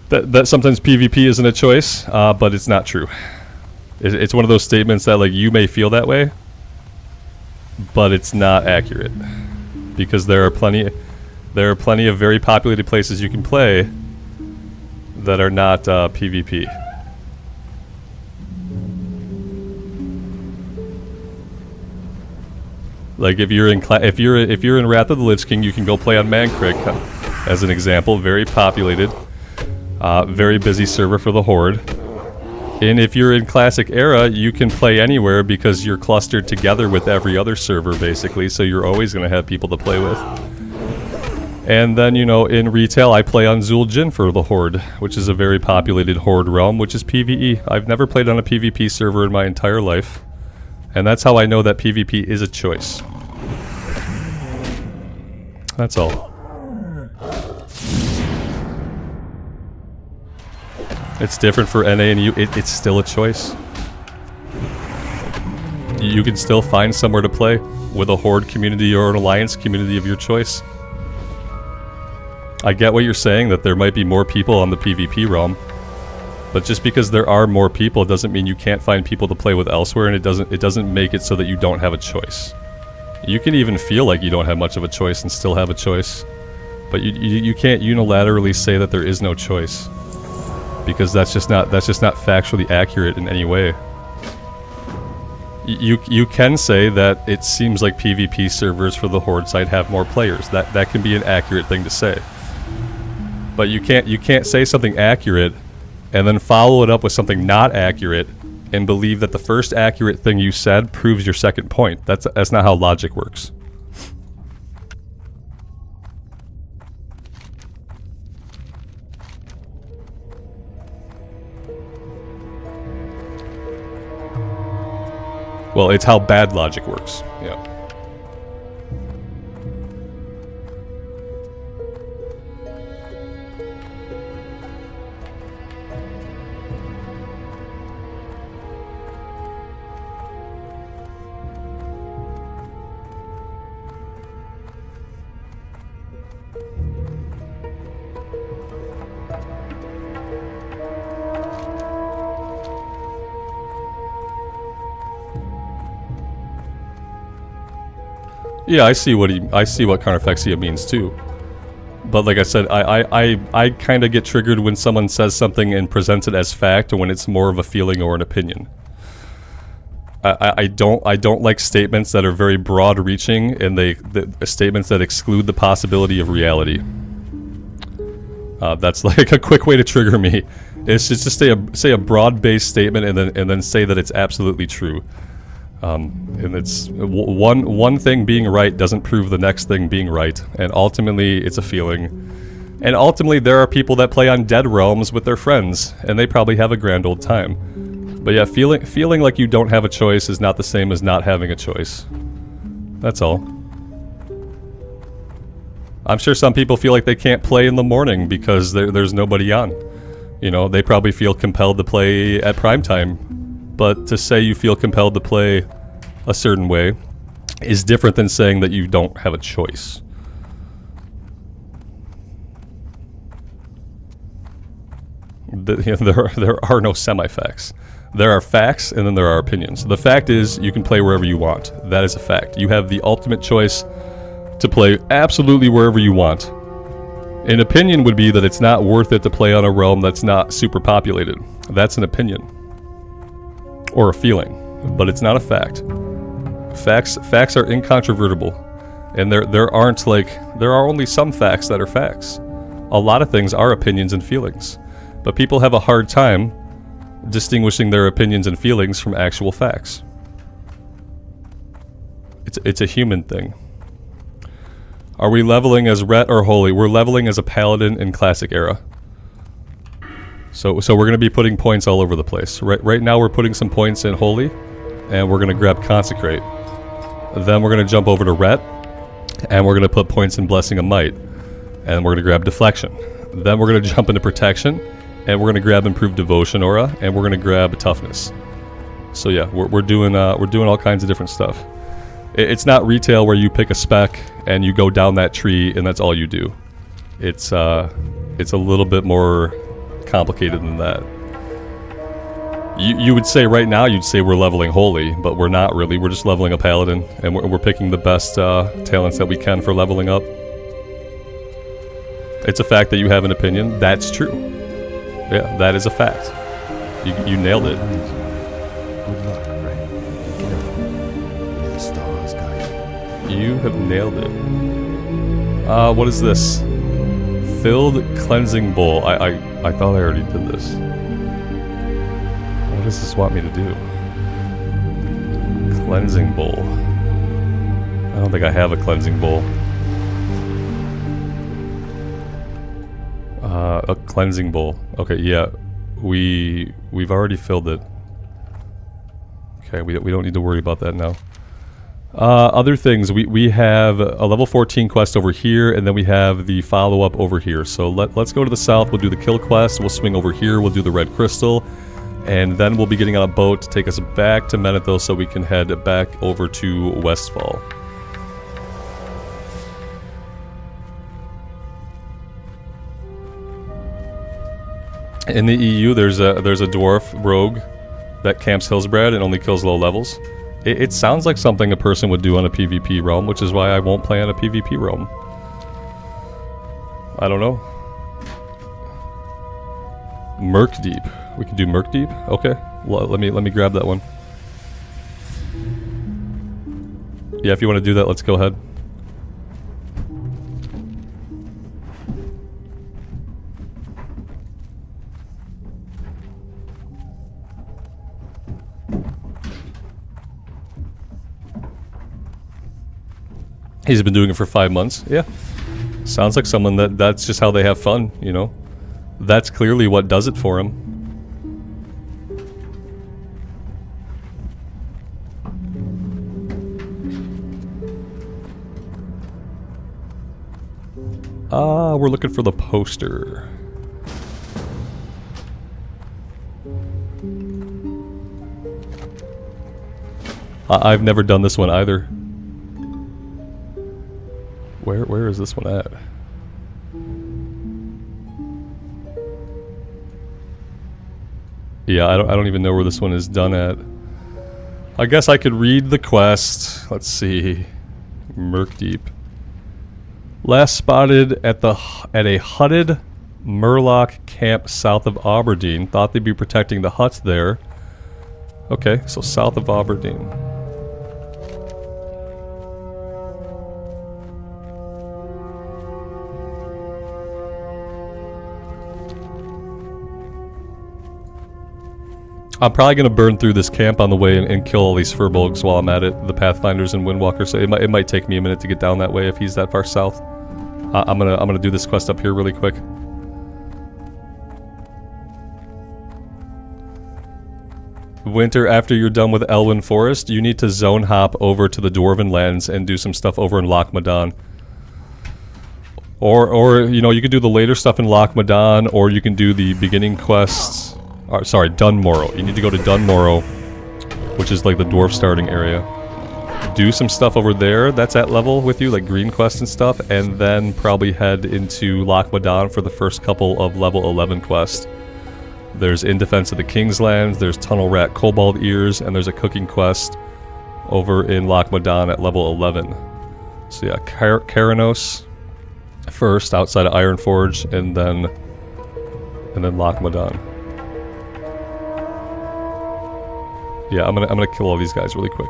That sometimes PvP isn't a choice, but it's not true. It's one of those statements that, like, you may feel that way, but it's not accurate, because there are plenty of very populated places you can play that are not PvP. Like if you're in Wrath of the Lich King, you can go play on Mankrik, as an example. Very populated, very busy server for the Horde. And if you're in Classic Era, you can play anywhere because you're clustered together with every other server, basically. So you're always going to have people to play with. And then, you know, in Retail, I play on Zul'jin for the Horde, which is a very populated Horde realm, which is PvE. I've never played on a PvP server in my entire life. And that's how I know that PvP is a choice. That's all. It's different for NA and U. It's still a choice. You can still find somewhere to play with a Horde community or an Alliance community of your choice. I get what you're saying, that there might be more people on the PvP realm. But just because there are more people doesn't mean you can't find people to play with elsewhere, and it doesn't make it so that you don't have a choice. You can even feel like you don't have much of a choice and still have a choice. But you can't unilaterally say that there is no choice. because that's just not factually accurate in any way. You can say that it seems like PvP servers for the Horde site have more players. That can be an accurate thing to say. But you can't say something accurate and then follow it up with something not accurate and believe that the first accurate thing you said proves your second point. That's not how logic works. Well, it's how bad logic works. Yeah. Yeah, I see what counterfexia means too. But like I said, I kind of get triggered when someone says something and presents it as fact, or when it's more of a feeling or an opinion. I don't like statements that are very broad-reaching and statements that exclude the possibility of reality. That's like a quick way to trigger me. It's just to say a broad-based statement and then say that it's absolutely true. And it's one thing being right doesn't prove the next thing being right, and ultimately it's a feeling. And ultimately there are people that play on dead realms with their friends, and they probably have a grand old time. But yeah, feeling like you don't have a choice is not the same as not having a choice. That's all. I'm sure some people feel like they can't play in the morning because there's nobody on. You know, they probably feel compelled to play at prime time. But to say you feel compelled to play a certain way is different than saying that you don't have a choice. There are no semi-facts. There are facts and then there are opinions. The fact is you can play wherever you want. That is a fact. You have the ultimate choice to play absolutely wherever you want. An opinion would be that it's not worth it to play on a realm that's not super populated. That's an opinion. Or a feeling, but it's not a fact. Facts are incontrovertible, and there are only some facts that are facts. A lot of things are opinions and feelings, but people have a hard time distinguishing their opinions and feelings from actual facts. It's a human thing. Are we leveling as Ret or Holy? We're leveling as a Paladin in Classic Era. So we're going to be putting points all over the place. Right now we're putting some points in Holy, and we're going to grab Consecrate. Then we're going to jump over to Ret, and we're going to put points in Blessing of Might. And we're going to grab Deflection. Then we're going to jump into Protection, and we're going to grab Improved Devotion Aura, and we're going to grab Toughness. So yeah, we're doing all kinds of different stuff. It's not retail where you pick a spec and you go down that tree and that's all you do. It's a little bit more complicated than that. You would say right now, you'd say we're leveling Holy, but we're not really. We're just leveling a Paladin, and we're picking the best talents that we can for leveling up. It's a fact that you have an opinion. That's true. Yeah, that is a fact. You nailed it. Good luck, friend. Be careful. May the stars guide you. You have nailed it. What is this? Filled Cleansing Bowl. I thought I already did this. What does this want me to do? Cleansing Bowl. I don't think I have a Cleansing Bowl. A Cleansing Bowl. Okay, yeah. We've already filled it. Okay, we don't need to worry about that now. Other things, we have a level 14 quest over here, and then we have the follow-up over here. So let's go to the south, we'll do the kill quest, we'll swing over here, we'll do the red crystal, and then we'll be getting on a boat to take us back to Menethil so we can head back over to Westfall. In the EU, there's a dwarf rogue that camps Hillsbrad and only kills low levels. It sounds like something a person would do on a PvP realm, which is why I won't play on a PvP realm. I don't know. Murk Deep. We can do Murk Deep? Okay. Let me grab that one. Yeah, if you want to do that, let's go ahead. He's been doing it for 5 months. Yeah. Sounds like someone that's just how they have fun, you know? That's clearly what does it for him. We're looking for the poster. I've never done this one either. Where is this one at? Yeah, I don't even know where this one is done at. I guess I could read the quest. Let's see. Murk Deep. Last spotted at a hutted Murloc camp south of Aberdeen. Thought they'd be protecting the huts there. Okay, so south of Aberdeen. I'm probably going to burn through this camp on the way and kill all these furbolgs while I'm at it, the Pathfinders and Windwalkers. So it might take me a minute to get down that way if he's that far south. I'm gonna do this quest up here really quick. Winter, after you're done with Elwyn Forest, you need to zone hop over to the Dwarven lands and do some stuff over in Loch Madan. Or you know, you could do the later stuff in Loch Madan, or you can do the beginning quests. Sorry, Dunmorrow. You need to go to Dunmorrow, which is like the dwarf starting area. Do some stuff over there that's at level with you, like green quests and stuff, and then probably head into Loch Madan for the first couple of level 11 quests. There's In Defense of the King's Lands, there's Tunnel Rat Kobold Ears, and there's a cooking quest over in Loch Madan at level 11. So yeah, Karanos first outside of Ironforge, and then Loch Madan. Yeah, I'm gonna kill all these guys really quick.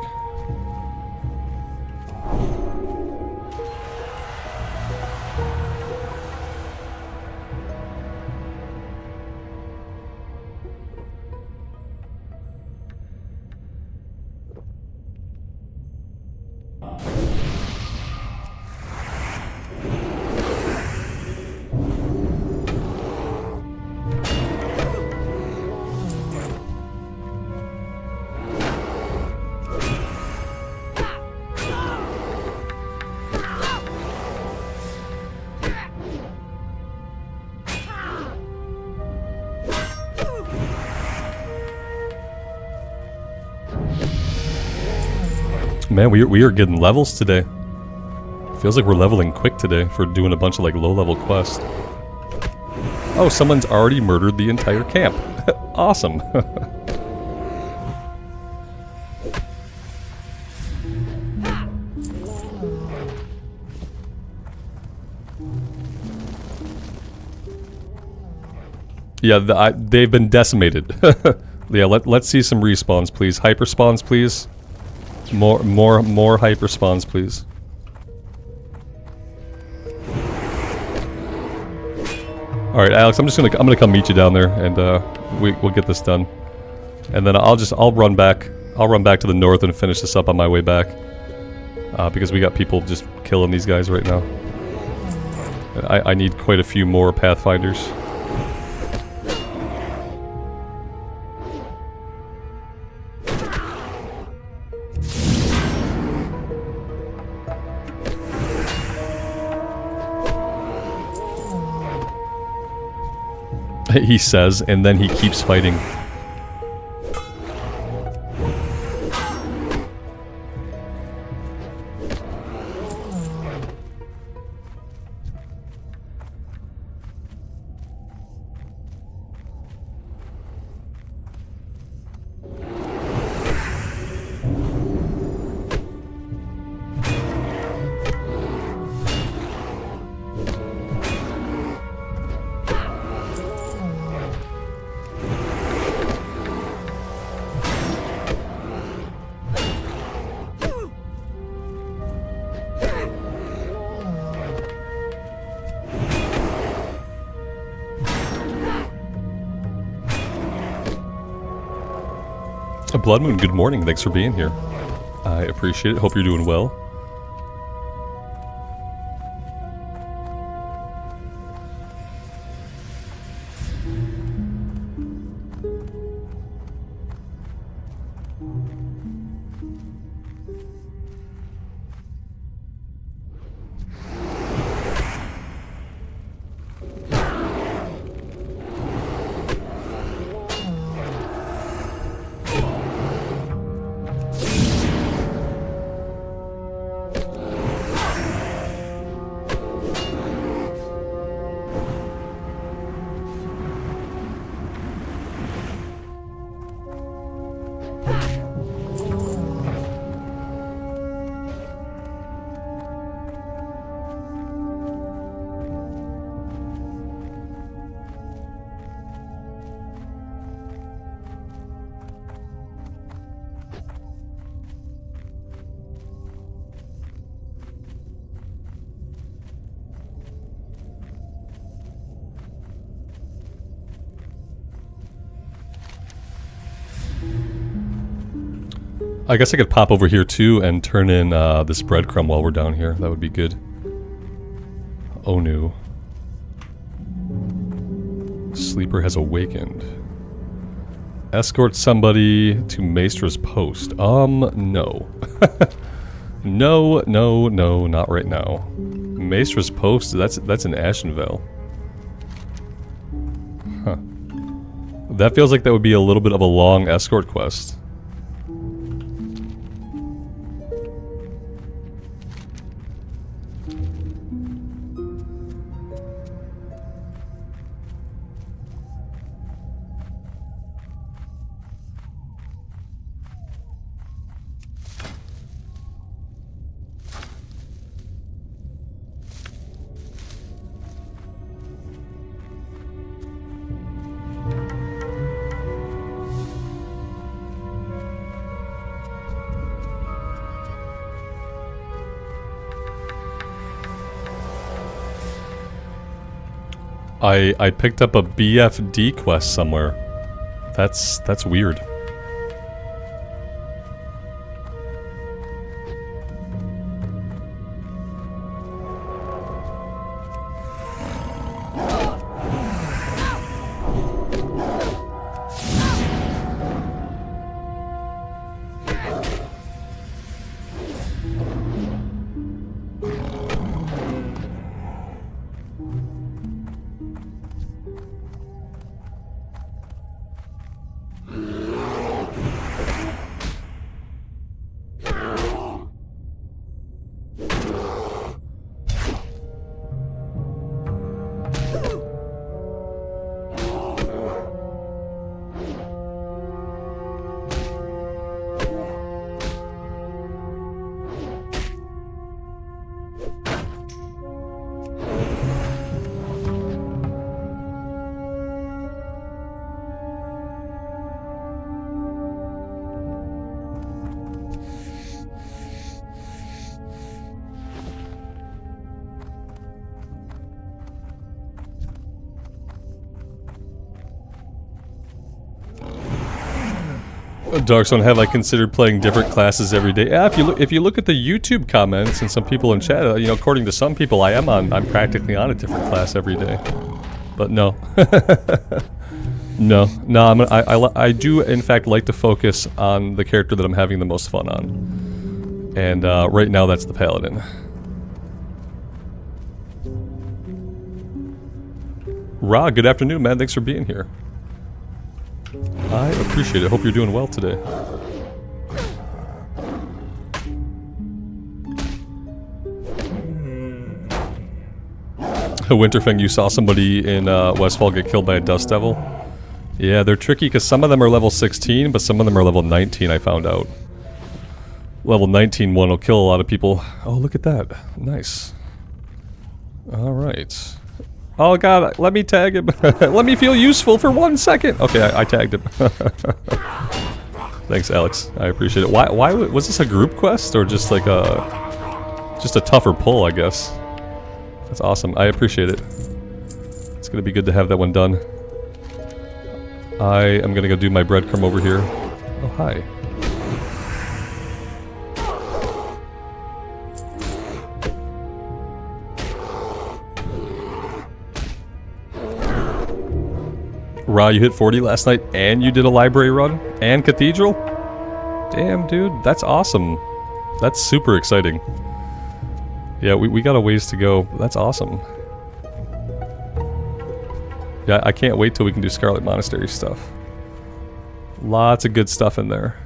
Man, we are getting levels today. Feels like we're leveling quick today for doing a bunch of like low-level quests. Oh, someone's already murdered the entire camp. Awesome. Yeah, they've been decimated. Yeah, let's see some respawns, please. Hyper spawns, please. More hyper spawns, please. All right, Alex, I'm gonna come meet you down there, and we'll get this done, and then I'll run back to the north and finish this up on my way back, because we got people just killing these guys right now. I need quite a few more Pathfinders. He says, and then he keeps fighting. Blood Moon, good morning. Thanks for being here. I appreciate it. Hope you're doing well. I guess I could pop over here too and turn in this breadcrumb while we're down here. That would be good. Oh no. Sleeper has awakened. Escort somebody to Maestra's post. No. No, not right now. Maestra's post, that's in Ashenvale. Huh. That feels like that would be a little bit of a long escort quest. I picked up a BFD quest somewhere. That's weird. Darkstone, have I considered playing different classes every day? Yeah, if you look at the YouTube comments and some people in chat, you know, according to some people, I'm practically on a different class every day. But no, no, I do in fact like to focus on the character that I'm having the most fun on, and right now that's the Paladin. Ra, good afternoon, man. Thanks for being here. I appreciate it. Hope you're doing well today. Winterfang, you saw somebody in Westfall get killed by a dust devil? Yeah, they're tricky because some of them are level 16, but some of them are level 19, I found out. Level 19 one will kill a lot of people. Oh, look at that. Nice. Alright. Oh god, let me tag him. Let me feel useful for 1 second. Okay, I tagged him. Thanks, Alex. I appreciate it. Why was this a group quest or just like a tougher pull, I guess? That's awesome. I appreciate it. It's gonna be good to have that one done. I am gonna go do my breadcrumb over here. Oh, hi. Ra, you hit 40 last night and you did a library run and cathedral? Damn, dude, that's awesome. That's super exciting. Yeah, we got a ways to go. That's awesome. Yeah, I can't wait till we can do Scarlet Monastery stuff. Lots of good stuff in there.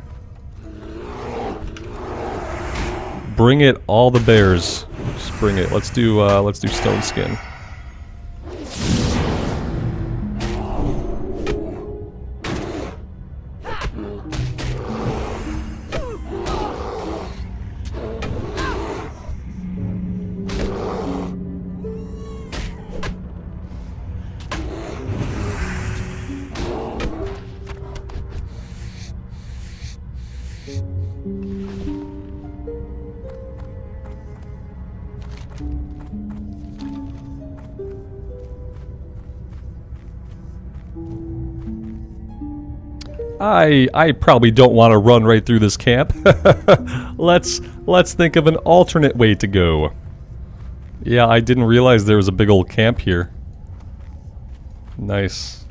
Bring it, all the bears. Just bring it. Let's do Stone Skin. I probably don't want to run right through this camp. Let's think of an alternate way to go. Yeah, I didn't realize there was a big old camp here. Nice.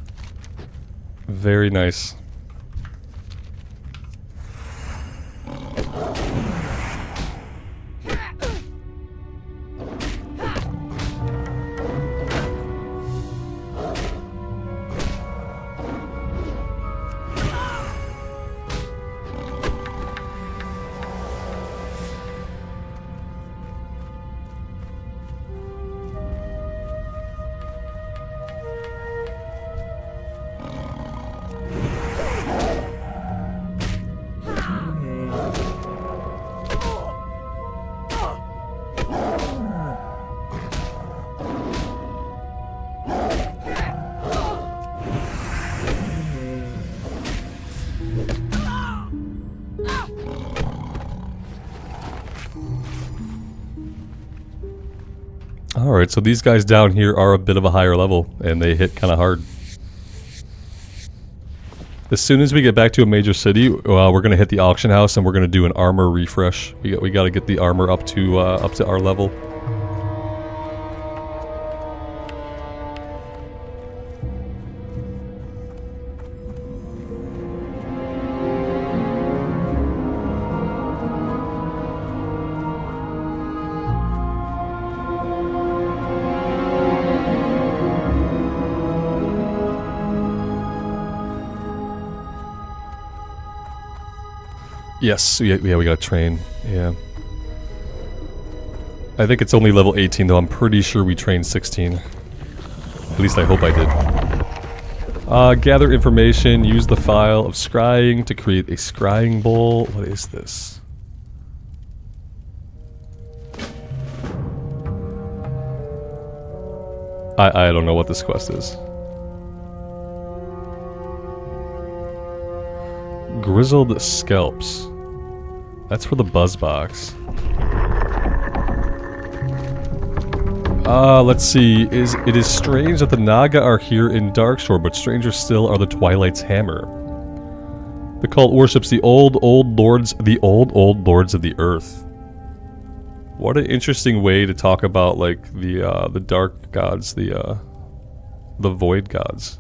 Very nice. Alright, so these guys down here are a bit of a higher level, and they hit kind of hard. As soon as we get back to a major city, we're going to hit the auction house and we're going to do an armor refresh. We got to get the armor up to our level. Yes, yeah, we gotta train, yeah. I think it's only level 18 though, I'm pretty sure we trained 16. At least I hope I did. Gather information, use the file of scrying to create a scrying bowl. What is this? I don't know what this quest is. Grizzled scalps. That's for the buzz box. Let's see. It is strange that the Naga are here in Darkshore, but stranger still are the Twilight's hammer. The cult worships the old lords of the earth. What an interesting way to talk about like the dark gods, the void gods.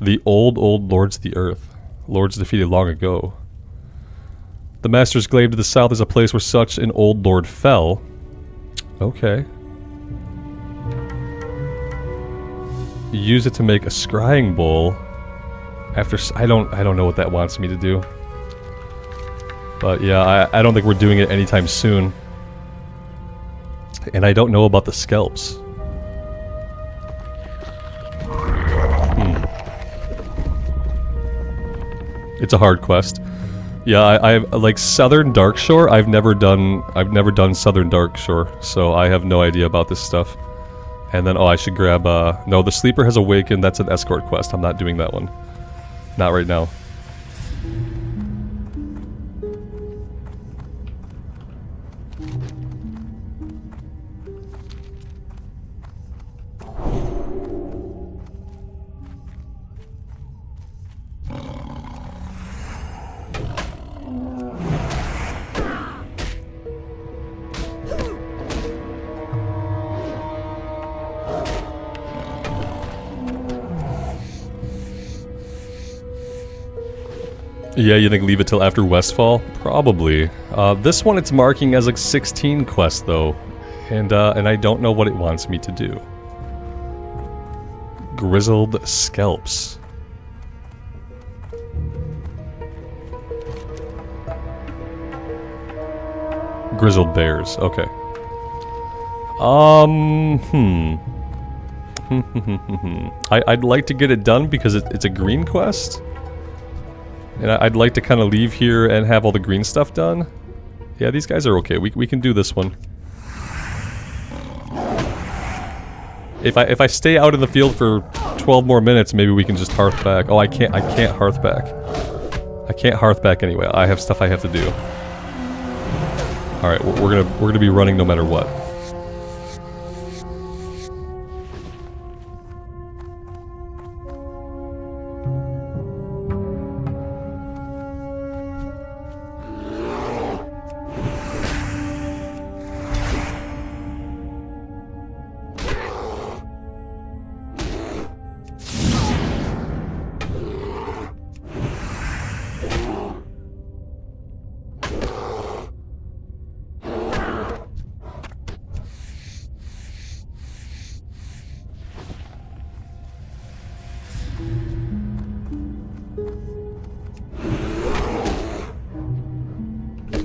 The old lords of the earth. Lords defeated long ago. The Master's Glaive to the south is a place where such an old lord fell. Okay. Use it to make a scrying bowl. After I don't know what that wants me to do. But yeah, I don't think we're doing it anytime soon. And I don't know about the scalps. It's a hard quest. Yeah, I like Southern Darkshore. I've never done Southern Darkshore, so I have no idea about this stuff. And then I should grab no, the Sleeper has awakened. That's an escort quest. I'm not doing that one. Not right now. Yeah, you think leave it till after Westfall? Probably. This one it's marking as like 16 quests though, and I don't know what it wants me to do. Grizzled scalps. Grizzled bears. Okay. I'd like to get it done because it's a green quest. And I'd like to kind of leave here and have all the green stuff done. Yeah, these guys are okay. We can do this one. If I stay out in the field for 12 more minutes, maybe we can just hearth back. Oh, I can't hearth back. I can't hearth back anyway. I have stuff I have to do. All right, we're gonna be running no matter what.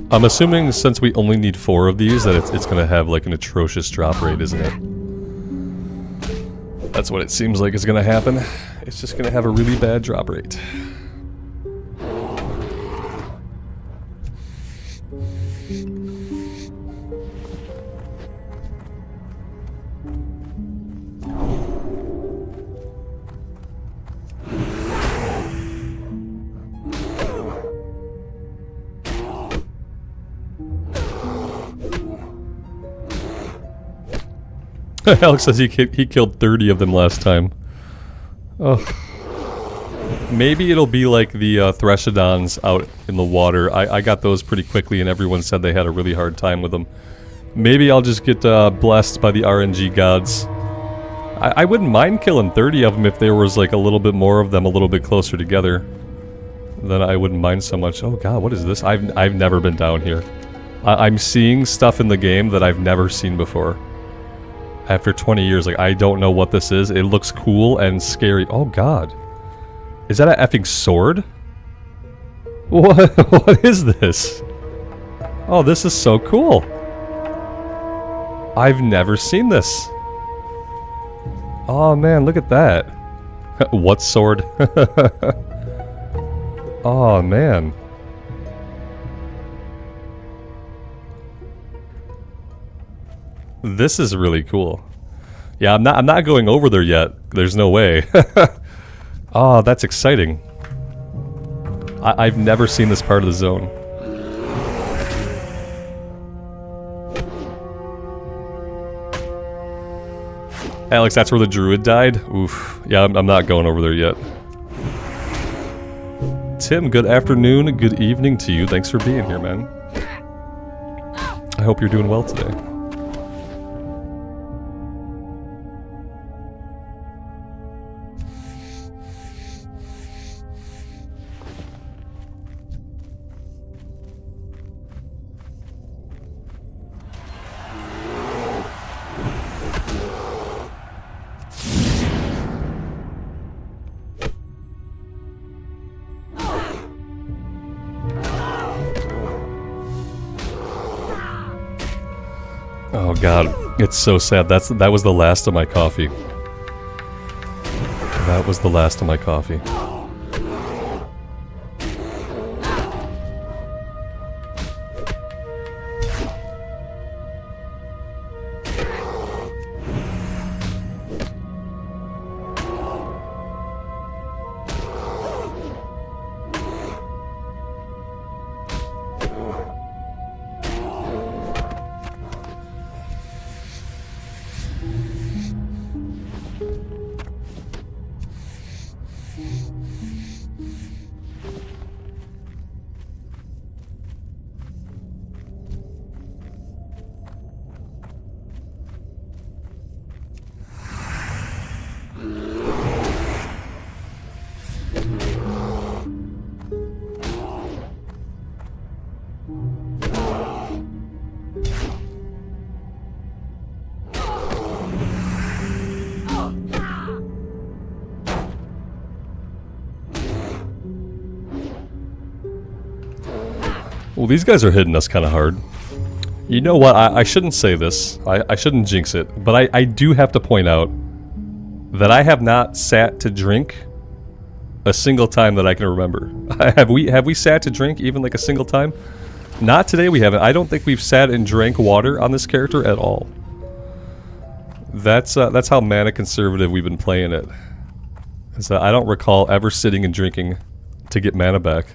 I'm assuming since we only need 4 of these that it's gonna have like an atrocious drop rate, isn't it? That's what it seems like is gonna happen. It's just gonna have a really bad drop rate. Alex says he killed 30 of them last time. Oh. Maybe it'll be like the Addons out in the water. I got those pretty quickly and everyone said they had a really hard time with them. Maybe I'll just get blessed by the RNG gods. I wouldn't mind killing 30 of them if there was like a little bit more of them a little bit closer together. Then I wouldn't mind so much. Oh god, what is this? I've never been down here. I'm seeing stuff in the game that I've never seen before. After 20 years, like, I don't know what this is. It looks cool and scary. Oh, God. Is that an effing sword? What is this? Oh, this is so cool. I've never seen this. Oh, man, look at that. What sword? Oh, man. This is really cool. Yeah, I'm not going over there yet. There's no way. Oh, that's exciting. I've never seen this part of the zone. Alex, that's where the druid died? Oof. Yeah, I'm not going over there yet. Tim, good afternoon, good evening to you. Thanks for being here, man. I hope you're doing well today. Oh god, it's so sad. That was the last of my coffee. That was the last of my coffee. Well, these guys are hitting us kind of hard. You know what? I shouldn't say this. I shouldn't jinx it. But I do have to point out that I have not sat to drink a single time that I can remember. Have we sat to drink even like a single time? Not today, we haven't. I don't think we've sat and drank water on this character at all. That's how mana conservative we've been playing it. So I don't recall ever sitting and drinking to get mana back.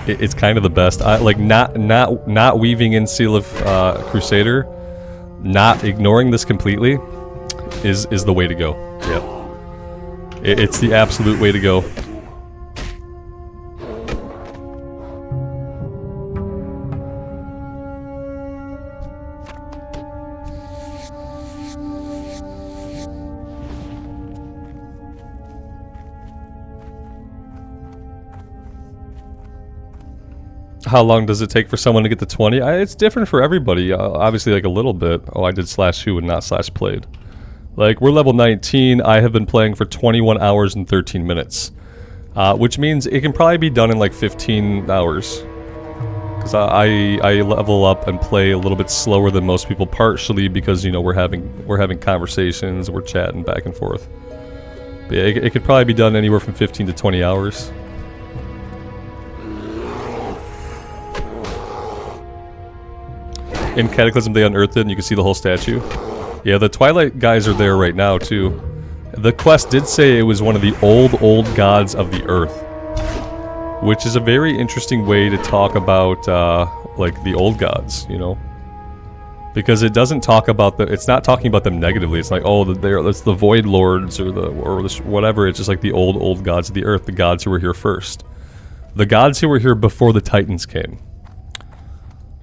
It's kind of the best. Like not weaving in Seal of Crusader, not ignoring this completely, is the way to go. Yep. It's the absolute way to go. How long does it take for someone to get to 20? It's different for everybody. Obviously, like a little bit. Oh, I did /who and not /played. Like, we're level 19. I have been playing for 21 hours and 13 minutes. Which means it can probably be done in like 15 hours. Because I level up and play a little bit slower than most people, partially because, you know, we're having conversations, we're chatting back and forth. But yeah, it could probably be done anywhere from 15 to 20 hours. In Cataclysm, they unearthed it, and you can see the whole statue. Yeah, the Twilight guys are there right now, too. The quest did say it was one of the old gods of the earth. Which is a very interesting way to talk about, like, the old gods, you know? Because it doesn't talk about it's not talking about them negatively. It's like, oh, it's the Void Lords, or whatever. It's just like the old gods of the earth, the gods who were here first. The gods who were here before the Titans came.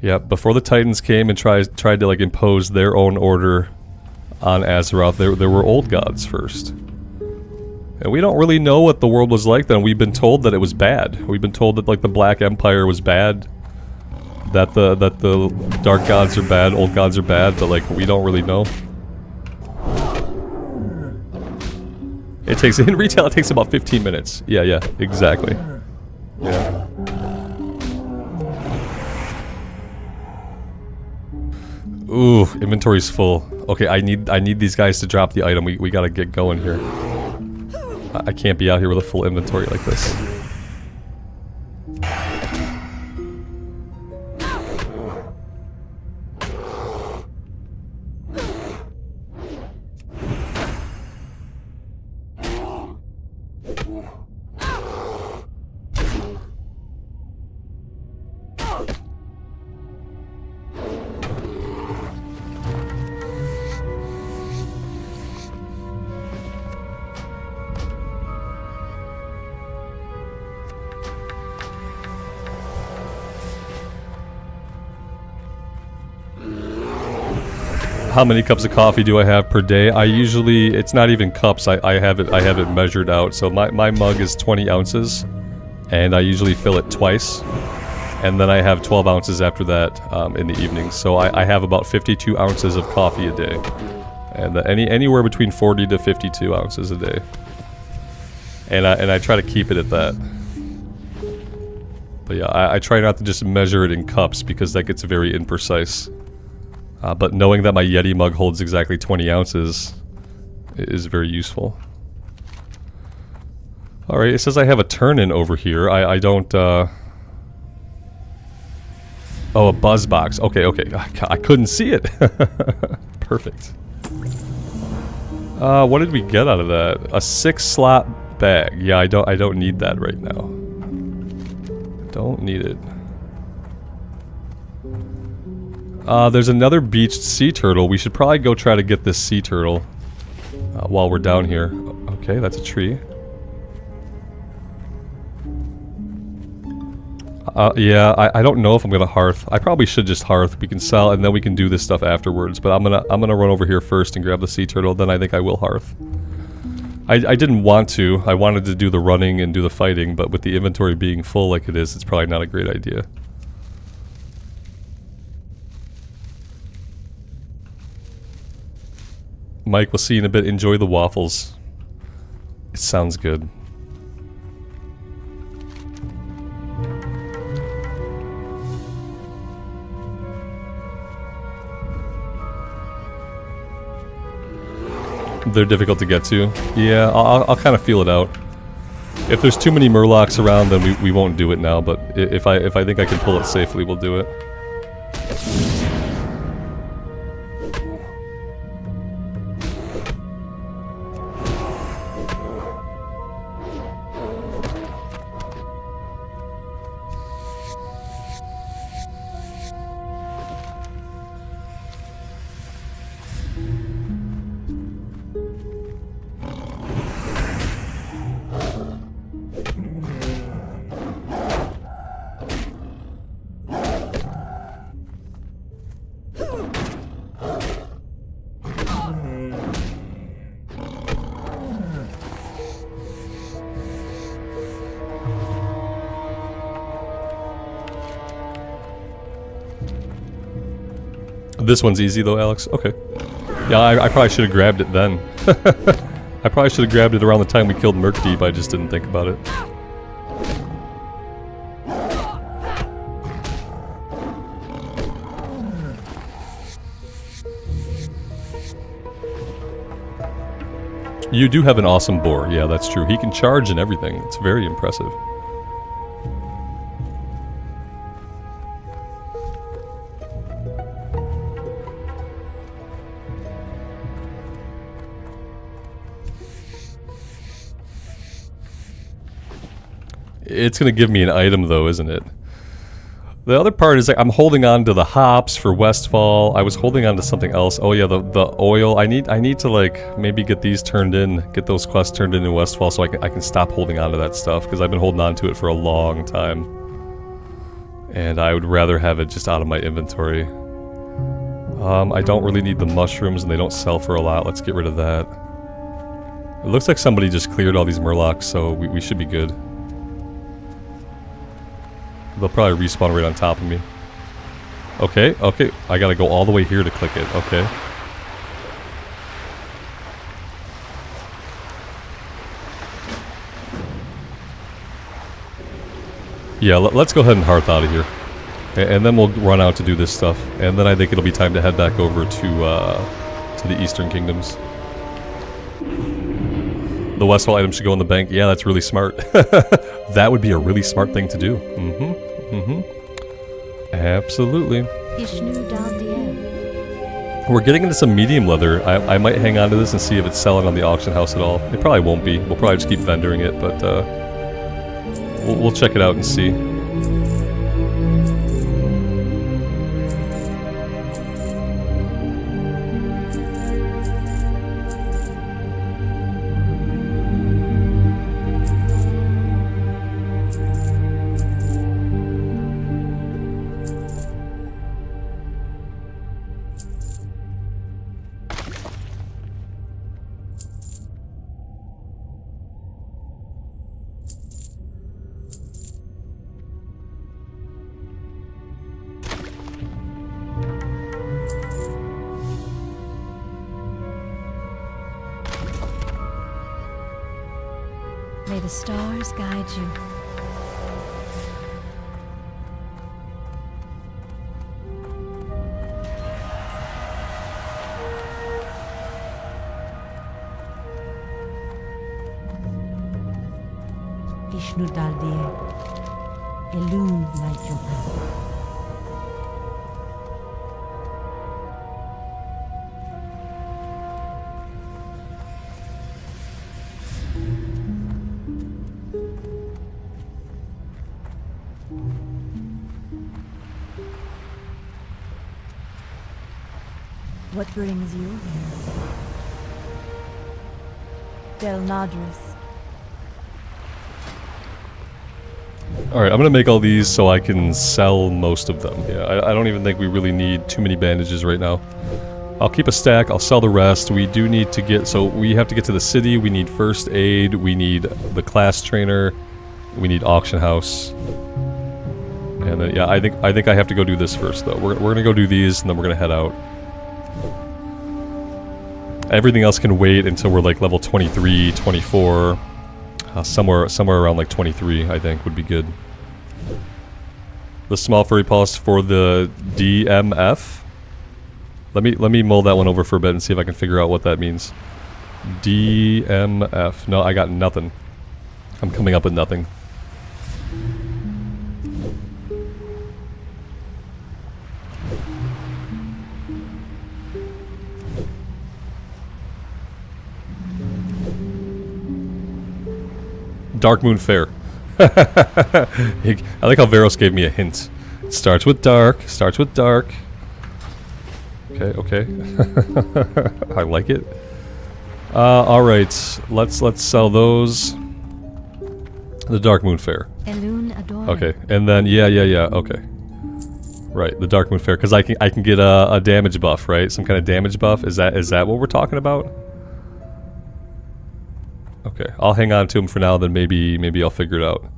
Yeah, before the Titans came and tried to like impose their own order on Azeroth, there were old gods first. And we don't really know what the world was like then. We've been told that it was bad. We've been told that like the Black Empire was bad. That the dark gods are bad, old gods are bad, but like we don't really know. It takes in retail it takes about 15 minutes. Yeah, exactly. Yeah. Ooh, inventory's full. Okay, I need these guys to drop the item. We gotta get going here. I can't be out here with a full inventory like this. How many cups of coffee do I have per day? I usually, it's not even cups, I have it measured out. So my mug is 20 ounces, and I usually fill it twice. And then I have 12 ounces after that in the evening. So I have about 52 ounces of coffee a day. And anywhere between 40 to 52 ounces a day. And I try to keep it at that. But yeah, I try not to just measure it in cups because that gets very imprecise. But knowing that my Yeti mug holds exactly 20 ounces is very useful. Alright, it says I have a turn-in over here. I don't, Oh, a buzz box. Okay. I couldn't see it. Perfect. What did we get out of that? A 6-slot bag. Yeah, I don't need that right now. Don't need it. There's another beached sea turtle. We should probably go try to get this sea turtle while we're down here. Okay, that's a tree. Yeah, I don't know if I'm gonna hearth. I probably should just hearth. We can sell and then we can do this stuff afterwards. But I'm gonna run over here first and grab the sea turtle. Then I think I will hearth. I didn't want to. I wanted to do the running and do the fighting, but with the inventory being full like it is, it's probably not a great idea. Mike, we'll see you in a bit. Enjoy the waffles. Sounds good. They're difficult to get to. Yeah, I'll kind of feel it out. If there's too many murlocs around, then we won't do it now. But if I think I can pull it safely, we'll do it. This one's easy though, Alex? Okay. Yeah, I probably should have grabbed it then. I probably should have grabbed it around the time we killed Merc Deep, I just didn't think about it. You do have an awesome boar, yeah, that's true. He can charge and everything. It's very impressive. It's going to give me an item though, isn't it? The other part is like I'm holding on to the hops for Westfall. I was holding on to something else. Oh yeah, the oil. I need to like maybe get these turned in, get those quests turned in Westfall so I can stop holding on to that stuff because I've been holding on to it for a long time. And I would rather have it just out of my inventory. I don't really need the mushrooms and they don't sell for a lot. Let's get rid of that. It looks like somebody just cleared all these murlocs, so we should be good. They'll probably respawn right on top of me. Okay, okay. I gotta go all the way here to click it. Okay. Yeah, let's go ahead and hearth out of here. And then we'll run out to do this stuff. And then I think it'll be time to head back over to the Eastern Kingdoms. The Westfall item should go in the bank. Yeah, that's really smart. That would be a really smart thing to do. Absolutely. We're getting into some medium leather. I might hang on to this and see if it's selling on the auction house at all. It probably won't be. We'll probably just keep vendoring it, but we'll check it out and see. May the stars guide you. Vishnu Daldir, illume light your path. What brings you here? Del Nadris. Alright, I'm gonna make all these so I can sell most of them. Yeah, I don't even think we really need too many bandages right now. I'll keep a stack, I'll sell the rest. We do need to get, so we have to get to the city, we need first aid, we need the class trainer, we need auction house. And then, yeah, I think I have to go do this first though. We're gonna go do these and then we're gonna head out. Everything else can wait until we're like level 23, 24. Somewhere around like 23, I think, would be good. The small furry pulse for the DMF. Let me mull that one over for a bit and see if I can figure out what that means. DMF. No, I got nothing. I'm coming up with nothing. Dark Moon Fair. I like how Veros gave me a hint. It starts with dark. Starts with dark. Okay, okay. I like it. All right. Let's sell those. The Dark Moon Fair. Okay, and then yeah. Okay. Right, the Dark Moon Fair, because I can get a damage buff, right? Some kind of damage buff. Is that what we're talking about? Okay, I'll hang on to him for now, then maybe I'll figure it out.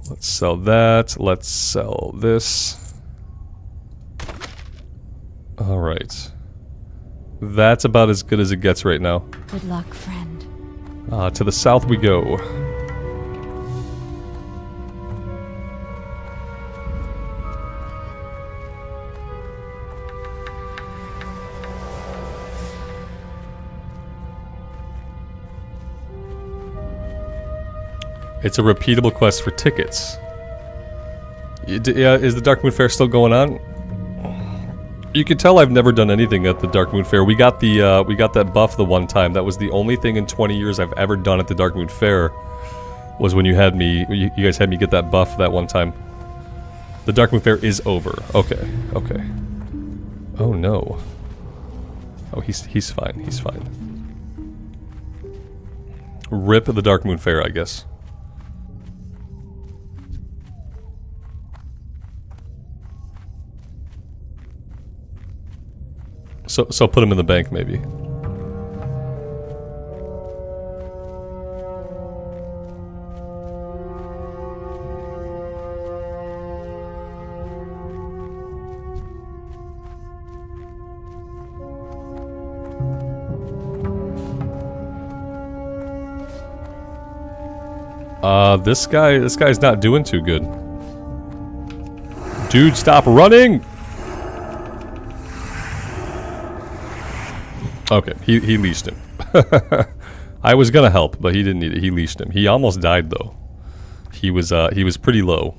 Let's sell that. Let's sell this. Alright. That's about as good as it gets right now. Good luck, friend. To the south we go. It's a repeatable quest for tickets. Yeah, is the Dark Moon Fair still going on? You can tell I've never done anything at the Dark Moon Fair. We got that buff the one time. That was the only thing in 20 years I've ever done at the Dark Moon Fair. Was when you had me, you guys had me get that buff that one time. The Dark Moon Fair is over. Okay, okay. Oh no. Oh, he's fine. He's fine. Rip the Dark Moon Fair, I guess. So put him in the bank, maybe. This guy's not doing too good. Dude, stop running! Okay, he leashed him. I was gonna help, but he didn't need it. He leashed him. He almost died though. He was pretty low.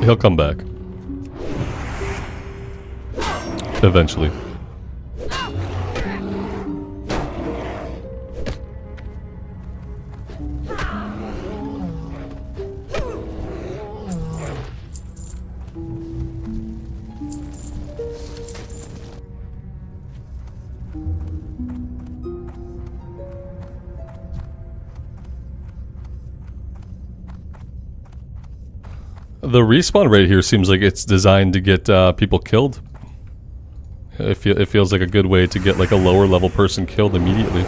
He'll come back. Eventually. The respawn rate here seems like it's designed to get people killed. It feels like a good way to get like a lower level person killed immediately.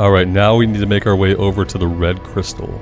Alright, now we need to make our way over to the red crystal.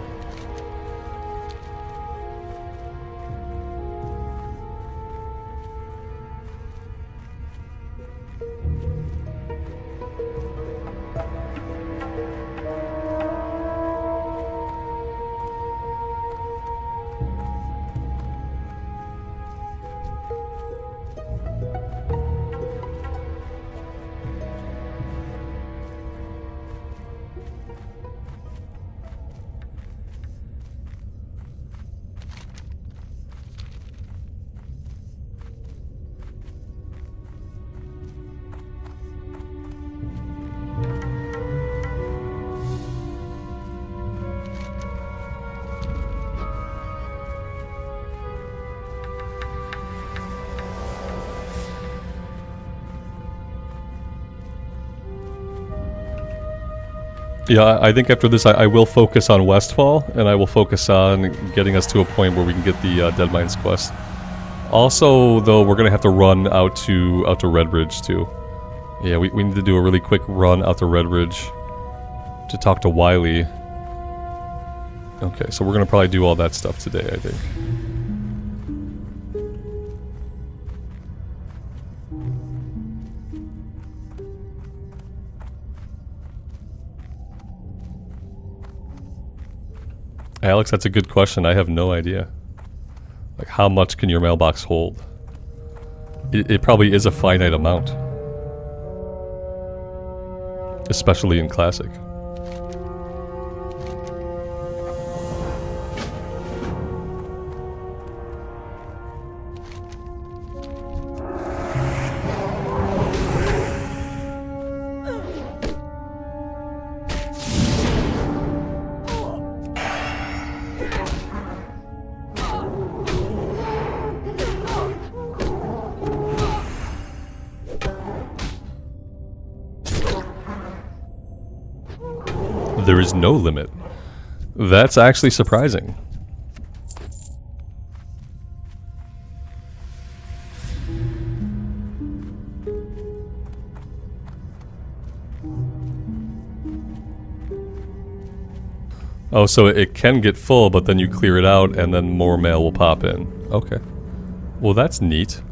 Yeah, I think after this I will focus on Westfall, and I will focus on getting us to a point where we can get the Dead Mines quest. Also, though, we're gonna have to run out to Redbridge too. Yeah, we need to do a really quick run out to Redbridge to talk to Wily. Okay, so we're gonna probably do all that stuff today, I think. Alex, that's a good question. I have no idea. Like, how much can your mailbox hold? It probably is a finite amount. Especially in Classic. There is no limit. That's actually surprising. Oh, so it can get full, but then you clear it out and then more mail will pop in. Okay. Well, that's neat.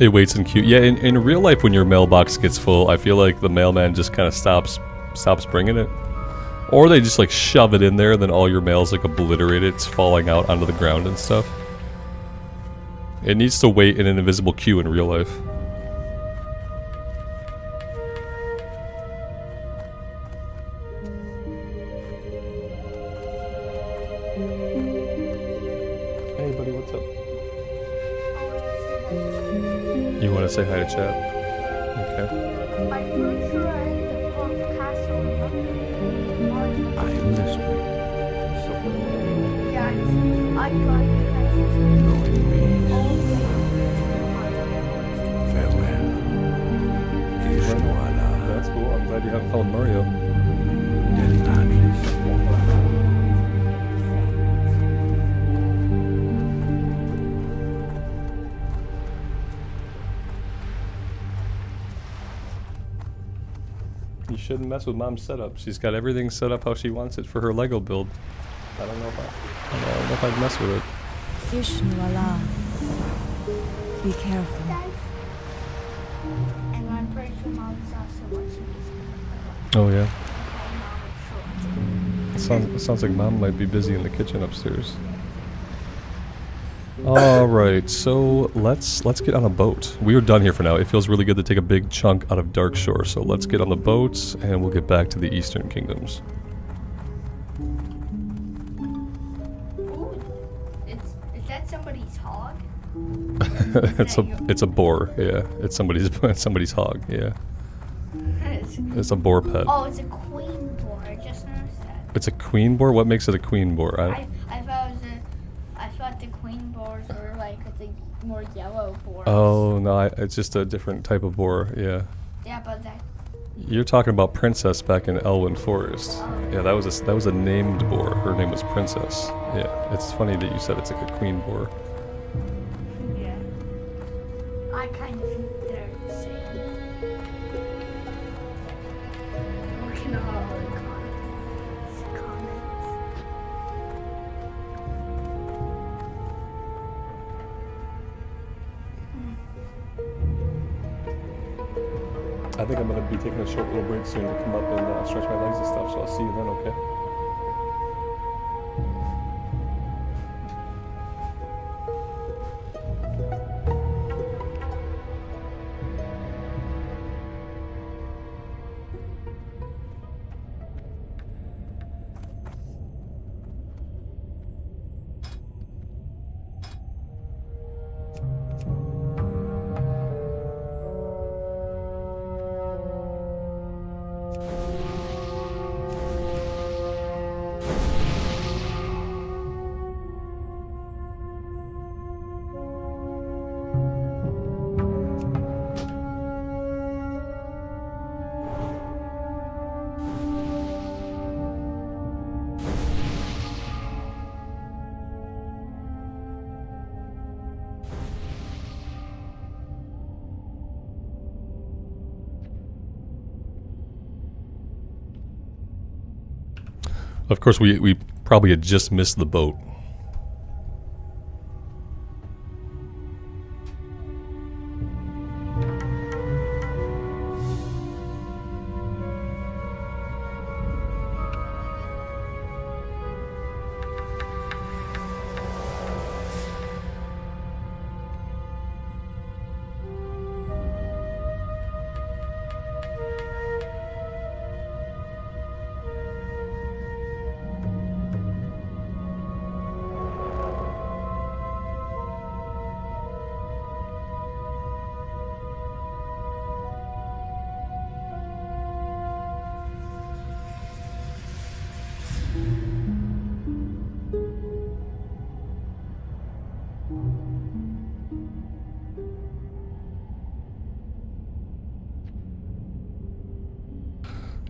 It waits in queue. Yeah, in real life when your mailbox gets full, I feel like the mailman just kind of stops bringing it. Or they just like shove it in there, then all your mail's like obliterated, it's falling out onto the ground and stuff. It needs to wait in an invisible queue in real life. Hey buddy, what's up? You want to say hi to chat? Okay. I'm pretty sure I hit the Dwarf Castle. I am listening. Yeah, I got it. Knowing me. Farewell. Ishnuala. That's cool. I'm glad you haven't found Mario. Delnatis. You shouldn't mess with Mom's setup. She's got everything set up how she wants it for her Lego build. I don't know if I'd mess with it. Ishnuala. Be careful. And I'm pretty sure Mom's also watching this. Oh yeah. It sounds like Mom might be busy in the kitchen upstairs. Alright, so let's get on a boat. We are done here for now. It feels really good to take a big chunk out of Darkshore, so let's get on the boats and we'll get back to the Eastern Kingdoms. that somebody's hog? it's a boar. Yeah, it's somebody's hog. Yeah, it's a boar pet. Oh, it's a queen boar. I just noticed that. It's a queen boar. What makes it a queen boar? I thought the queen boars were like the more yellow boars. Oh no, it's just a different type of boar. Yeah. Yeah, but that. You're talking about Princess back in Elwyn Forest. Yeah, that was a named boar. Her name was Princess. Yeah, it's funny that you said it's like a queen boar. Yeah. I kind of think they're the same. Looking at all the comments. I think I'm gonna be taking a short little break soon to come up and stretch my legs and stuff. So I'll see you then. Okay. Of course, we probably had just missed the boat.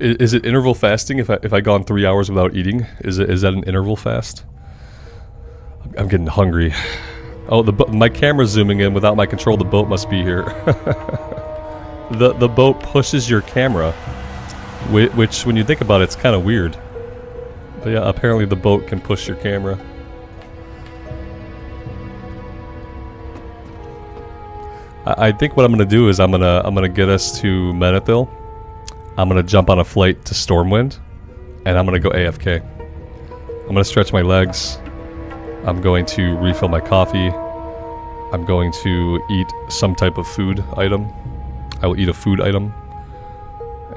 Is it interval fasting if I gone 3 hours without eating? Is that an interval fast? I'm getting hungry. Oh, my camera's zooming in without my control. The boat must be here. The boat pushes your camera, which when you think about it, it's kind of weird. But yeah, apparently the boat can push your camera. I think what I'm gonna do is I'm gonna get us to Menethil. I'm gonna jump on a flight to Stormwind, and I'm gonna go AFK. I'm gonna stretch my legs. I'm going to refill my coffee. I'm going to eat some type of food item. I will eat a food item,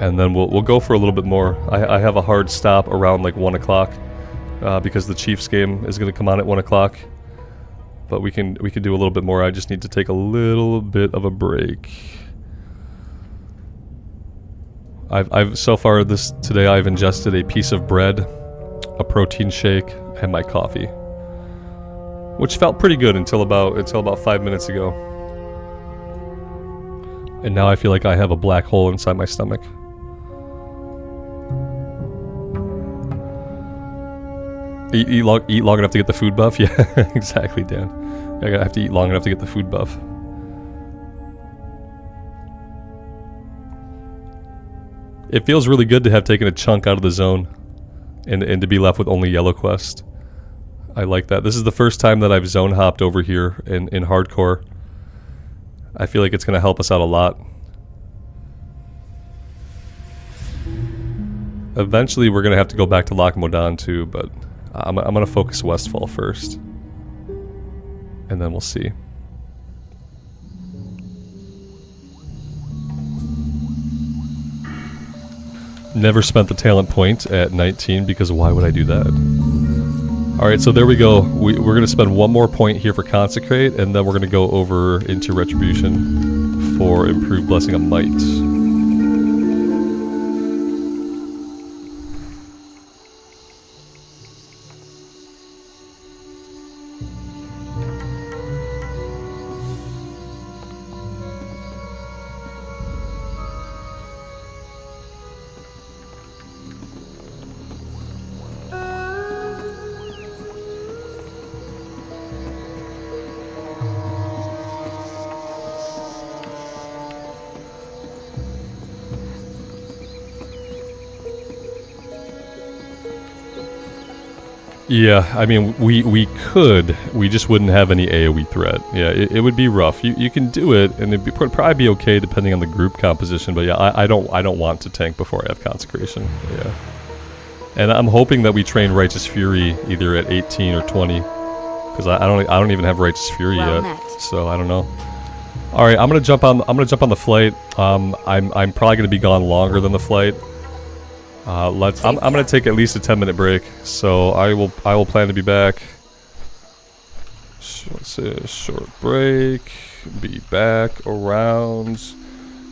and then we'll go for a little bit more. I have a hard stop around like 1 o'clock because the Chiefs game is gonna come on at 1 o'clock. But we can do a little bit more. I just need to take a little bit of a break. I've so far today I've ingested a piece of bread, a protein shake, and my coffee, which felt pretty good until about 5 minutes ago. And now I feel like I have a black hole inside my stomach. Eat long enough to get the food buff? Yeah, exactly, Dan. I have to eat long enough to get the food buff. It feels really good to have taken a chunk out of the zone and to be left with only yellow quest. I like that. This is the first time that I've zone hopped over here in hardcore. I feel like it's going to help us out a lot. Eventually we're going to have to go back to Loch Modan too, but I'm going to focus Westfall first. And then we'll see. Never spent the talent point at 19 because why would I do that? Alright, so there we go. We're going to spend one more point here for Consecrate, and then we're going to go over into Retribution for Improved Blessing of Might. Yeah, I mean, we could. We just wouldn't have any AoE threat. Yeah, it would be rough. You can do it, and it'd probably be okay depending on the group composition. But yeah, I don't want to tank before I have Consecration. Yeah, and I'm hoping that we train Righteous Fury either at 18 or 20, because I don't even have Righteous Fury Well yet. met. So I don't know. All right, I'm gonna jump on the flight. I'm probably gonna be gone longer than the flight. I'm gonna take at least a 10-minute break, so I will plan to be back. Let's say a short break. Be back around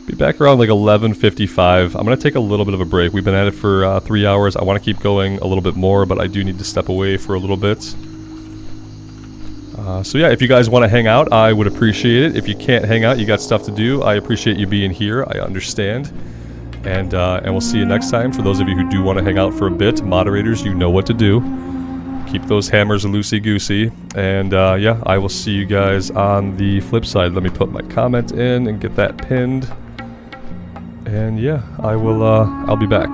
like 11:55. I'm gonna take a little bit of a break. We've been at it for 3 hours. I want to keep going a little bit more, but I do need to step away for a little bit. So yeah, if you guys want to hang out, I would appreciate it. If you can't hang out, you got stuff to do, I appreciate you being here. I understand. And we'll see you next time. For those of you who do want to hang out for a bit, moderators, you know what to do. Keep those hammers loosey-goosey. And yeah, I will see you guys on the flip side. Let me put my comment in and get that pinned. And yeah, I'll be back.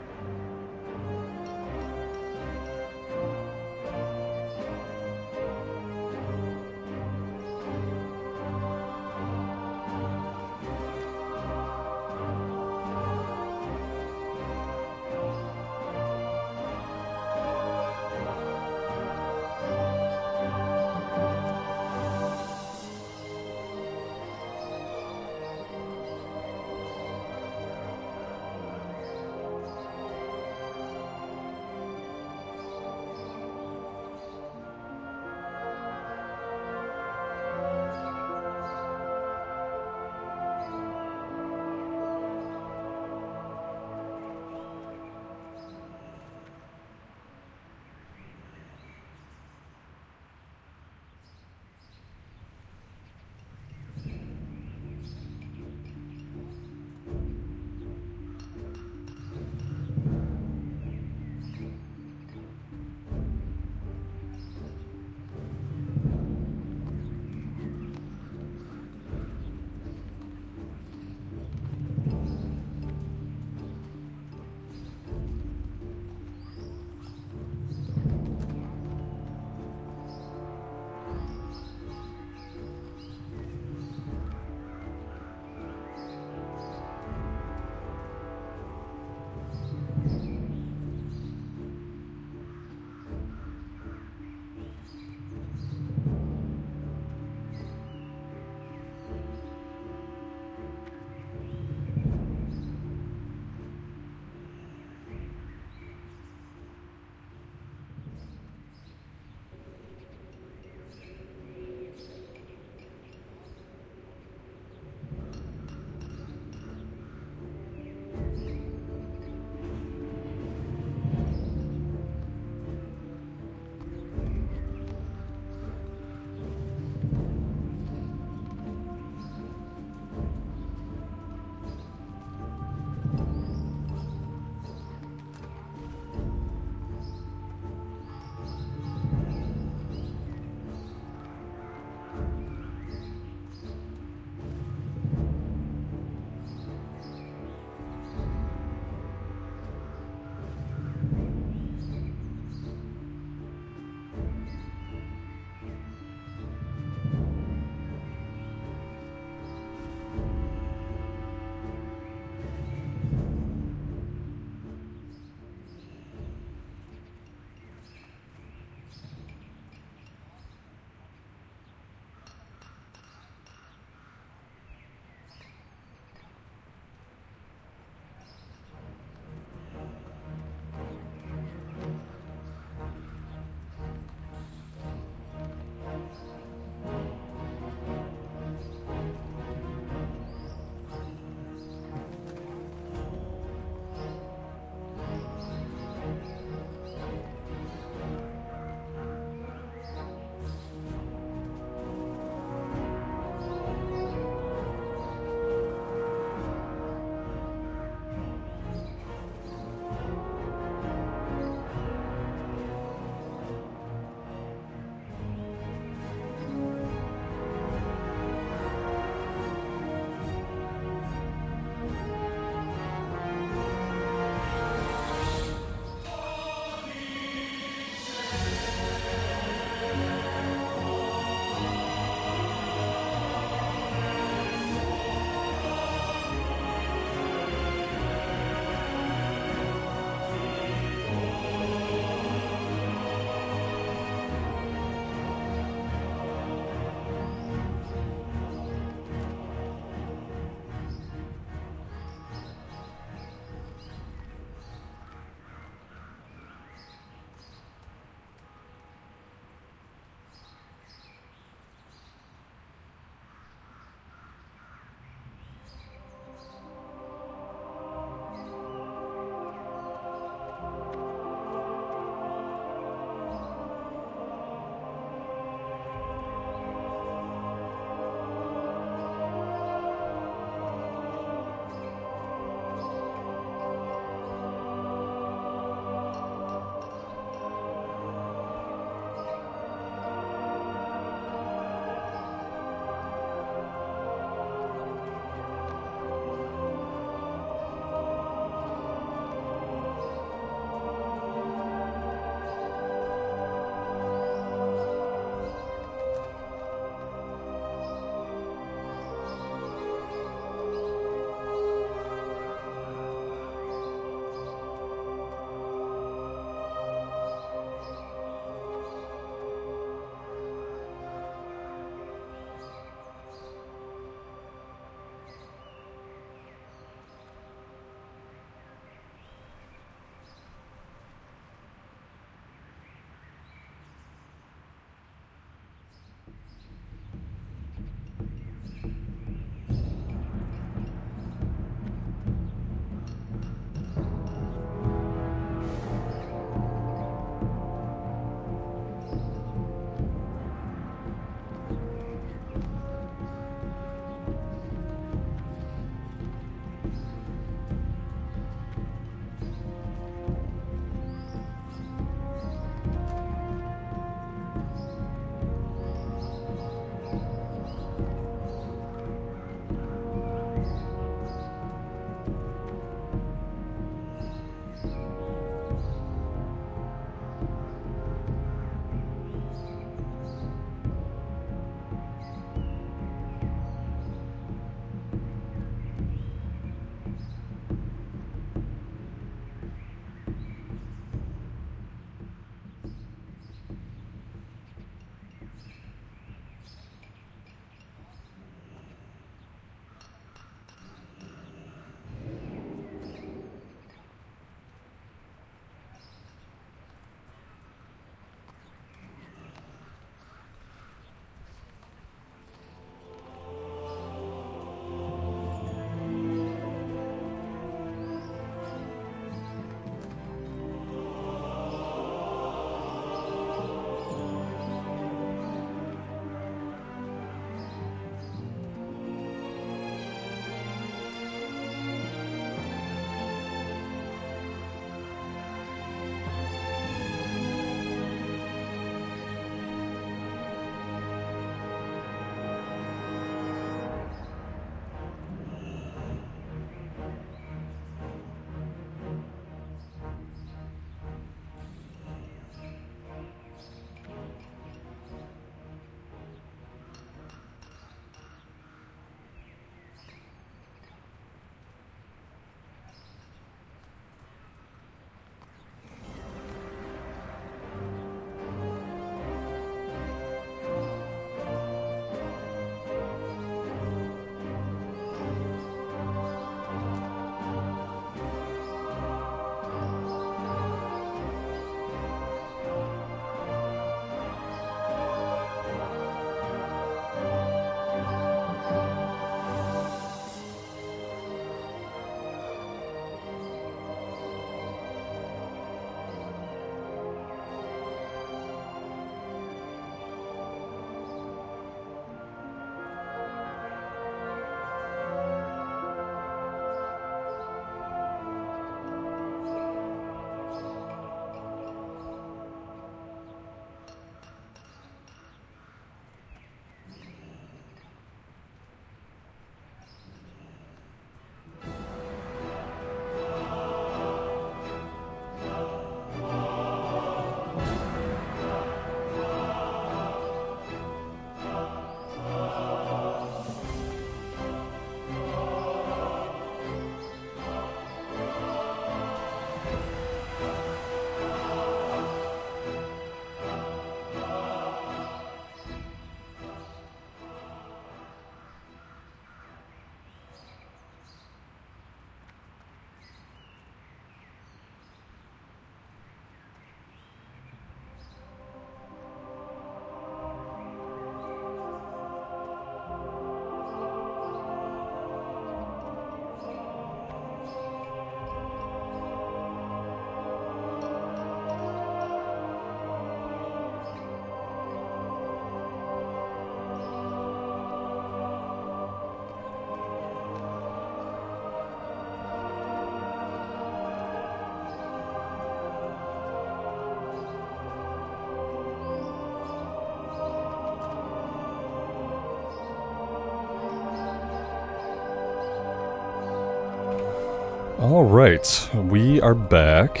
Alright, we are back.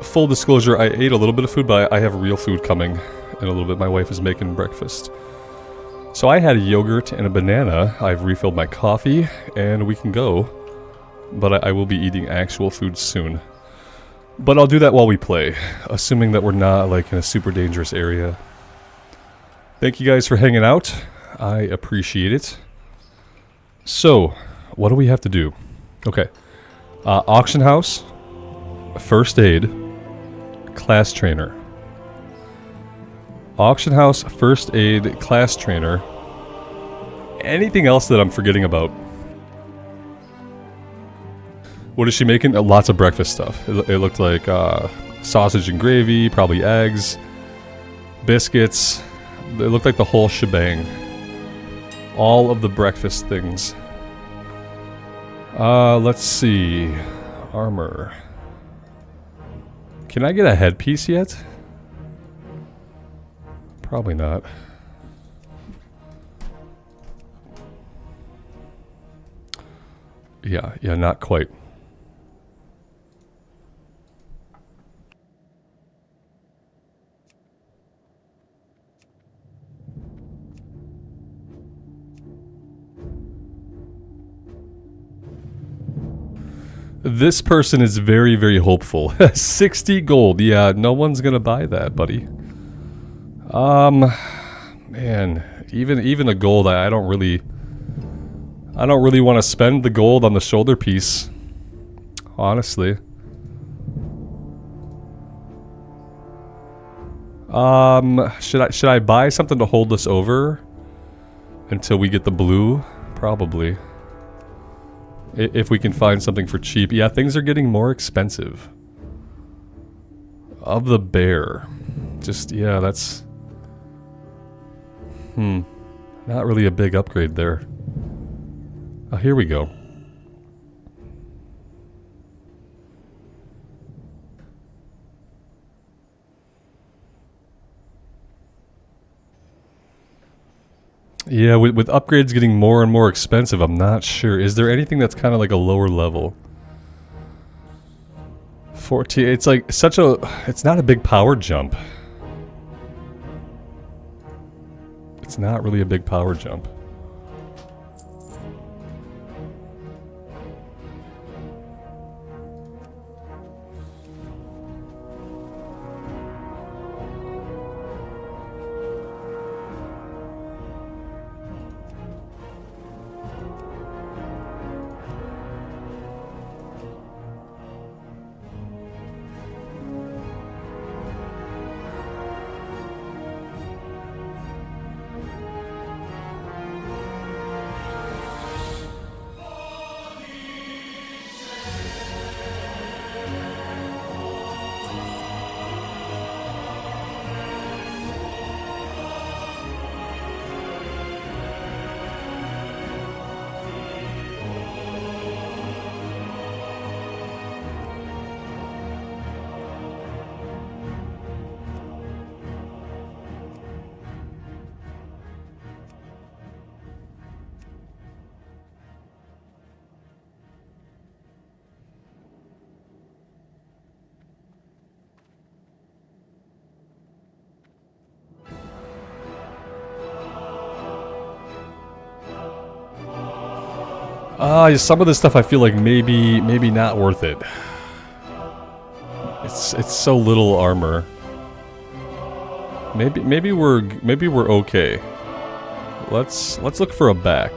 Full disclosure, I ate a little bit of food, but I have real food coming in a little bit. My wife is making breakfast. So I had a yogurt and a banana. I've refilled my coffee, and we can go. But I will be eating actual food soon. But I'll do that while we play, assuming that we're not like in a super dangerous area. Thank you guys for hanging out. I appreciate it. So, what do we have to do? Okay. Auction house, first aid, class trainer. Auction house, first aid, class trainer. Anything else that I'm forgetting about? What is she making? Lots of breakfast stuff. It looked like sausage and gravy, probably eggs, biscuits. It looked like the whole shebang. All of the breakfast things. Let's see. Armor. Can I get a headpiece yet? Probably not. Yeah, not quite. This person is very, very hopeful. 60 gold. Yeah, no one's gonna buy that, buddy. Man, even a gold, I don't really want to spend the gold on the shoulder piece. Honestly. Should I buy something to hold us over until we get the blue? Probably. If we can find something for cheap. Yeah, things are getting more expensive. Of the bear. Just, yeah, that's... Not really a big upgrade there. Oh, here we go. Yeah, with upgrades getting more and more expensive, I'm not sure. Is there anything that's kind of like a lower level? 14, it's like such a... It's not a big power jump. It's not really a big power jump. Some of this stuff I feel like maybe not worth it. It's so little armor. Maybe we're okay. Let's look for a back.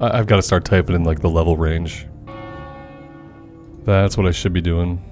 I've got to start typing in like the level range. That's what I should be doing.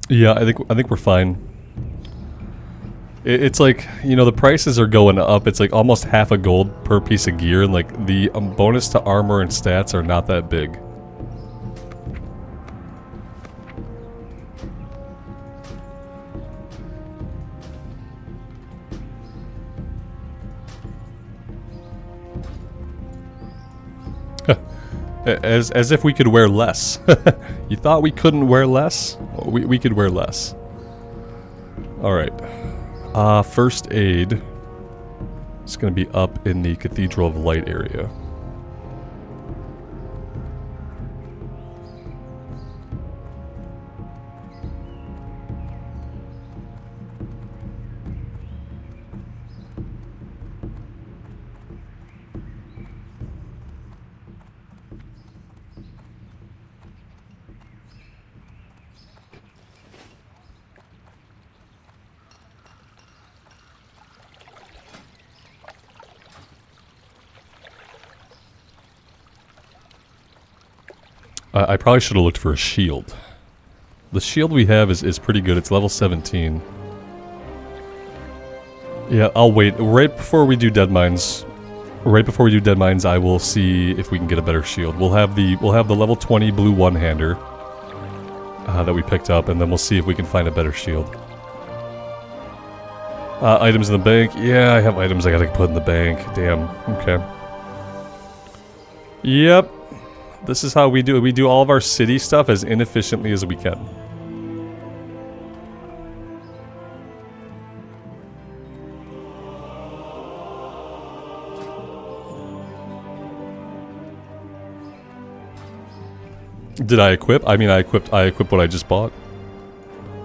Yeah, I think we're fine. It's like, you know, the prices are going up. It's like almost half a gold per piece of gear, and like the bonus to armor and stats are not that big. As if we could wear less. You thought we couldn't wear less? We could wear less. Alright. First aid. It's going to be up in the Cathedral of Light area. I probably should have looked for a shield. The shield we have is pretty good. It's level 17. Yeah, I'll wait. Right before we do Dead Mines, I will see if we can get a better shield. We'll have the level 20 blue one-hander that we picked up, and then we'll see if we can find a better shield. Items in the bank. Yeah, I have items I gotta put in the bank. Damn. Okay. Yep. This is how we do it. We do all of our city stuff as inefficiently as we can. Did I equip? I mean, I equipped what I just bought.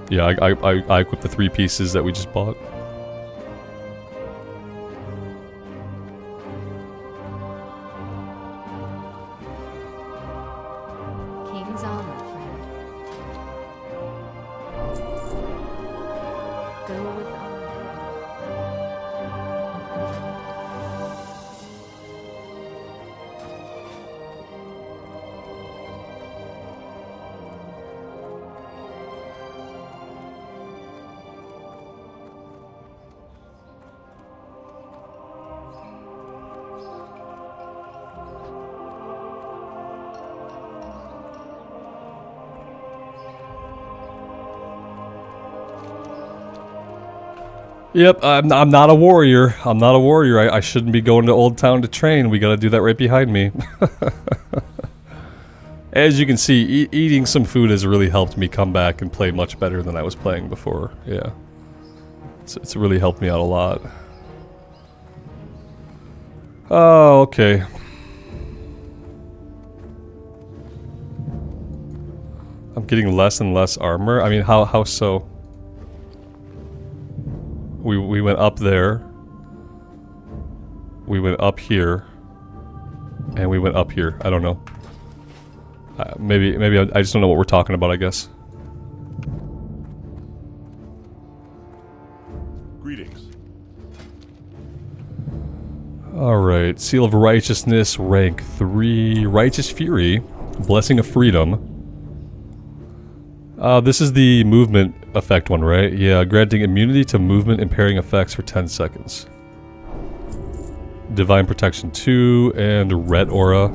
Yeah, I equipped the 3 pieces that we just bought. King's honor, friend. Go with honor. Yep, I'm not a warrior. I'm not a warrior. I shouldn't be going to Old Town to train. We gotta do that right behind me. As you can see, eating some food has really helped me come back and play much better than I was playing before. Yeah. It's really helped me out a lot. Oh, okay. I'm getting less and less armor. I mean, how so? We went up there. We went up here. And we went up here. I don't know. Maybe I just don't know what we're talking about, I guess. Greetings. Alright. Seal of Righteousness, rank 3. Righteous Fury. Blessing of Freedom. This is the movement effect one, right? Yeah, granting immunity to movement impairing effects for 10 seconds. Divine Protection 2 and Ret Aura.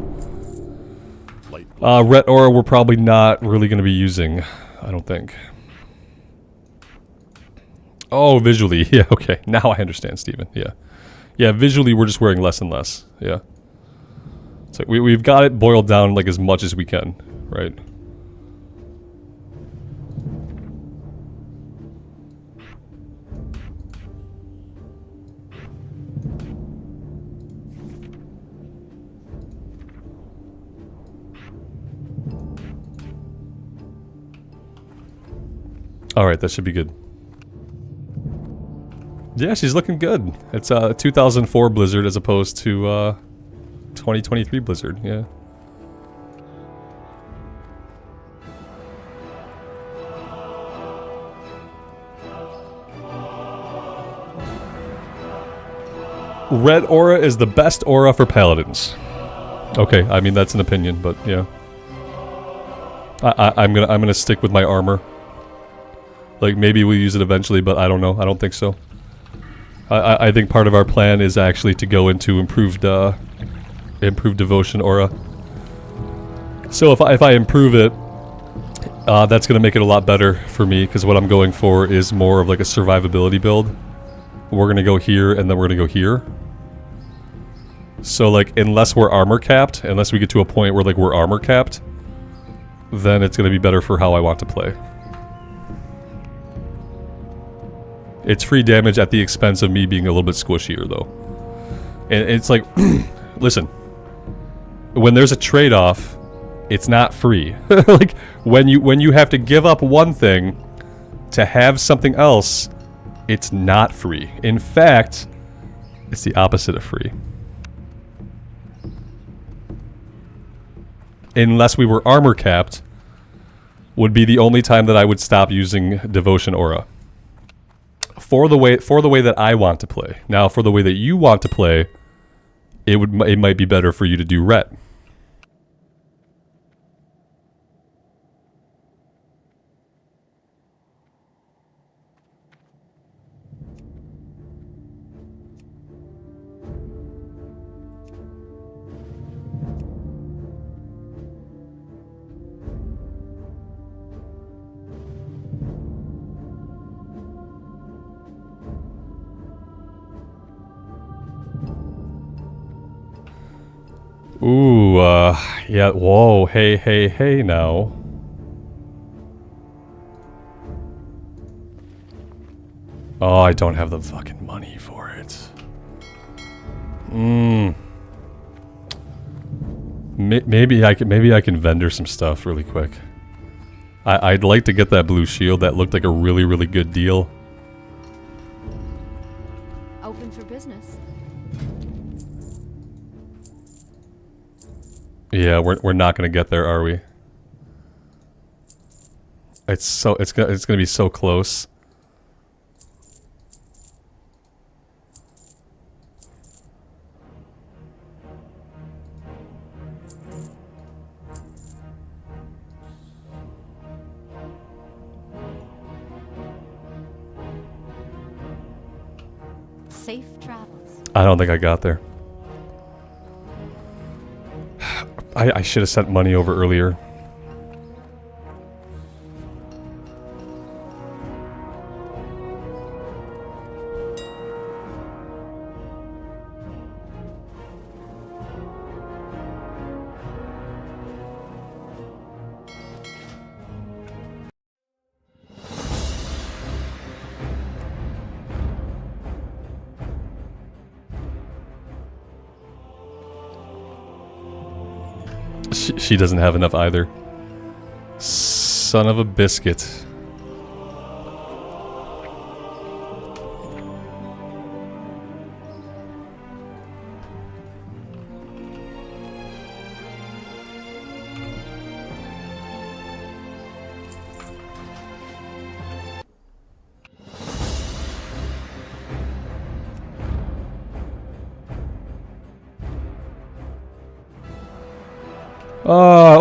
Ret Aura we're probably not really going to be using, I don't think. Oh, visually. Yeah, okay. Now I understand, Steven. Yeah. Yeah, visually we're just wearing less and less. Yeah. It's like we've got it boiled down like as much as we can, right? Alright, that should be good. Yeah, she's looking good. It's a 2004 Blizzard as opposed to 2023 Blizzard, yeah. Red Aura is the best aura for Paladins. Okay, I mean that's an opinion, but yeah. I'm gonna stick with my armor. Like, maybe we'll use it eventually, but I don't know. I don't think so. I think part of our plan is actually to go into improved devotion aura. So if I improve it, that's going to make it a lot better for me, because what I'm going for is more of like a survivability build. We're going to go here, and then we're going to go here. So like, unless we're armor capped, unless we get to a point where like we're armor capped, then it's going to be better for how I want to play. It's free damage at the expense of me being a little bit squishier, though. And it's like, listen, when there's a trade-off, it's not free. Like, when you have to give up one thing to have something else, it's not free. In fact, it's the opposite of free. Unless we were armor capped, would be the only time that I would stop using Devotion Aura. For the way that I want to play. Now, for the way that you want to play, it might be better for you to do Ret. Ooh, yeah, whoa, hey now. Oh, I don't have the fucking money for it. Maybe I can vendor some stuff really quick. I'd like to get that blue shield. That looked like a really good deal. Open for business. Yeah, we're not gonna get there, are we? It's gonna be so close. Safe travels. I don't think I got there. I should have sent money over earlier. She doesn't have enough either. Son of a biscuit.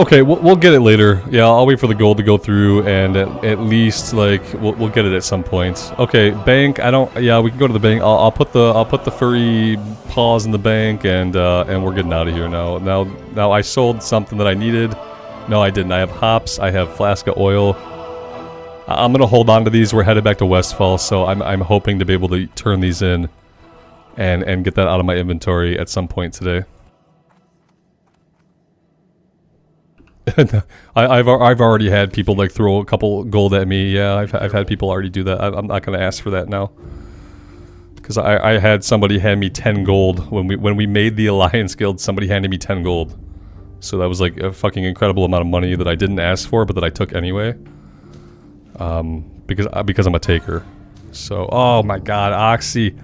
Okay, we'll get it later. Yeah, I'll wait for the gold to go through, and at least like we'll get it at some point. Okay, bank. Yeah, we can go to the bank. I'll put the furry paws in the bank, and we're getting out of here now. Now I sold something that I needed. No, I didn't. I have hops. I have flask of oil. I'm gonna hold on to these. We're headed back to Westfall, so I'm hoping to be able to turn these in, and get that out of my inventory at some point today. I've already had people like throw a couple gold at me. Yeah, I've had people already do that. I'm not gonna ask for that now, because I had somebody hand me 10 gold when we made the Alliance Guild. Somebody handed me 10 gold, so that was like a fucking incredible amount of money that I didn't ask for, but that I took anyway. Because I'm a taker. So, oh my God, Oxy,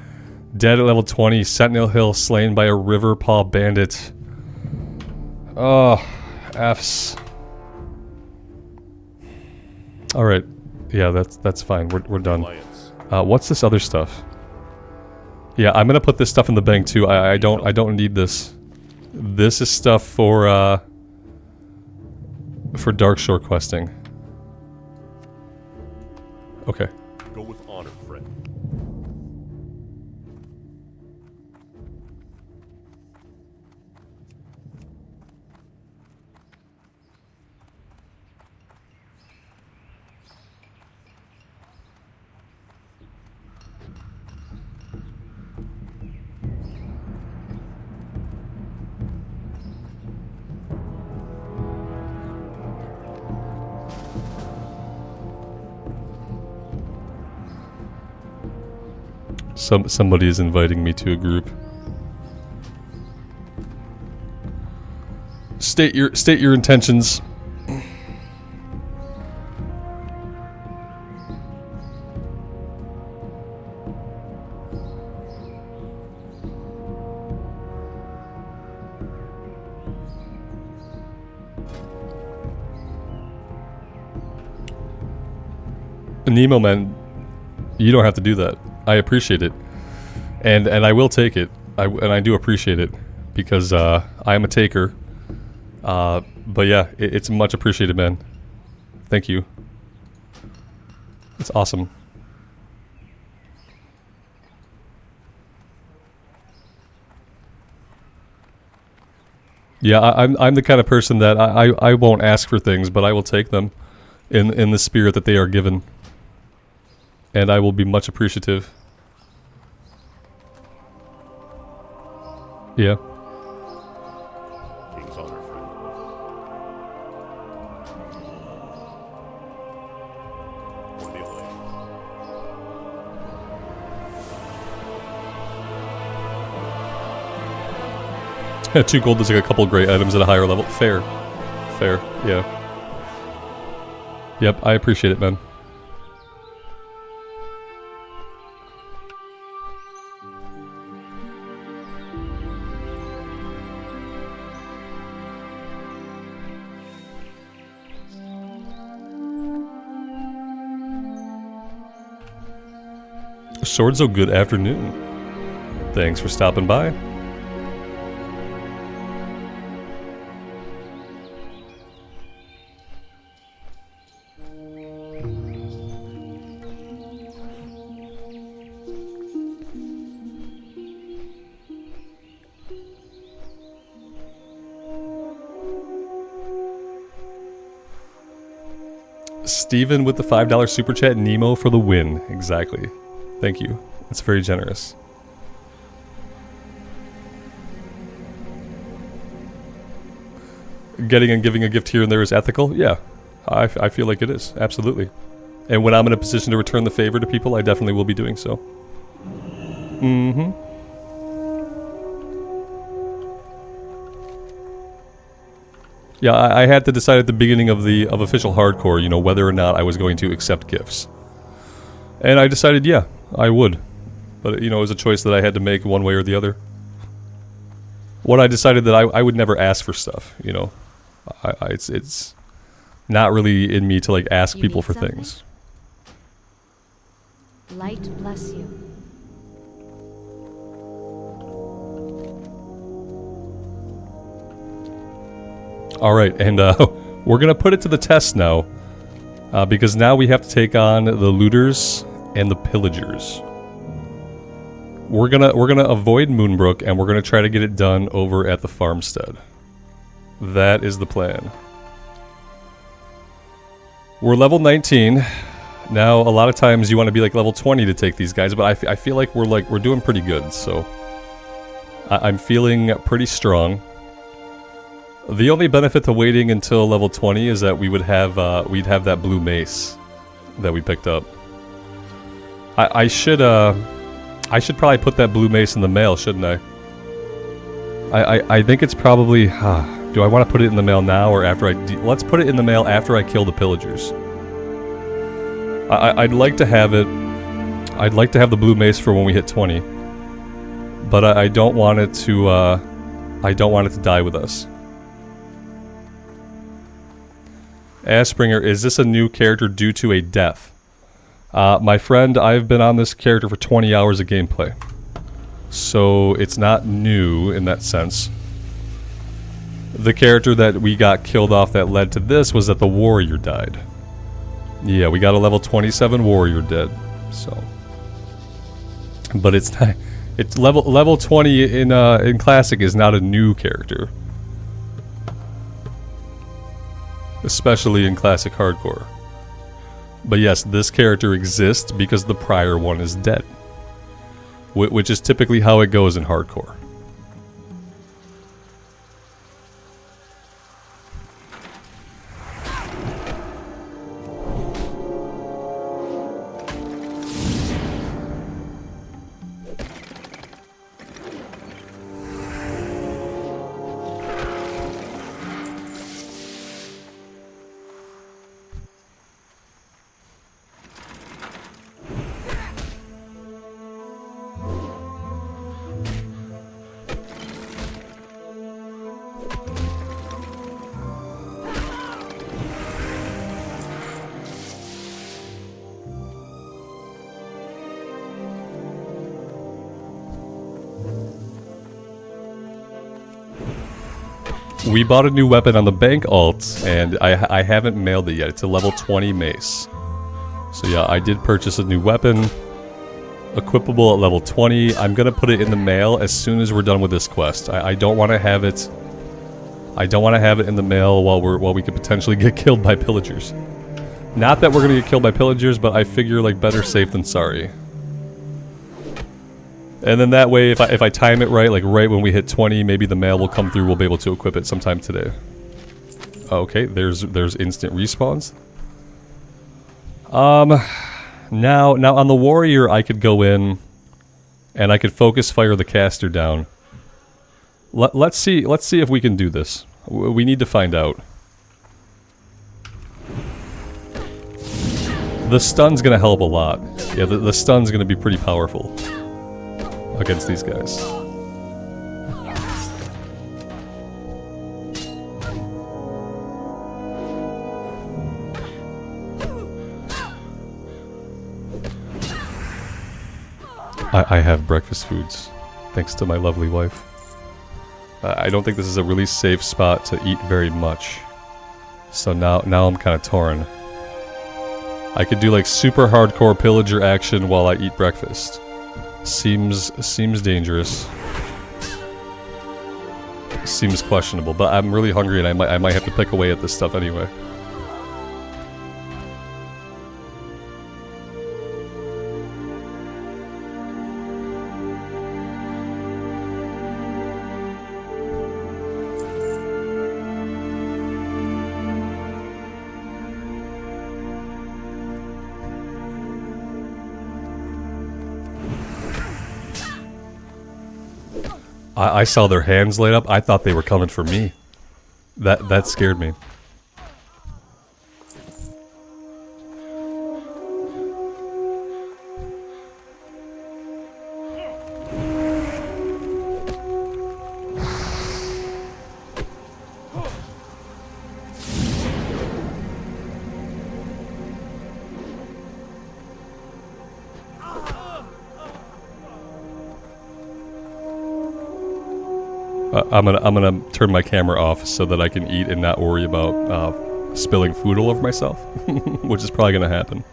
dead at level 20. Sentinel Hill slain by a river paw bandit. Oh. F's. Alright. Yeah, that's fine. We're done. What's this other stuff? Yeah, I'm gonna put this stuff in the bank too. I don't need this. This is stuff for Darkshore questing. Okay. Go with honor, friend. Somebody is inviting me to a group. State your intentions. Nemo, man, you don't have to do that. I appreciate it, and I will take it. I do appreciate it because I am a taker. But yeah, it's much appreciated, man. Thank you. It's awesome. Yeah, I'm the kind of person that I won't ask for things, but I will take them in the spirit that they are given. And I will be much appreciative. Yeah. King's honor, friend. For the Elect. 2 gold is like a couple great items at a higher level. Fair. Fair, yeah. Yep, I appreciate it, man. Swordso, good afternoon. Thanks for stopping by. Steven with the $5 super chat. Nemo for the win. Exactly. Thank you. That's very generous. Getting and giving a gift here and there is ethical? Yeah. I feel like it is. Absolutely. And when I'm in a position to return the favor to people, I definitely will be doing so. Mm-hmm. Yeah, I had to decide at the beginning of official hardcore, you know, whether or not I was going to accept gifts. And I decided, yeah, I would. But, you know, it was a choice that I had to make one way or the other. What I decided that I would never ask for stuff, you know. It's not really in me to, like, ask people for things. Light bless you. Alright, and we're going to put it to the test now. Because now we have to take on the looters and the pillagers. We're gonna avoid Moonbrook, and we're gonna try to get it done over at the farmstead. That is the plan. We're level 19. Now, a lot of times you want to be like level 20 to take these guys, but I feel like we're doing pretty good. So I'm feeling pretty strong. The only benefit to waiting until level 20 is that we'd have that blue mace that we picked up. I should probably put that blue mace in the mail, shouldn't I? I think it's probably... do I want to put it in the mail now or after I... let's put it in the mail after I kill the pillagers. I'd like to have it... I'd like to have the blue mace for when we hit 20. But I don't want it to... I don't want it to die with us. Aspringer, is this a new character due to a death? My friend, I've been on this character for 20 hours of gameplay. So it's not new in that sense. The character that we got killed off that led to this was that the warrior died. Yeah, we got a level 27 warrior dead. So, but it's not. It's level 20 in classic is not a new character, especially in classic hardcore. But yes, this character exists because the prior one is dead, which is typically how it goes in hardcore. We bought a new weapon on the bank alt, and I haven't mailed it yet. It's a level 20 mace. So yeah, I did purchase a new weapon, equipable at level 20. I'm gonna put it in the mail as soon as we're done with this quest. I don't want to have it. I don't want to have it in the mail while we could potentially get killed by pillagers. Not that we're gonna get killed by pillagers, but I figure like better safe than sorry. And then that way, if I time it right, like right when we hit 20, maybe the mail will come through. We'll be able to equip it sometime today. Okay, there's instant respawns. Now on the warrior, I could go in, and I could focus fire the caster down. Let's see if we can do this. We need to find out. The stun's gonna help a lot. Yeah, the stun's gonna be pretty powerful against these guys. I have breakfast foods, thanks to my lovely wife. I don't think this is a really safe spot to eat very much. So now I'm kind of torn. I could do like super hardcore pillager action while I eat breakfast. Seems dangerous. Seems questionable, but I'm really hungry and I might have to pick away at this stuff anyway. I saw their hands light up. I thought they were coming for me. That scared me. I'm gonna turn my camera off so that I can eat and not worry about spilling food all over myself, which is probably gonna happen.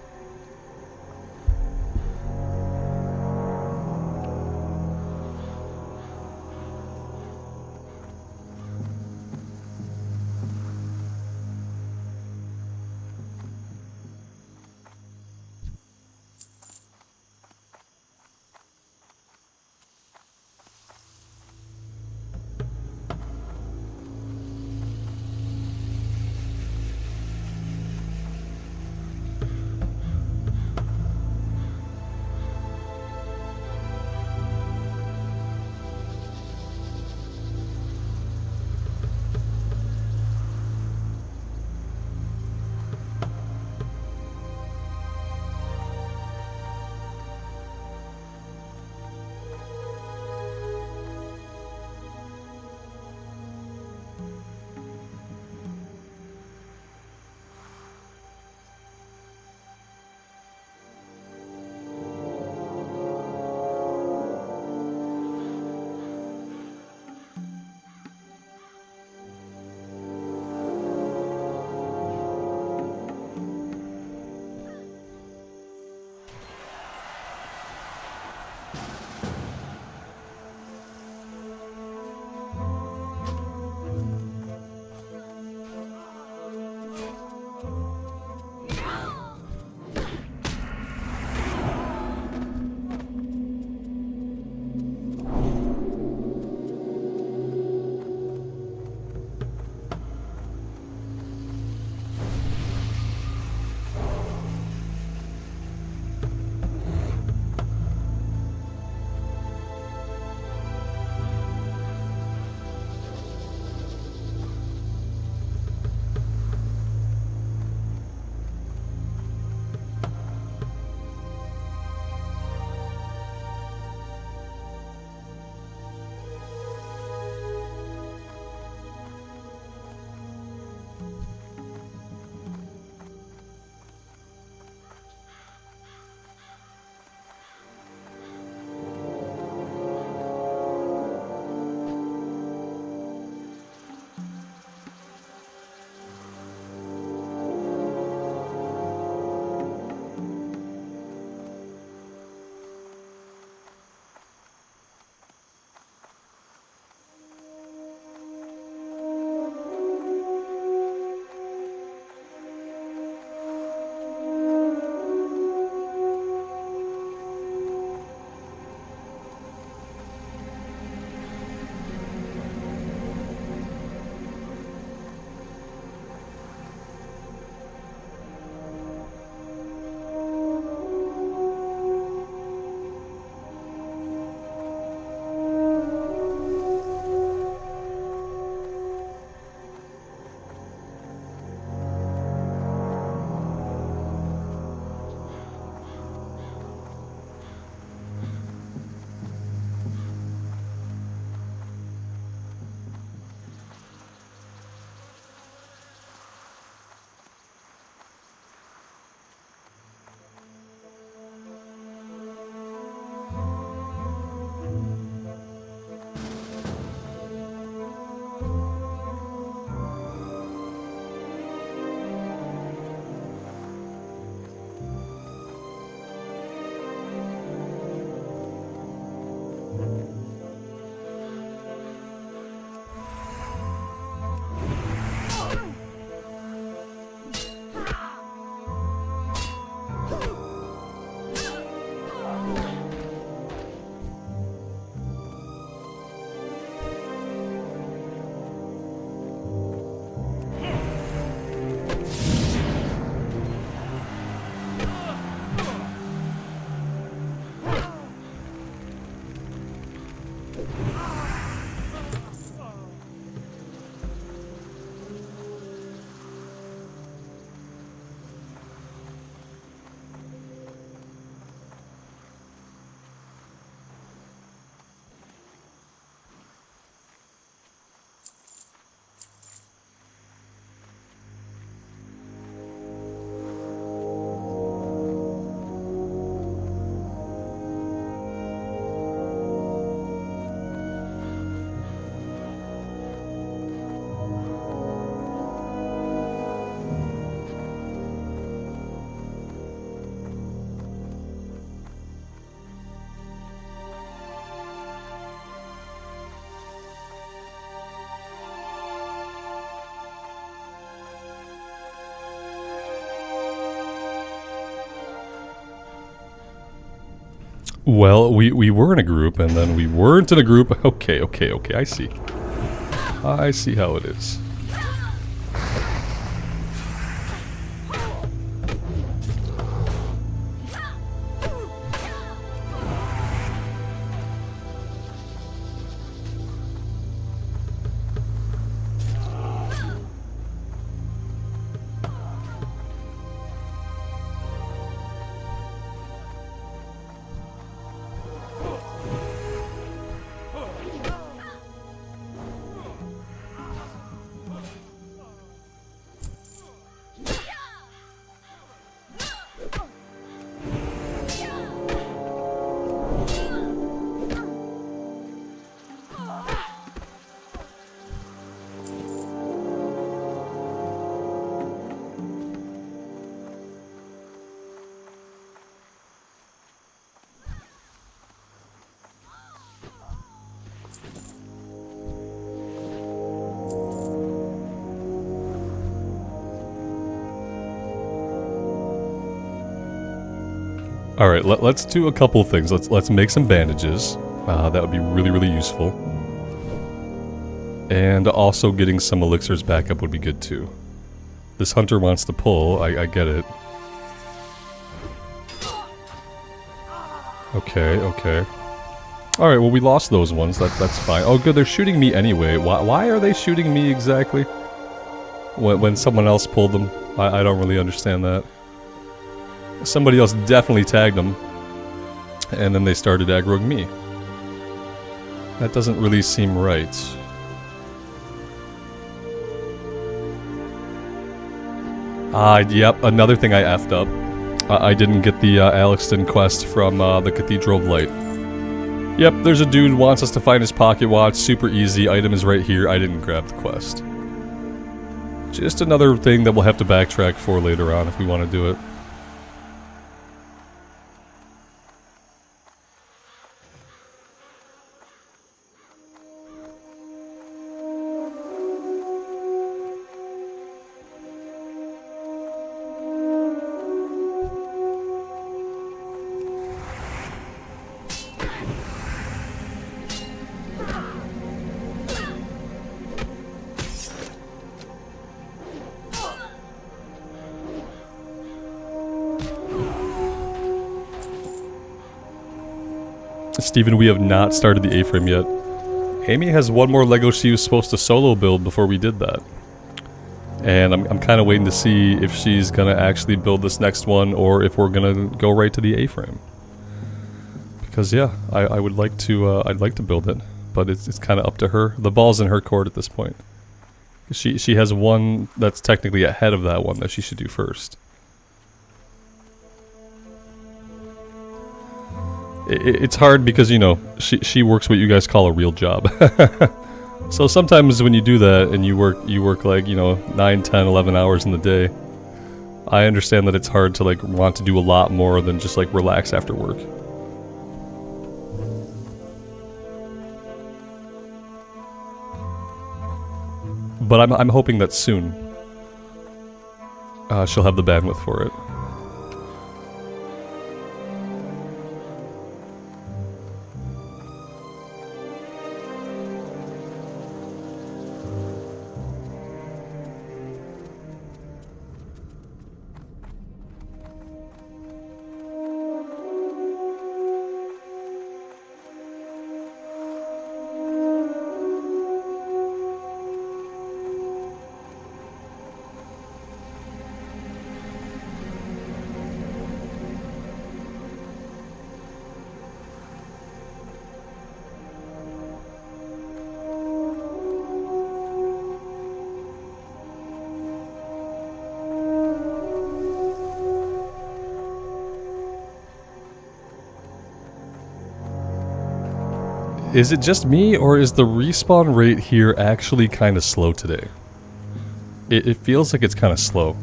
Well, we were in a group, and then we weren't in a group. Okay, okay, okay, I see. I see how it is. All right, let's do a couple of things. Let's make some bandages. That would be really useful. And also getting some elixirs back up would be good too. This hunter wants to pull. I get it. Okay, okay. All right, well we lost those ones. That's fine. Oh, good. They're shooting me anyway. Why are they shooting me exactly? When someone else pulled them, I don't really understand that. Somebody else definitely tagged them, and then they started aggroing me. That doesn't really seem right. Yep, another thing I effed up. I didn't get the Alexton quest from the Cathedral of Light. Yep, there's a dude who wants us to find his pocket watch. Super easy, item is right here. I didn't grab the quest. Just another thing that we'll have to backtrack for later on if we want to do it. Steven, we have not started the A-frame yet. Amy has one more Lego she was supposed to solo build before we did that. And I'm kind of waiting to see if she's going to actually build this next one or if we're going to go right to the A-frame. Because yeah, I would like to I'd like to build it, but it's kind of up to her. The ball's in her court at this point. She has one that's technically ahead of that one that she should do first. It's hard because, you know, she works what you guys call a real job. So sometimes when you do that and you work like, you know, 9, 10, 11 hours in the day, I understand that it's hard to like want to do a lot more than just like relax after work. But I'm hoping that soon she'll have the bandwidth for it. Is it just me, or is the respawn rate here actually kind of slow today? It feels like it's kind of slow.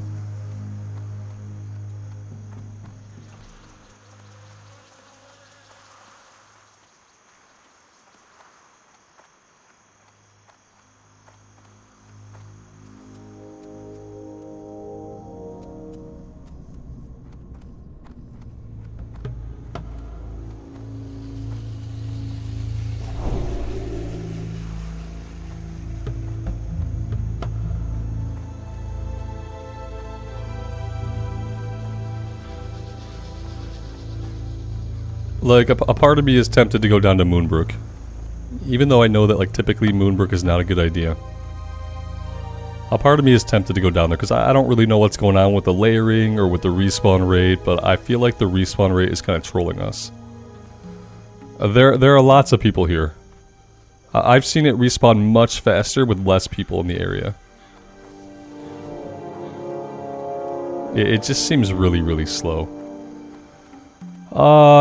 Like, a part of me is tempted to go down to Moonbrook. Even though I know that, like, typically Moonbrook is not a good idea. A part of me is tempted to go down there, because I don't really know what's going on with the layering or with the respawn rate, but I feel like the respawn rate is kind of trolling us. There are lots of people here. I've seen it respawn much faster with less people in the area. It just seems really, really slow.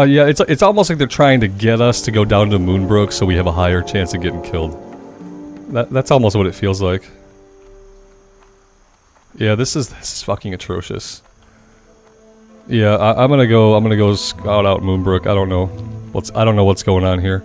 Yeah, it's almost like they're trying to get us to go down to Moonbrook so we have a higher chance of getting killed. That's almost what it feels like. Yeah, this is fucking atrocious. Yeah, I'm gonna go scout out Moonbrook. I don't know what's going on here.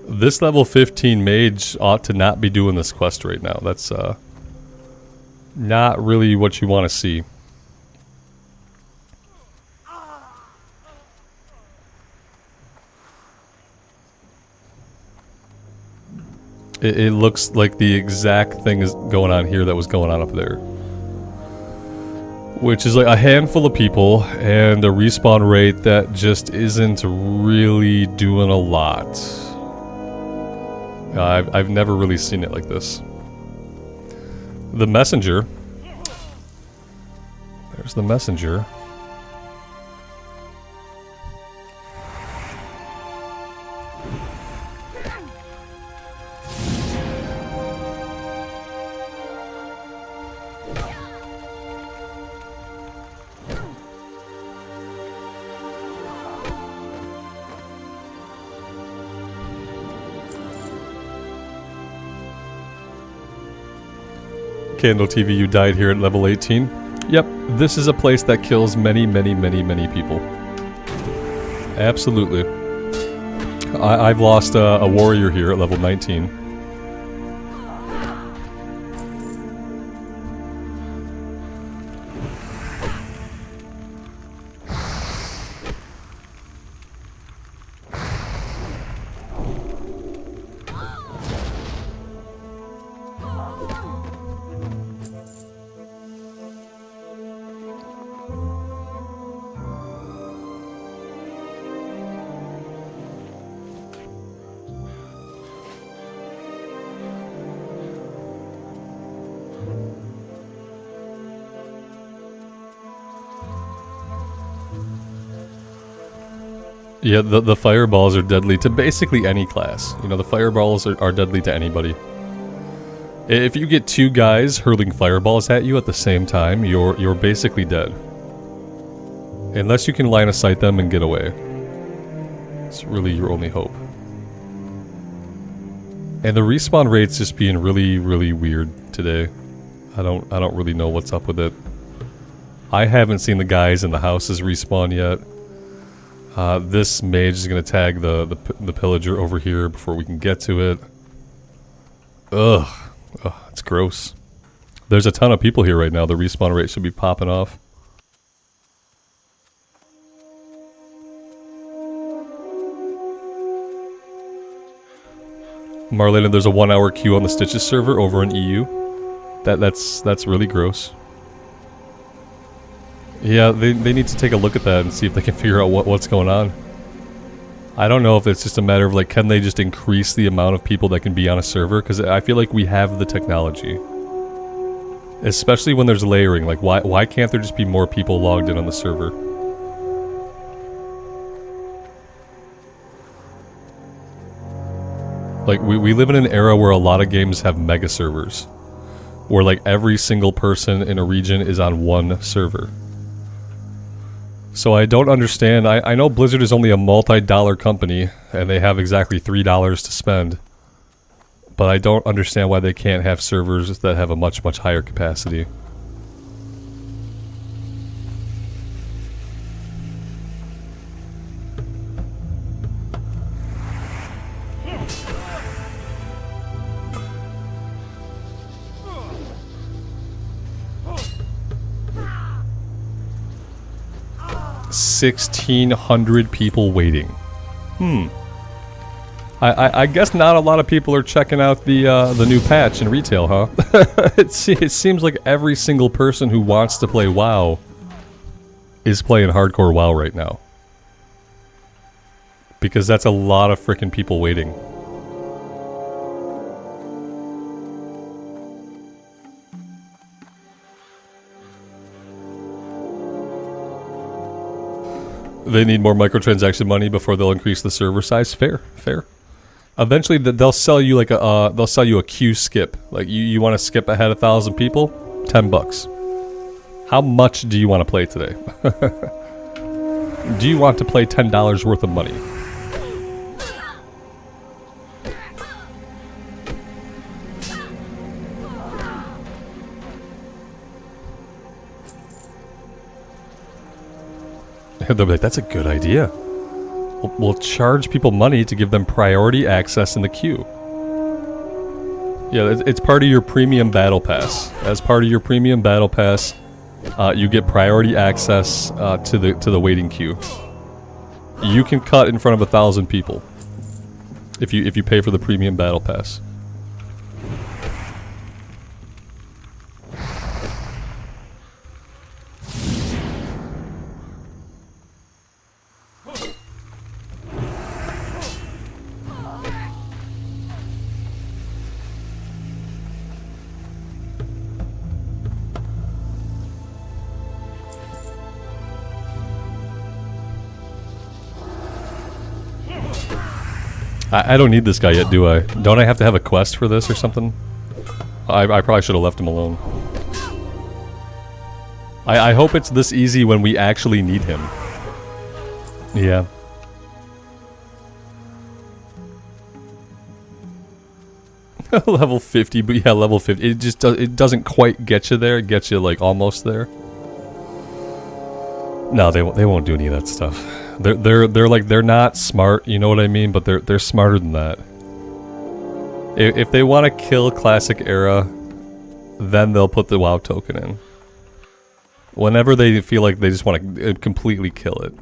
This level 15 mage ought to not be doing this quest right now. That's not really what you want to see. It looks like the exact thing is going on here that was going on up there. Which is like a handful of people and a respawn rate that just isn't really doing a lot. I've never really seen it like this. The messenger. There's the messenger. Candle TV, you died here at level 18. Yep, this is a place that kills many, many, many, many people. Absolutely. I've lost a warrior here at level 19. Yeah, the fireballs are deadly to basically any class. You know, the fireballs are deadly to anybody. If you get two guys hurling fireballs at you at the same time, you're basically dead. Unless you can line of sight them and get away. It's really your only hope. And the respawn rate's just being really, really weird today. I don't really know what's up with it. I haven't seen the guys in the houses respawn yet. This mage is going to tag the pillager over here before we can get to it. Ugh. Ugh, it's gross. There's a ton of people here right now. The respawn rate should be popping off. Marlena, there's a 1 hour queue on the Stitches server over in EU. That's really gross. Yeah, they need to take a look at that and see if they can figure out what's going on. I don't know if it's just a matter of like, can they just increase the amount of people that can be on a server? Because I feel like we have the technology. Especially when there's layering. Like, why can't there just be more people logged in on the server? Like, we live in an era where a lot of games have mega servers. Where like every single person in a region is on one server. So I don't understand. I know Blizzard is only a multi-dollar company, and they have exactly $3 to spend. But I don't understand why they can't have servers that have a much, much higher capacity. $1,600 people waiting. I guess not a lot of people are checking out the new patch in retail, huh? It seems like every single person who wants to play WoW is playing hardcore WoW right now. Because that's a lot of frickin' people waiting. They need more microtransaction money before they'll increase the server size. Fair, fair. Eventually, they'll sell you like they'll sell you a queue skip. Like you want to skip ahead 1,000 people, $10. How much do you want to play today? Do you want to play $10 worth of money? They'll be like, that's a good idea. We'll charge people money to give them priority access in the queue. Yeah, it's part of your premium battle pass. As part of your premium battle pass, you get priority access to the waiting queue. You can cut in front of 1,000 people if you pay for the premium battle pass. I don't need this guy yet, do I? Don't I have to have a quest for this or something? I probably should have left him alone. I hope it's this easy when we actually need him. Yeah. Level 50, but yeah, level 50. It just it doesn't quite get you there. It gets you like almost there. No, they won't do any of that stuff. They're like, they're not smart, you know what I mean? But they're smarter than that. If they want to kill classic era, then they'll put the WoW token in. Whenever they feel like they just want to completely kill it.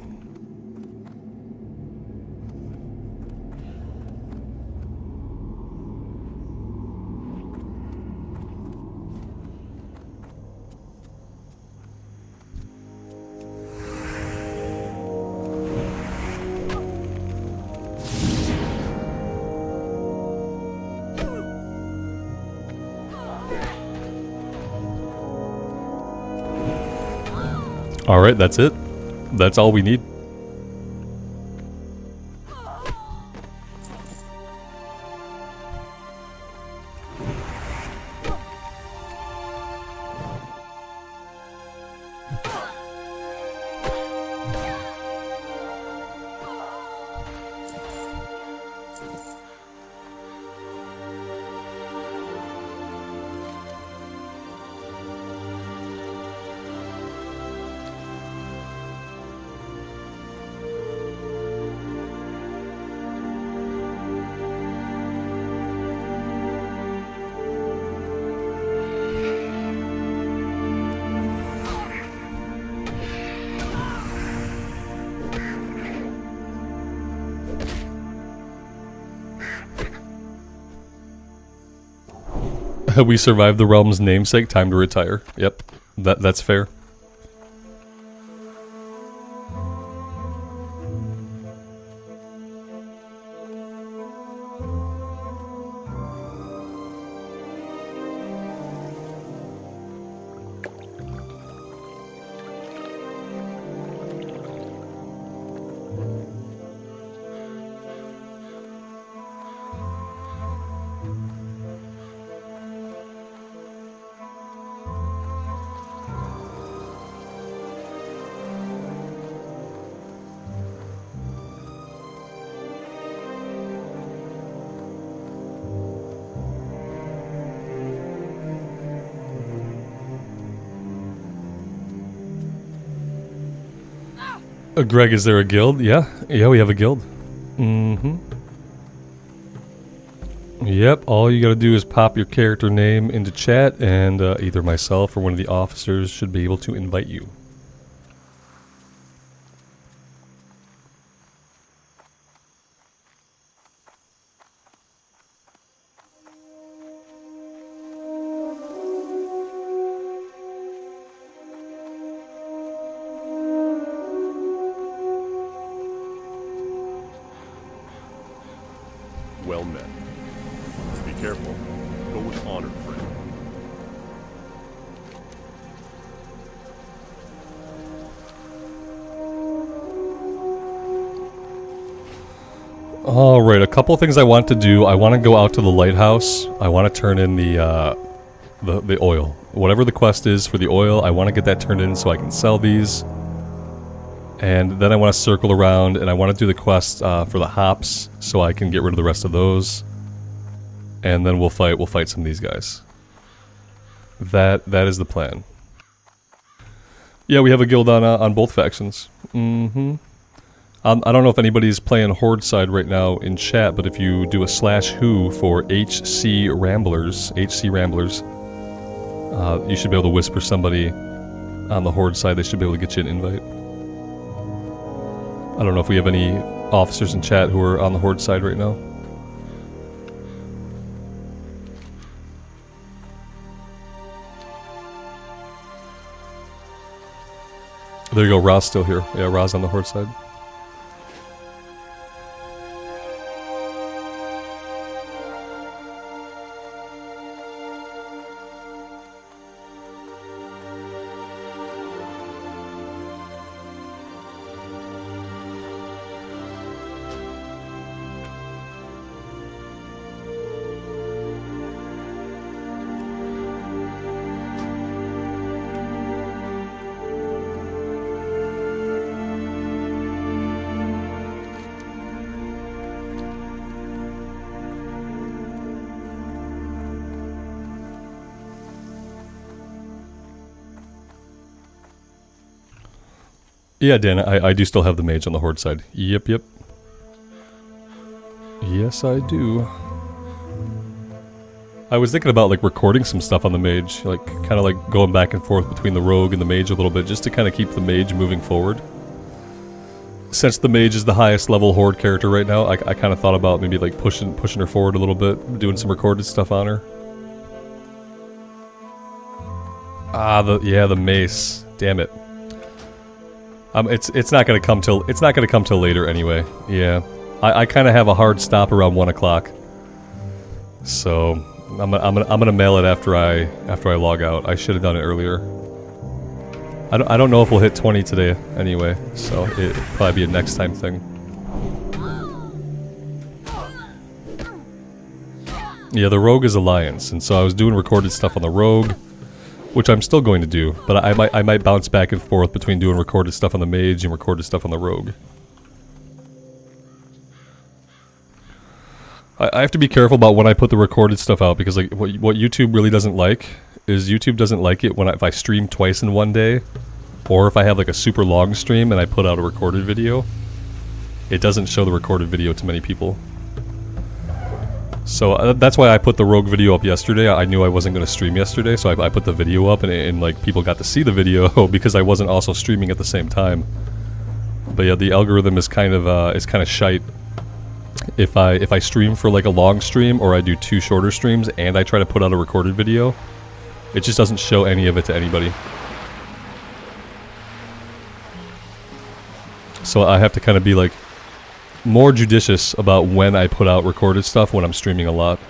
Alright, that's it. That's all we need. We survived the realm's namesake, time to retire. Yep, that's fair. Greg, is there a guild? Yeah, we have a guild. Mm-hmm. Yep, all you gotta do is pop your character name into chat, and either myself or one of the officers should be able to invite you. Well met. Be careful. Go with honor, friend. Alright, a couple things I want to do. I want to go out to the lighthouse. I want to turn in the oil. Whatever the quest is for the oil, I want to get that turned in so I can sell these. And then I want to circle around and I want to do the quest for the hops so I can get rid of the rest of those. And then we'll fight some of these guys. That is the plan. Yeah, we have a guild on both factions. Mm-hmm. I don't know if anybody's playing Horde side right now in chat, but if you do a /who for HC Ramblers, you should be able to whisper somebody on the Horde side. They should be able to get you an invite. I don't know if we have any officers in chat who are on the Horde side right now. There you go, Ra's still here. Yeah, Ra's on the Horde side. Yeah, Dan, I do still have the mage on the Horde side. Yep. Yes, I do. I was thinking about like recording some stuff on the mage, like kind of like going back and forth between the rogue and the mage a little bit, just to kind of keep the mage moving forward. Since the mage is the highest level Horde character right now, I kind of thought about maybe like pushing her forward a little bit, doing some recorded stuff on her. Ah, the mace. Damn it. It's not gonna come till later anyway. Yeah, I kind of have a hard stop around 1 o'clock, so I'm gonna mail it after I log out. I should have done it earlier. I don't know if we'll hit 20 today anyway, so it'll probably be a next time thing. Yeah, the rogue is alliance, and so I was doing recorded stuff on the rogue, which I'm still going to do, but I might bounce back and forth between doing recorded stuff on the mage and recorded stuff on the rogue. I have to be careful about when I put the recorded stuff out, because like what YouTube really doesn't like is YouTube doesn't like it when if I stream twice in one day, or if I have like a super long stream and I put out a recorded video, it doesn't show the recorded video to many people. So that's why I put the rogue video up yesterday. I knew I wasn't going to stream yesterday, so I put the video up, and like people got to see the video because I wasn't also streaming at the same time. But yeah, the algorithm is kind of shite. If I stream for like a long stream, or I do 2 shorter streams and I try to put out a recorded video, it just doesn't show any of it to anybody. So I have to kind of be like more judicious about when I put out recorded stuff when I'm streaming a lot.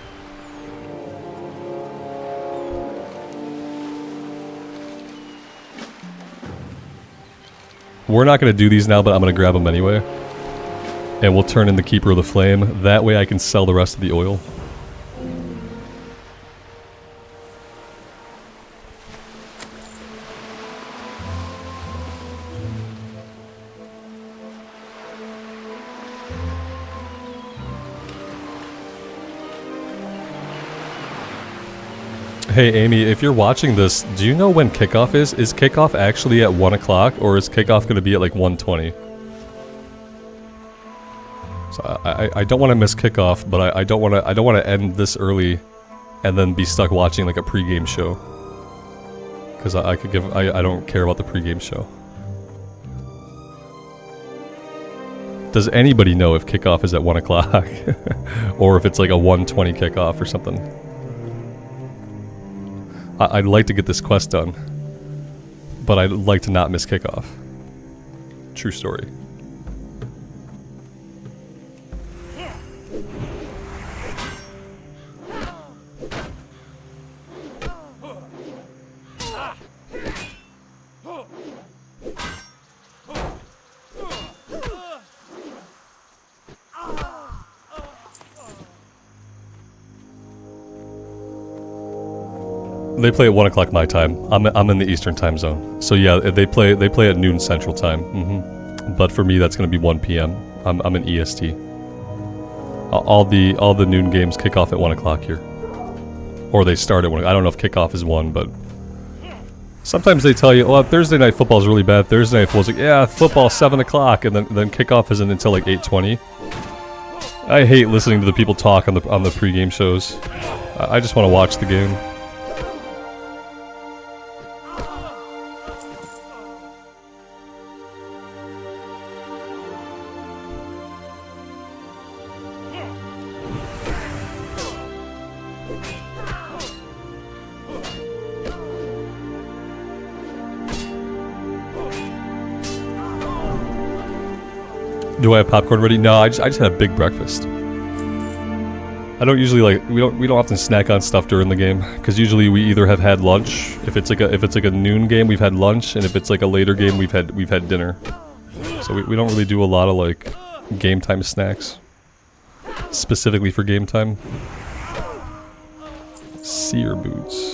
We're not going to do these now, but I'm going to grab them anyway. And we'll turn in the Keeper of the Flame. That way I can sell the rest of the oil. Hey Amy, if you're watching this, do you know when kickoff is? Is kickoff actually at 1 o'clock, or is kickoff going to be at like 1:20? I don't want to miss kickoff, but I don't want to end this early, and then be stuck watching like a pregame show. Because I don't care about the pregame show. Does anybody know if kickoff is at 1 o'clock? Or if it's like a 1:20 kickoff or something? I'd like to get this quest done, but I'd like to not miss kickoff. True story. They play at 1 o'clock my time. I'm in the Eastern time zone. So yeah, they play at noon Central time. But for me, that's going to be 1 p.m. I'm in EST. All the noon games kick off at 1 o'clock here, or they start at 1. I don't know if kickoff is 1, but sometimes they tell you, "Oh, Thursday night football is really bad." Thursday night football's like, "Yeah, football 7 o'clock," and then kickoff isn't until like 8:20. I hate listening to the people talk on the pregame shows. I just want to watch the game. Do I have popcorn ready? No, I just had a big breakfast. I don't usually we don't often snack on stuff during the game, because usually we either have had lunch. If it's like a noon game, we've had lunch, and if it's like a later game, we've had dinner. So we don't really do a lot of like game time snacks specifically for game time. Seer boots.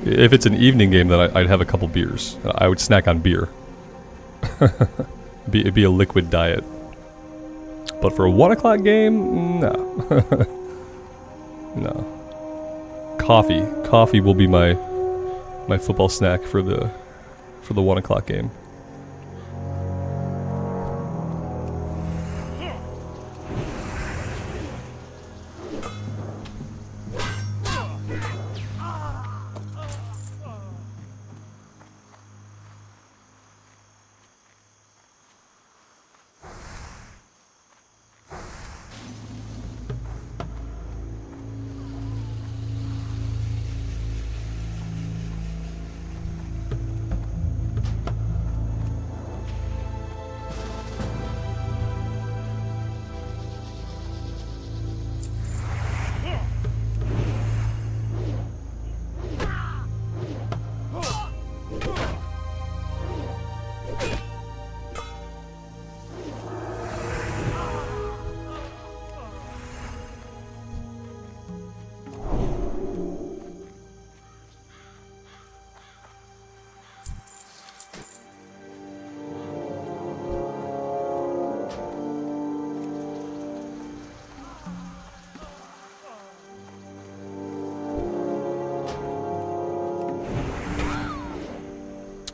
If it's an evening game, then I'd have a couple beers. I would snack on beer. It'd be a liquid diet. But for a 1 o'clock game, no. No. Coffee will be my football snack for the 1 o'clock game.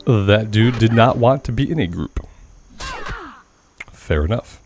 That dude did not want to be in a group. Fair enough.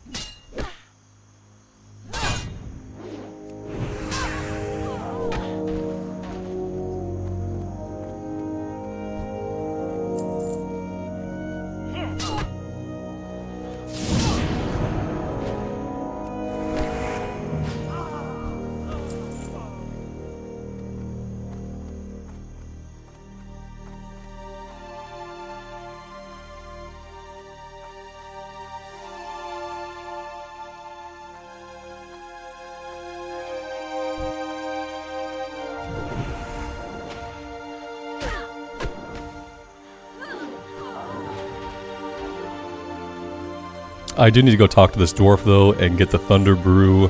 I do need to go talk to this dwarf though and get the Thunder Brew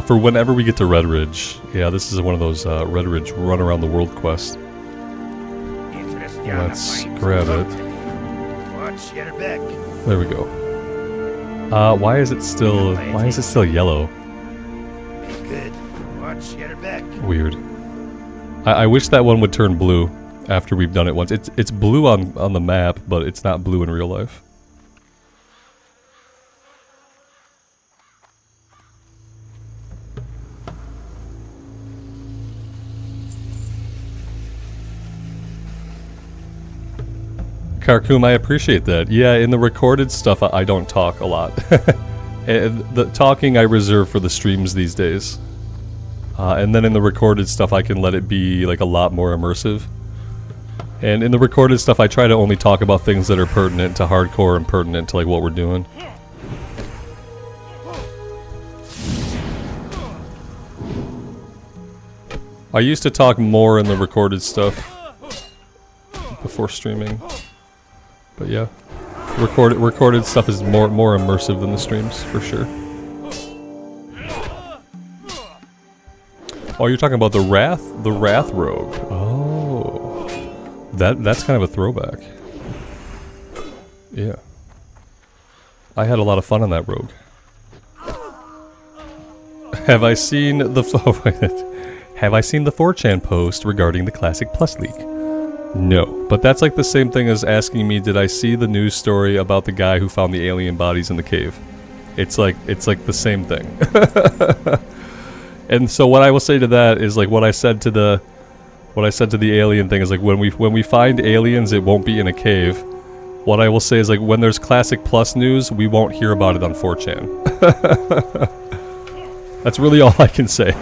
for whenever we get to Red Ridge. Yeah, this is one of those Red Ridge run around the world quests. Let's grab it. There we go. Why is it still yellow? on, Shitterbeck. Weird. I wish that one would turn blue after we've done it once. It's blue on the map, but it's not blue in real life. Karkum, I appreciate that. Yeah, in the recorded stuff, I don't talk a lot. And the talking I reserve for the streams these days. And then in the recorded stuff, I can let it be like a lot more immersive. And in the recorded stuff, I try to only talk about things that are pertinent to hardcore and pertinent to like what we're doing. I used to talk more in the recorded stuff before streaming. But yeah, recorded stuff is more immersive than the streams, for sure. Oh, you're talking about the Wrath Rogue. Oh, that's kind of a throwback. Yeah, I had a lot of fun on that rogue. Have I seen the 4chan post regarding the Classic Plus leak? No, but that's like the same thing as asking me, did I see the news story about the guy who found the alien bodies in the cave? It's like the same thing. And so what I will say to that is like what I said to the alien thing is like when we find aliens, it won't be in a cave. What I will say is like when there's Classic Plus news, we won't hear about it on 4chan. That's really all I can say.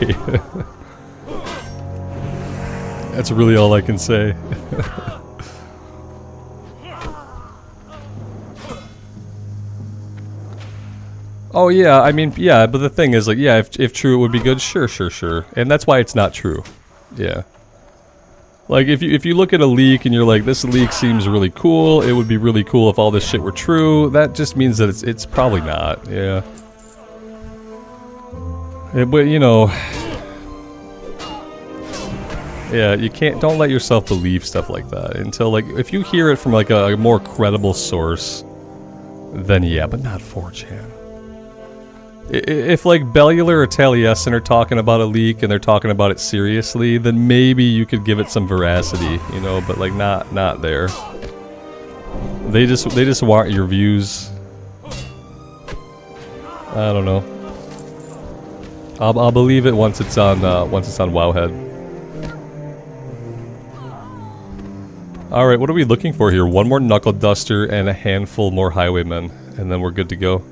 That's really all I can say. Oh yeah, I mean, yeah, but the thing is like, yeah, if true it would be good, sure. And that's why it's not true. Yeah. Like if you look at a leak and you're like, this leak seems really cool, it would be really cool if all this shit were true, that just means that it's probably not. Yeah. But you know, yeah, you don't let yourself believe stuff like that until like, if you hear it from like a more credible source, then yeah, but not 4chan. If like Bellular or Taliesin are talking about a leak and they're talking about it seriously, then maybe you could give it some veracity, you know, but like not there. They just want your views. I don't know. I'll believe it once it's on Wowhead. All right, what are we looking for here? One more Knuckle Duster and a handful more Highwaymen, and then we're good to go.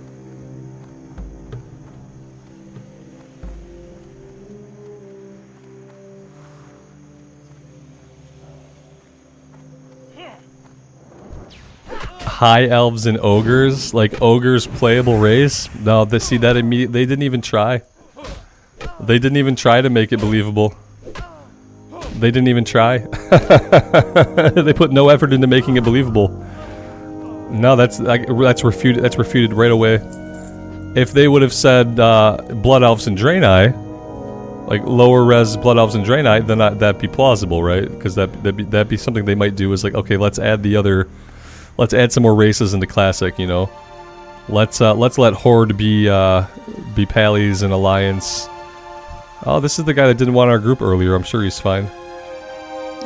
High elves and ogres, like ogres playable race. No, they see that immediately. They didn't even try. They didn't even try to make it believable. They didn't even try. They put no effort into making it believable. No, that's refuted. That's refuted right away. If they would have said blood elves and Draenei, like lower res blood elves and Draenei, then that'd be plausible, right? Because that'd be something they might do. Is like, okay, let's add some more races into Classic. You know, let's let Horde be Pallies and Alliance. Oh, this is the guy that didn't want our group earlier. I'm sure he's fine.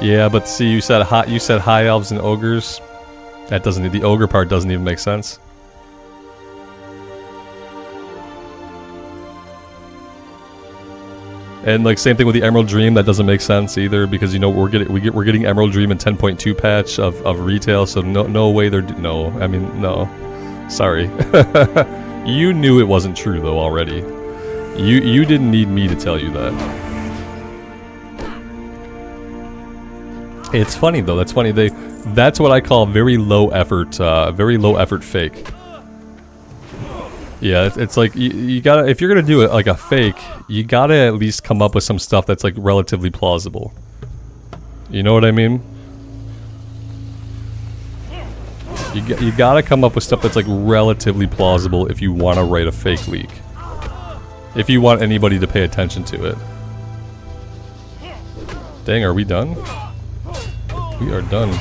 Yeah, but see, you said high elves and ogres. That doesn't. The ogre part doesn't even make sense. And like same thing with the Emerald Dream, that doesn't make sense either, because you know we're getting Emerald Dream in 10.2 patch of retail, so no way they're no. I mean no, sorry. You knew it wasn't true though already. You didn't need me to tell you that. It's funny though. That's funny. That's what I call very low effort fake. Yeah, it's like you gotta, if you're gonna do it like a fake, you gotta at least come up with some stuff that's like relatively plausible. You know what I mean? You gotta come up with stuff that's like relatively plausible if you want to write a fake leak. If you want anybody to pay attention to it. Dang, are we done? We are done.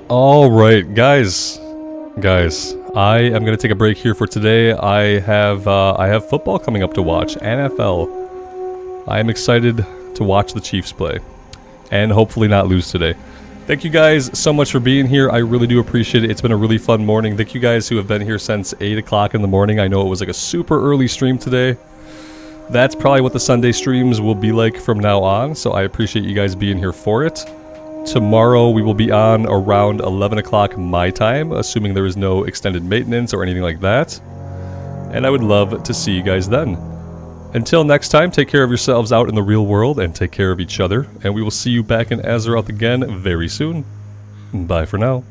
All right, guys, I am gonna take a break here for today. I have football coming up to watch, NFL. I am excited to watch the Chiefs play, and hopefully not lose today. Thank you guys so much for being here. I really do appreciate it. It's been a really fun morning. Thank you guys who have been here since 8 o'clock in the morning. I know it was like a super early stream today. That's probably what the Sunday streams will be like from now on, so I appreciate you guys being here for it. Tomorrow we will be on around 11 o'clock my time, assuming there is no extended maintenance or anything like that. And I would love to see you guys then. Until next time, take care of yourselves out in the real world and take care of each other. And we will see you back in Azeroth again very soon. Bye for now.